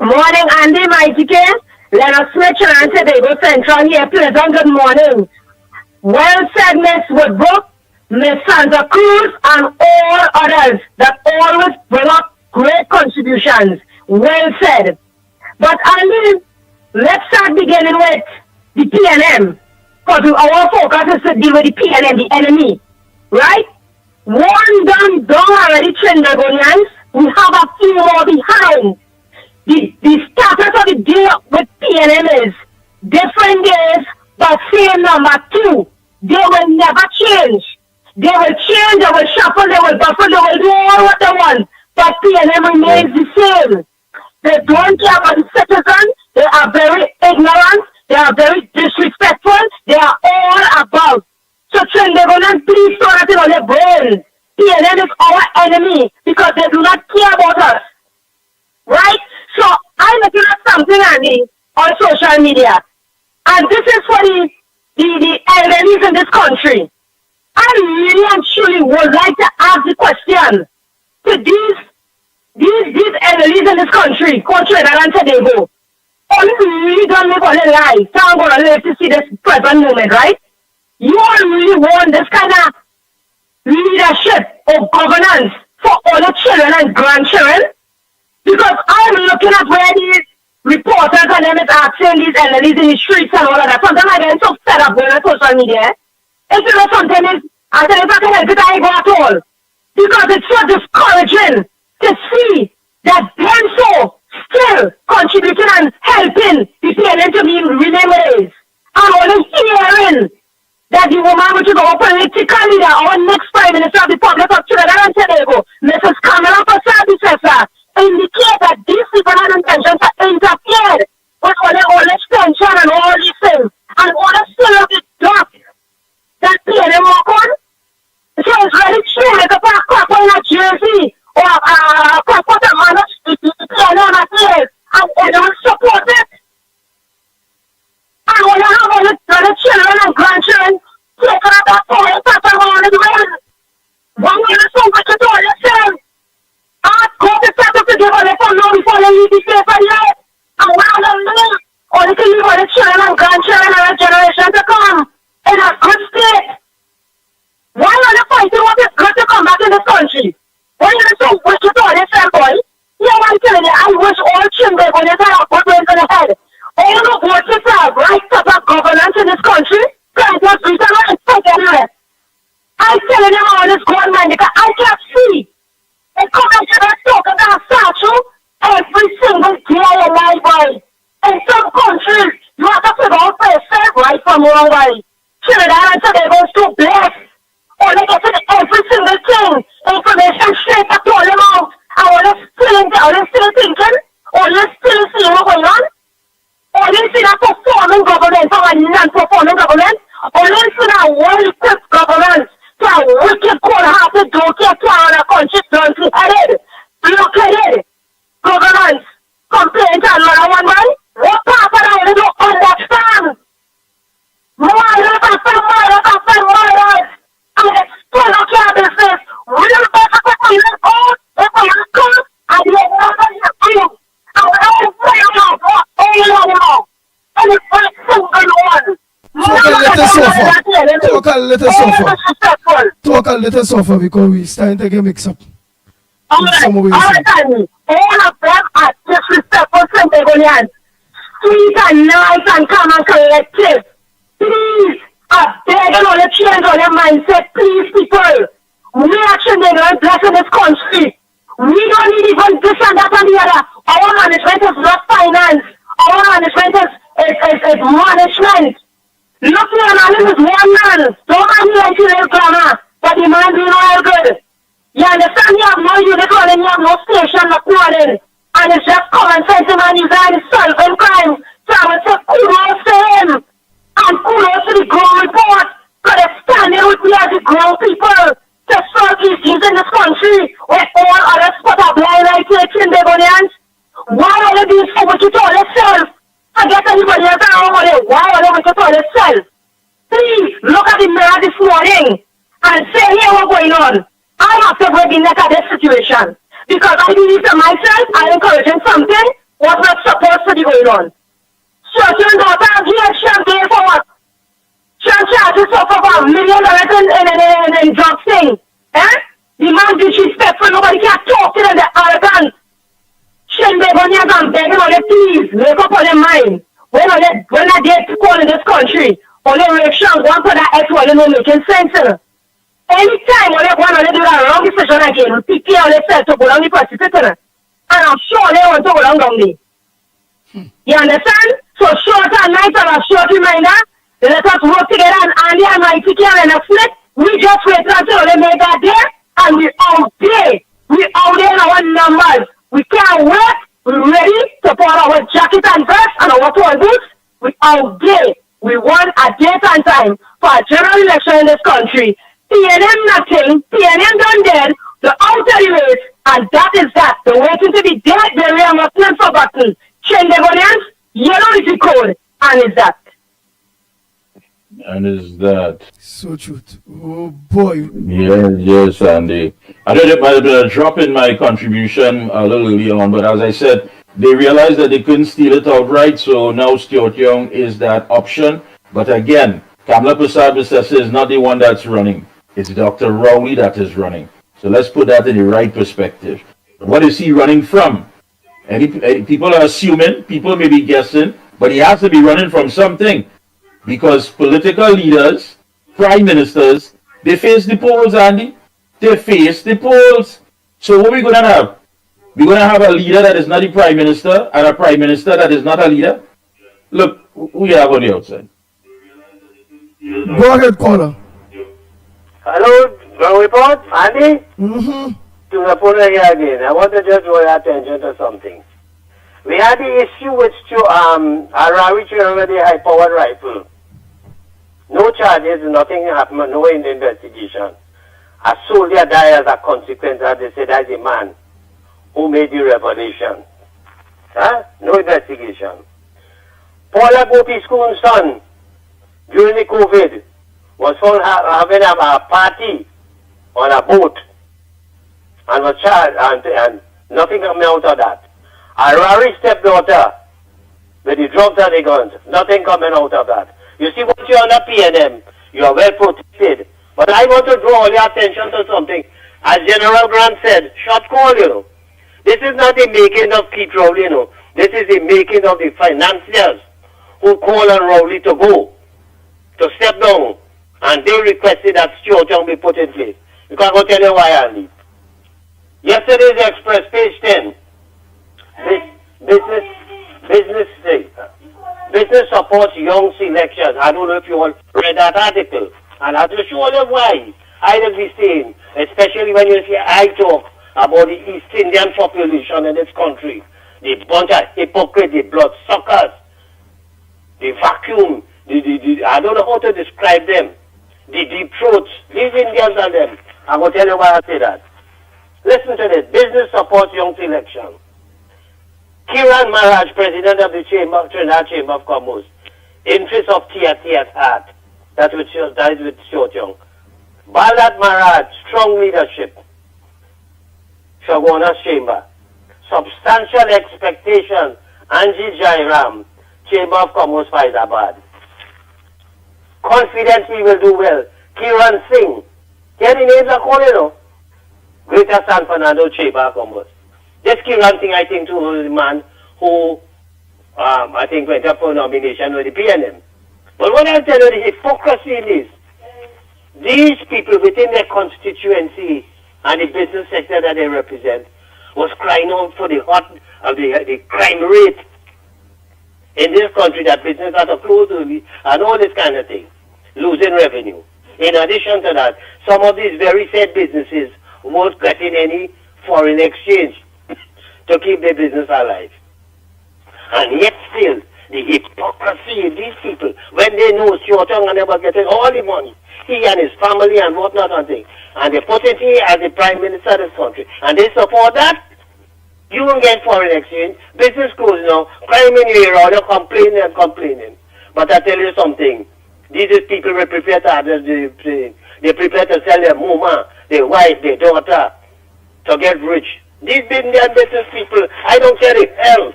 Morning, Andy, Mikey K. Leonard Smith, and Tobago Central here. Pleasant good morning. Well said, Miss Woodbrook, Miss Santa Cruz, and all others that always bring up great contributions. Well said. But Andy, let's start beginning with the PNM. Because our focus is to deal with the PNM, the enemy. Right? One done already, Trinidadians. We have a few more behind. The status of the deal with PNM is different days, but same number 2. They will never change. They will change, they will shuffle, they will buffle, they will do all what they want. But PNM remains the same. They don't care about the citizens. They are very ignorant. They are very disrespectful. They are all above. So Trinidadians, please throw that in on their brains. PNM is our enemy because they do not care about us. Right? So I'm looking at something, Andy, on social media. And this is for the elderly in this country. I really and truly would like to ask the question to these elderly in this country, Trinidad and Tobago. All you really don't live all their life. Can't go to live to see this present moment, right? You all really want this kind of leadership or governance for all the children and grandchildren? Because I'm looking at where these reporters and them is asking these elderly in the streets and all of that. Sometimes I get so fed up going on social media. If you know something is, I said, if I can help it, I go at all. Because it's so discouraging to see that them so still contributing and helping the PNM to be remain ways. I'm only hearing that the woman which is our political leader, our next Prime Minister of the Republic of Trinidad and Tobago, Mrs. Kamala Persad, indicate that these people had intentions to interfere with all extension and all these things. And all the still of the dock that PNM work on. So it's really true, like a crap in a jersey or a crap on the manage the PNM affairs and everyone support it. And when you have all the children and grandchildren taking up that point pattern around the world, one way to so much to do all the same. Go to settle to give all the fun now before they leave the safe and life. And while they leave, or they can leave all the children and grandchildren and a generation to come in a good state. Why are they fighting what is good to come back in this country? Why are they so wicked all this time, boy? Yeah, I'm telling you, I wish all children when they have good brains in the head. All the voices have right to have governance in this country. Because it was written on its side anyway. I'm telling you all this going on because I can't see. They come and get us talking about statue every single day of my boy. In some countries, you have to figure out first right from wrong way. Trinidad and Tobago is too blessed. Or they get to every single thing. Information straight back to all them out. And all they still thinking, or they still seeing what's going on. Or they see that performing government from a non-performing government. Or they see that well-equipped government. So a wicked, cold-hearted, don't-care plan a country bluntly-headed, blockheaded governance complain to another one man. What part of that they don't understand? Murder. And it's still a care business. Real better people live out, if they have come, and they never live in. And we don't play around for any anymore. And it's very single one. Talk a little suffer because we starting to get mixed up. All of them are disrespectful Trinidadians. Sweet and nice and calm and collective. Please, I beg all the change on your mindset. Please, people. We are Trinidadians blessed in this country. We don't need even this and that and the other. Our management is not finance. our management is management. Look here, man, this is one man. Don't mind me like you little grammar, but the man doing all good. You understand? You have no unicorn and you have no station, no clothing. And it's just common sense, man. You guys solving crime. So I would say kudos to him. And kudos to the ground report. Because they're standing with me as the ground people to solve issues in this country where all others put a blind eye to the Trinbagonians. Why are they being so much to all themselves? Forget anybody else around with it. Why are they with all themselves? Please look at the mirror this morning and say, here what's going on. I have to break the neck of this situation. Because I believe to myself, I'm encouraging something was not supposed to be going on. Certain daughter, he had champagne for what? She charges for about $1 million in drug thing. Eh? The man disrespectful, nobody can talk to them, they're arrogant. Shenbegonians and begging on the please, make up on their mind. When are they call in this country? Only reaction, one for that X, while they don't making sense. Anytime when they want to do that wrong decision again, people on themselves to go down the precipice. And I'm sure they want to go down there. You understand? So short and nice and a short reminder, let us work together and Andy and Mikey can in a split. We just wait until they make that day and we out there. We out there in our numbers. We can't wait. We're ready to put our jacket and vest and our toy boots. We out there. We want a date and time for a general election in this country. PNM nothing, PNM done dead, the outer race, and that is that. The waiting to be dead, buried, and not forgotten. Chendegonians, yellow is the code, and is that. And is that. So truth. Oh boy. Yes, Andy. I did a drop in my contribution a little early on, but as I said, they realized that they couldn't steal it outright, so now Stuart Young is that option. But again, Kamala Prasad is not the one that's running. It's Dr. Rowley that is running. So let's put that in the right perspective. What is he running from? People are assuming, people may be guessing, but he has to be running from something. Because political leaders, prime ministers, they face the polls, Andy. They face the polls. So what are we going to have? We're going to have a leader that is not the prime minister and a prime minister that is not a leader? Look, who you have on the outside? Go ahead, caller. Hello, ground report, Andy? Mm-hmm. To Rapona here again. I want to just draw your attention to something. We had the issue with Arawi the high-powered rifle. No charges, nothing happened, no in the investigation. A soldier died as a consequence, and they said that's a man who made the revelation. Huh? No investigation. Paula Gopi's son, during the COVID, was found having a party on a boat and was charged, and nothing coming out of that. Harari's stepdaughter with the drugs and the guns, nothing coming out of that. You see, what you're on a PNM, you are well protected. But I want to draw all your attention to something. As General Grant said, short call, you know. This is not the making of Keith Rowley, you know. This is the making of the financiers who call on Rowley to go, to step down. And they requested that Stuart Young be put in place. Because I'm going to tell you why I leave. Yesterday's Express, page 10. Business supports young selections. I don't know if you all read that article. And I have to show them why I will be saying, especially when you see I talk about the East Indian population in this country. The bunch of hypocrites, the bloodsuckers, the vacuum, I don't know how to describe them. The deep throats, these Indians and them. I'm going to tell you why I say that. Listen to this. Business supports young selection. Kiran Maharaj, president of the Trinidad Chamber of Commerce, interest of TRT at heart. That is with Stuart Young. Balat Maharaj, strong leadership. Shagwana's Chamber. Substantial expectation. Anji Jairam, Chamber of Commerce, Faizabad. Confidence we will do well. Kiran Singh. Here the names are called, you know. Greater San Fernando Chamber of Commerce. This Kiran Singh, I think, too, was the man who, I think, went up for nomination with the PNM. But what I'll tell you, the hypocrisy is, these people within their constituency and the business sector that they represent was crying out for the crime rate. in this country that business are to close early and all this kind of thing, losing revenue. In addition to that, some of these very said businesses won't getting any foreign exchange to keep their business alive. And yet still, the hypocrisy of these people, when they know Chiotong and they were getting all the money, he and his family and whatnot and things, and they put it here as the prime minister of this country, and they support that, you won't get foreign exchange, business closing now, crime in your area, you're complaining and complaining. But I tell you something, these is people who prepare to others, they prepare to sell their mama, their wife, their daughter, to get rich. These business people, I don't care if hell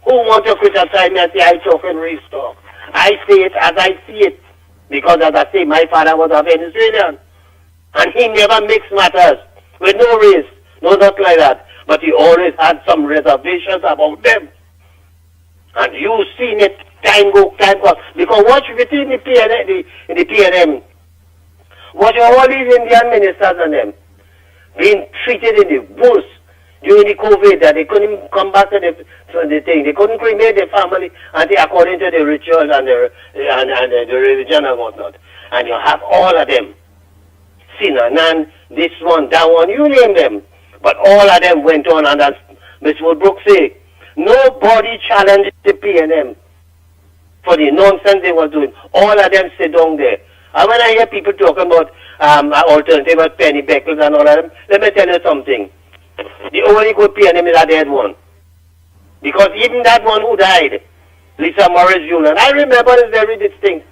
who want to criticize me and say I talk and race talk. I say it as I see it. Because as I say, my father was a Venezuelan. And he never mixed matters with no race, no nothing like that. But he always had some reservations about them. And you've seen it time go. Because watch within the PNM, watch all these Indian ministers and them being treated in the worst during the COVID, that they couldn't come back to the thing. They couldn't cremate their family according to the rituals and the religion and whatnot. And you have all of them. Sinanan, this one, that one, you name them. But all of them went on, and as Ms. Woodbrook say, nobody challenged the PNM for the nonsense they were doing. All of them sit down there. And when I hear people talking about alternative as Penny Beckles and all of them, let me tell you something. The only good PNM is a dead one. Because even that one who died, Lisa Morris Jr., I remember this very distinct.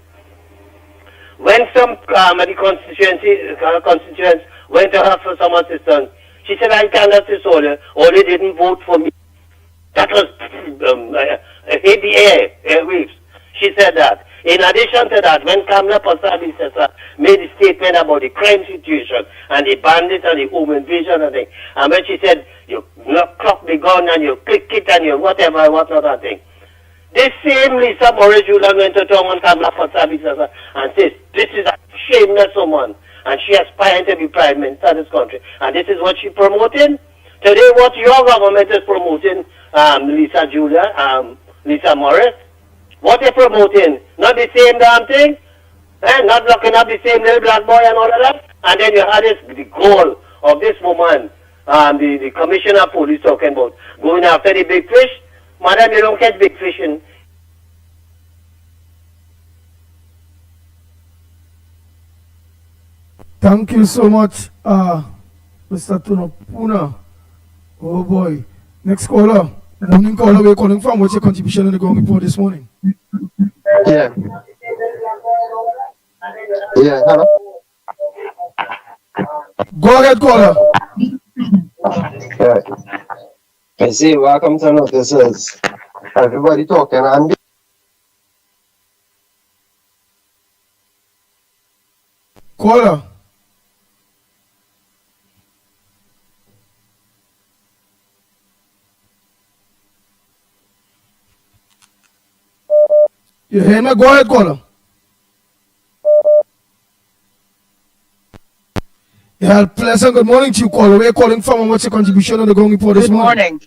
When some the constituents went to her for some assistance, she said, I cannot assist or they didn't vote for me. That was airwaves. She said that. In addition to that, when Kamla Pasabi made a statement about the crime situation and the bandits and the home invasion and thing, and when she said, you clock the gun and you click it and you whatever, and thing, this same Lisa Morris Julian went to town on Kamla Pasabi and says, this is a shameless woman, and she aspired to be prime minister of this country, and this is what she promoting. Today, what your government is promoting, Lisa Morris, what they're promoting, not the same damn thing, not looking up the same little black boy and all of that. And then you had the goal of this woman, the commissioner of police talking about going after the big fish. Madam, you don't catch big fish in. Thank you so much, Mr. Tunapuna. Oh boy. Next caller. Morning caller, we're calling from. What's your contribution in the ground report this morning? Yeah. Yeah, hello. Go ahead, caller. Yeah. I say, welcome to notices. Everybody talking and caller. You hear me? Go ahead, caller. Yeah, pleasant good morning to you, caller. Where are you calling from and what's your contribution on the ground report this morning?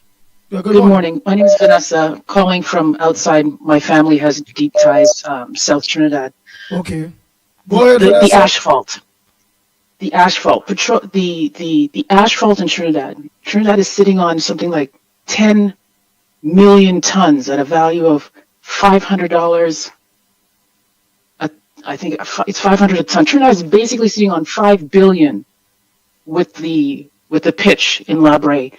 Yeah, Good morning. My name is Vanessa, calling from outside. My family has deep ties, South Trinidad. Okay. Go ahead, The Vanessa. asphalt. The asphalt. The asphalt in Trinidad. Trinidad is sitting on something like 10 million tons at a value of $500. I think it's 500 a ton. Trinidad is basically sitting on $5 billion with the pitch in La Brea.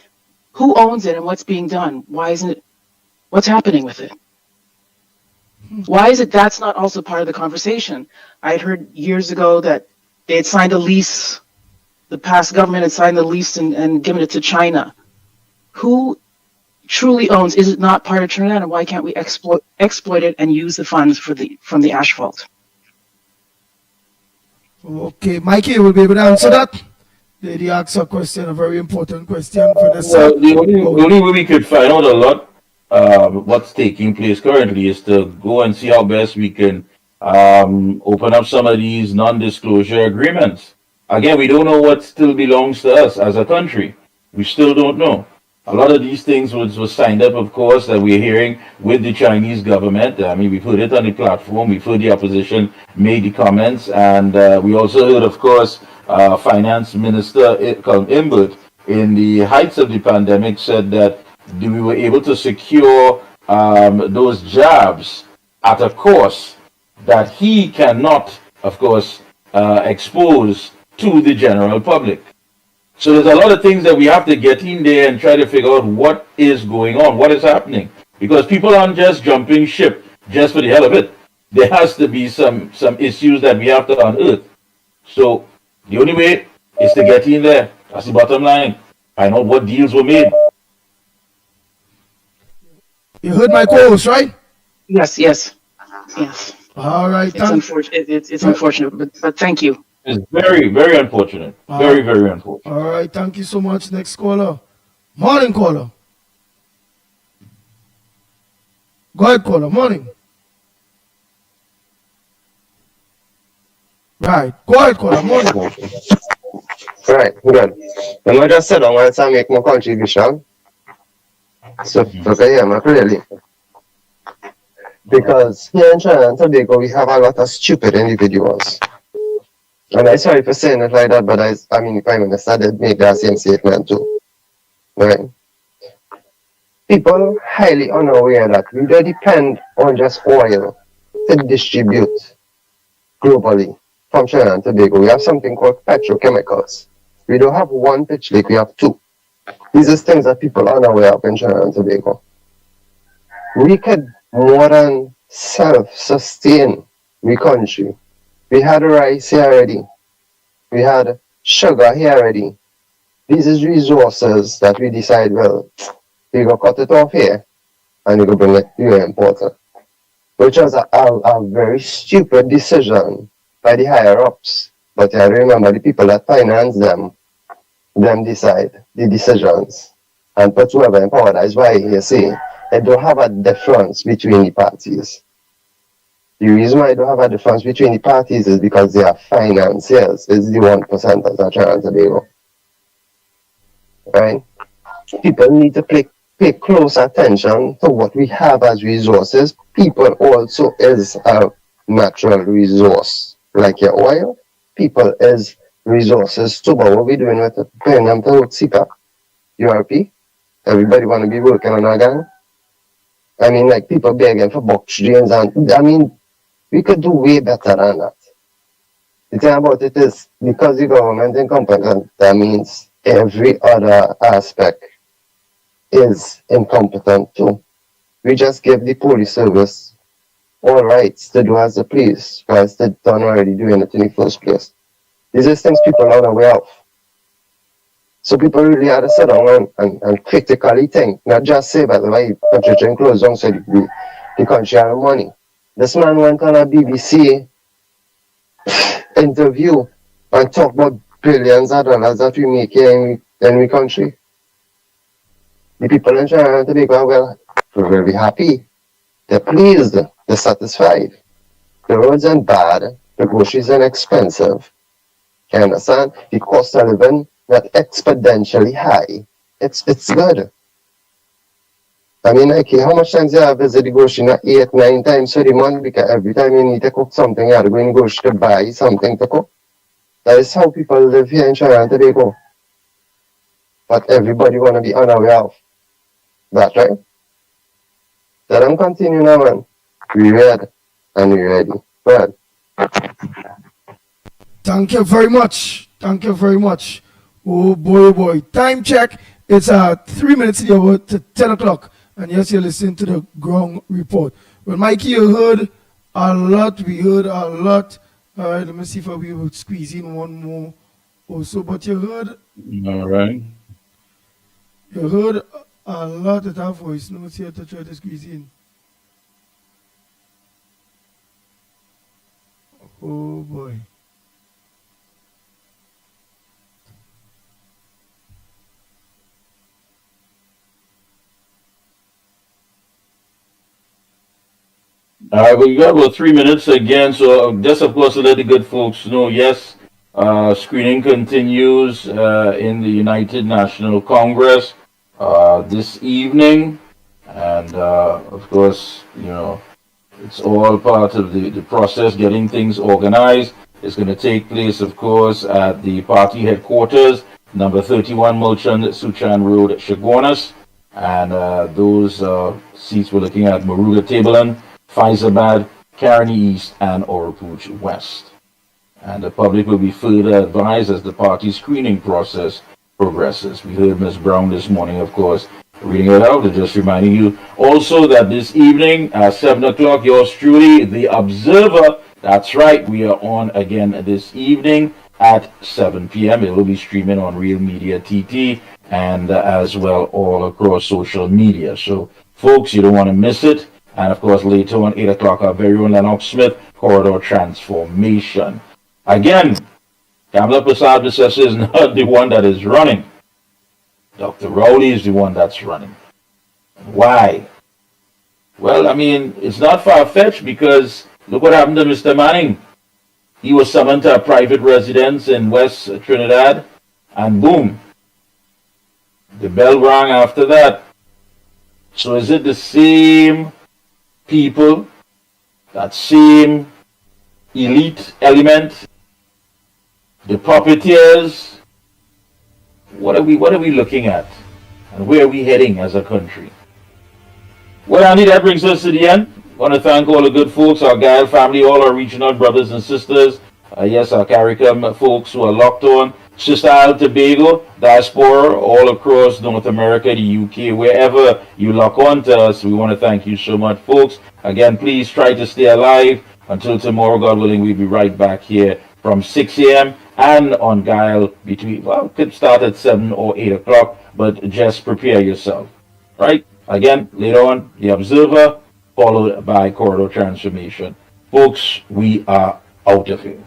Who owns it and what's being done? Why isn't it? What's happening with it? Why is it that's not also part of the conversation? I had heard years ago that they had signed a lease. The past government had signed the lease and given it to China. Who truly owns? Is it not part of Trinidad? And why can't we exploit it and use the funds from the asphalt? Okay, Mikey will be able to answer that. Lady asked a question, a very important question for this. Well, the only way we could find out a lot what's taking place currently is to go and see how best we can open up some of these non-disclosure agreements. Again, we don't know what still belongs to us as a country. We still don't know. A lot of these things was signed up, of course, that we're hearing with the Chinese government. I mean, we put it on the platform. We've heard the opposition made the comments, and we also heard, of course, Finance Minister Imbert in the heights of the pandemic said that we were able to secure those jobs at a cost that he cannot, of course, expose to the general public. So there's a lot of things that we have to get in there and try to figure out what is going on, what is happening. Because people aren't just jumping ship just for the hell of it. There has to be some issues that we have to unearth. So the only way is to get in there. That's the bottom line. Find out what deals were made. You heard my co-host, right? Yes. All right. It's unfortunate. It's unfortunate, but thank you. It's very, very unfortunate. Very, very unfortunate. All right. Thank you so much. Next caller. Morning, caller. Go ahead, caller. Morning. Right. Go ahead, caller. Morning. Right, good. Let me just sit down while I make my contribution. So, okay, hear me clearly. Because here in Trinidad and Tobago, we have a lot of stupid individuals. And I'm sorry for saying it like that, but I mean, the Prime Minister did make that same statement too. Right? People highly unaware that we don't depend on just oil to distribute globally from Trinidad and Tobago. We have something called petrochemicals. We don't have one pitch lake, we have two. These are things that people are unaware of in Trinidad and Tobago. We could more than self-sustain the country. We had rice here already. We had sugar here already. These is resources that we decide, well, we go cut it off here and we go bring it here important. Which was a very stupid decision by the higher ups. But I remember the people that finance them decide the decisions and put whoever in power. That's why you see, they don't have a difference between the parties. The reason why I don't have a difference between the parties is because they are financiers. It's the 1% of Trinidad and Tobago. Right? People need to pay close attention to what we have as resources. People also is a natural resource. Like your oil, people is resources too. But what we doing with it? Paying them to CPAP, URP. Everybody want to be working on a gang. I mean, like people begging for box drains, and I mean, we could do way better than that. The thing about it is, because the government is incompetent, that means every other aspect is incompetent too. We just give the police service all rights to do as they please, because they don't already doing it in the first place. These are things people are unaware of. So people really have to sit down and critically think, not just say, by the way, country chain closed down so the country have money. This man went on a BBC interview and talked about billions of dollars that we make here in the country. The people in Trinidad and Tobago are very happy. They're pleased. They're satisfied. The roads aren't bad. The groceries are expensive. You understand? The cost of living not exponentially high. It's good. I mean, like, how much times you have visit the grocery? Not 8, 9 times for the month, because every time you need to cook something, you have to go in the grocery to buy something to cook. That is how people live here in Trinidad and Tobago. But everybody want to be unaware of that, right? Let them continue now, man. We read and we ready. Go ahead. Thank you very much. Thank you very much. Oh boy, oh boy. Time check. It's 3 minutes here to 10 o'clock. And yes, you're listening to the ground report. Well, Mikey, you heard a lot. We heard a lot. All right, let me see if we will squeeze in one more also. But you heard. All right. You heard a lot of that voice notes here to try to squeeze in. Oh boy. All right, we got about 3 minutes again. So just, of course, to let the good folks know, yes, screening continues in the United National Congress. this evening, and of course, it's all part of the process, getting things organized. It's going to take place, of course, at the party headquarters, number 31 Mulchan Suchan Road, Chaguanas. And those seats we're looking at Maruga Tableland, Faizabad, Caroni East, and Oropouche West. And the public will be further advised as the party screening process progresses. We heard Ms. Brown this morning, of course, reading it out, and just reminding you also that this evening at 7 o'clock, yours truly, The Observer, that's right, we are on again this evening at 7 p.m. It will be streaming on Real Media TT and as well all across social media. So, folks, you don't want to miss it. And, of course, later on, 8 o'clock, our very own Lennox Smith, Corridor Transformation. Again, Kamala Prasad Bissessa is not the one that is running. Dr. Rowley is the one that's running. Why? Well, I mean, it's not far-fetched because look what happened to Mr. Manning. He was summoned to a private residence in West Trinidad, and boom, the bell rang after that. So is it the same people, that same elite element, the puppeteers? What are we looking at? And where are we heading as a country? Well, Andy, that brings us to the end. I want to thank all the good folks, our Gael family, all our regional brothers and sisters. Yes, our CARICOM folks who are locked on. Sister Isle Tobago, diaspora, all across North America, the UK, wherever you lock on to us, we want to thank you so much, folks. Again, please try to stay alive. Until tomorrow, God willing, we'll be right back here from 6 a.m. and on Gael between, well, could start at 7 or 8 o'clock, but just prepare yourself, right? Again, later on, The Observer, followed by Corridor Transformation. Folks, we are out of here.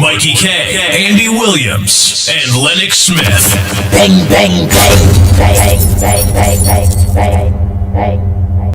Mikey K, Andy Williams, and Lennox Smith. Bang, bang, bang, bang, bang, bang, bang, bang, bang.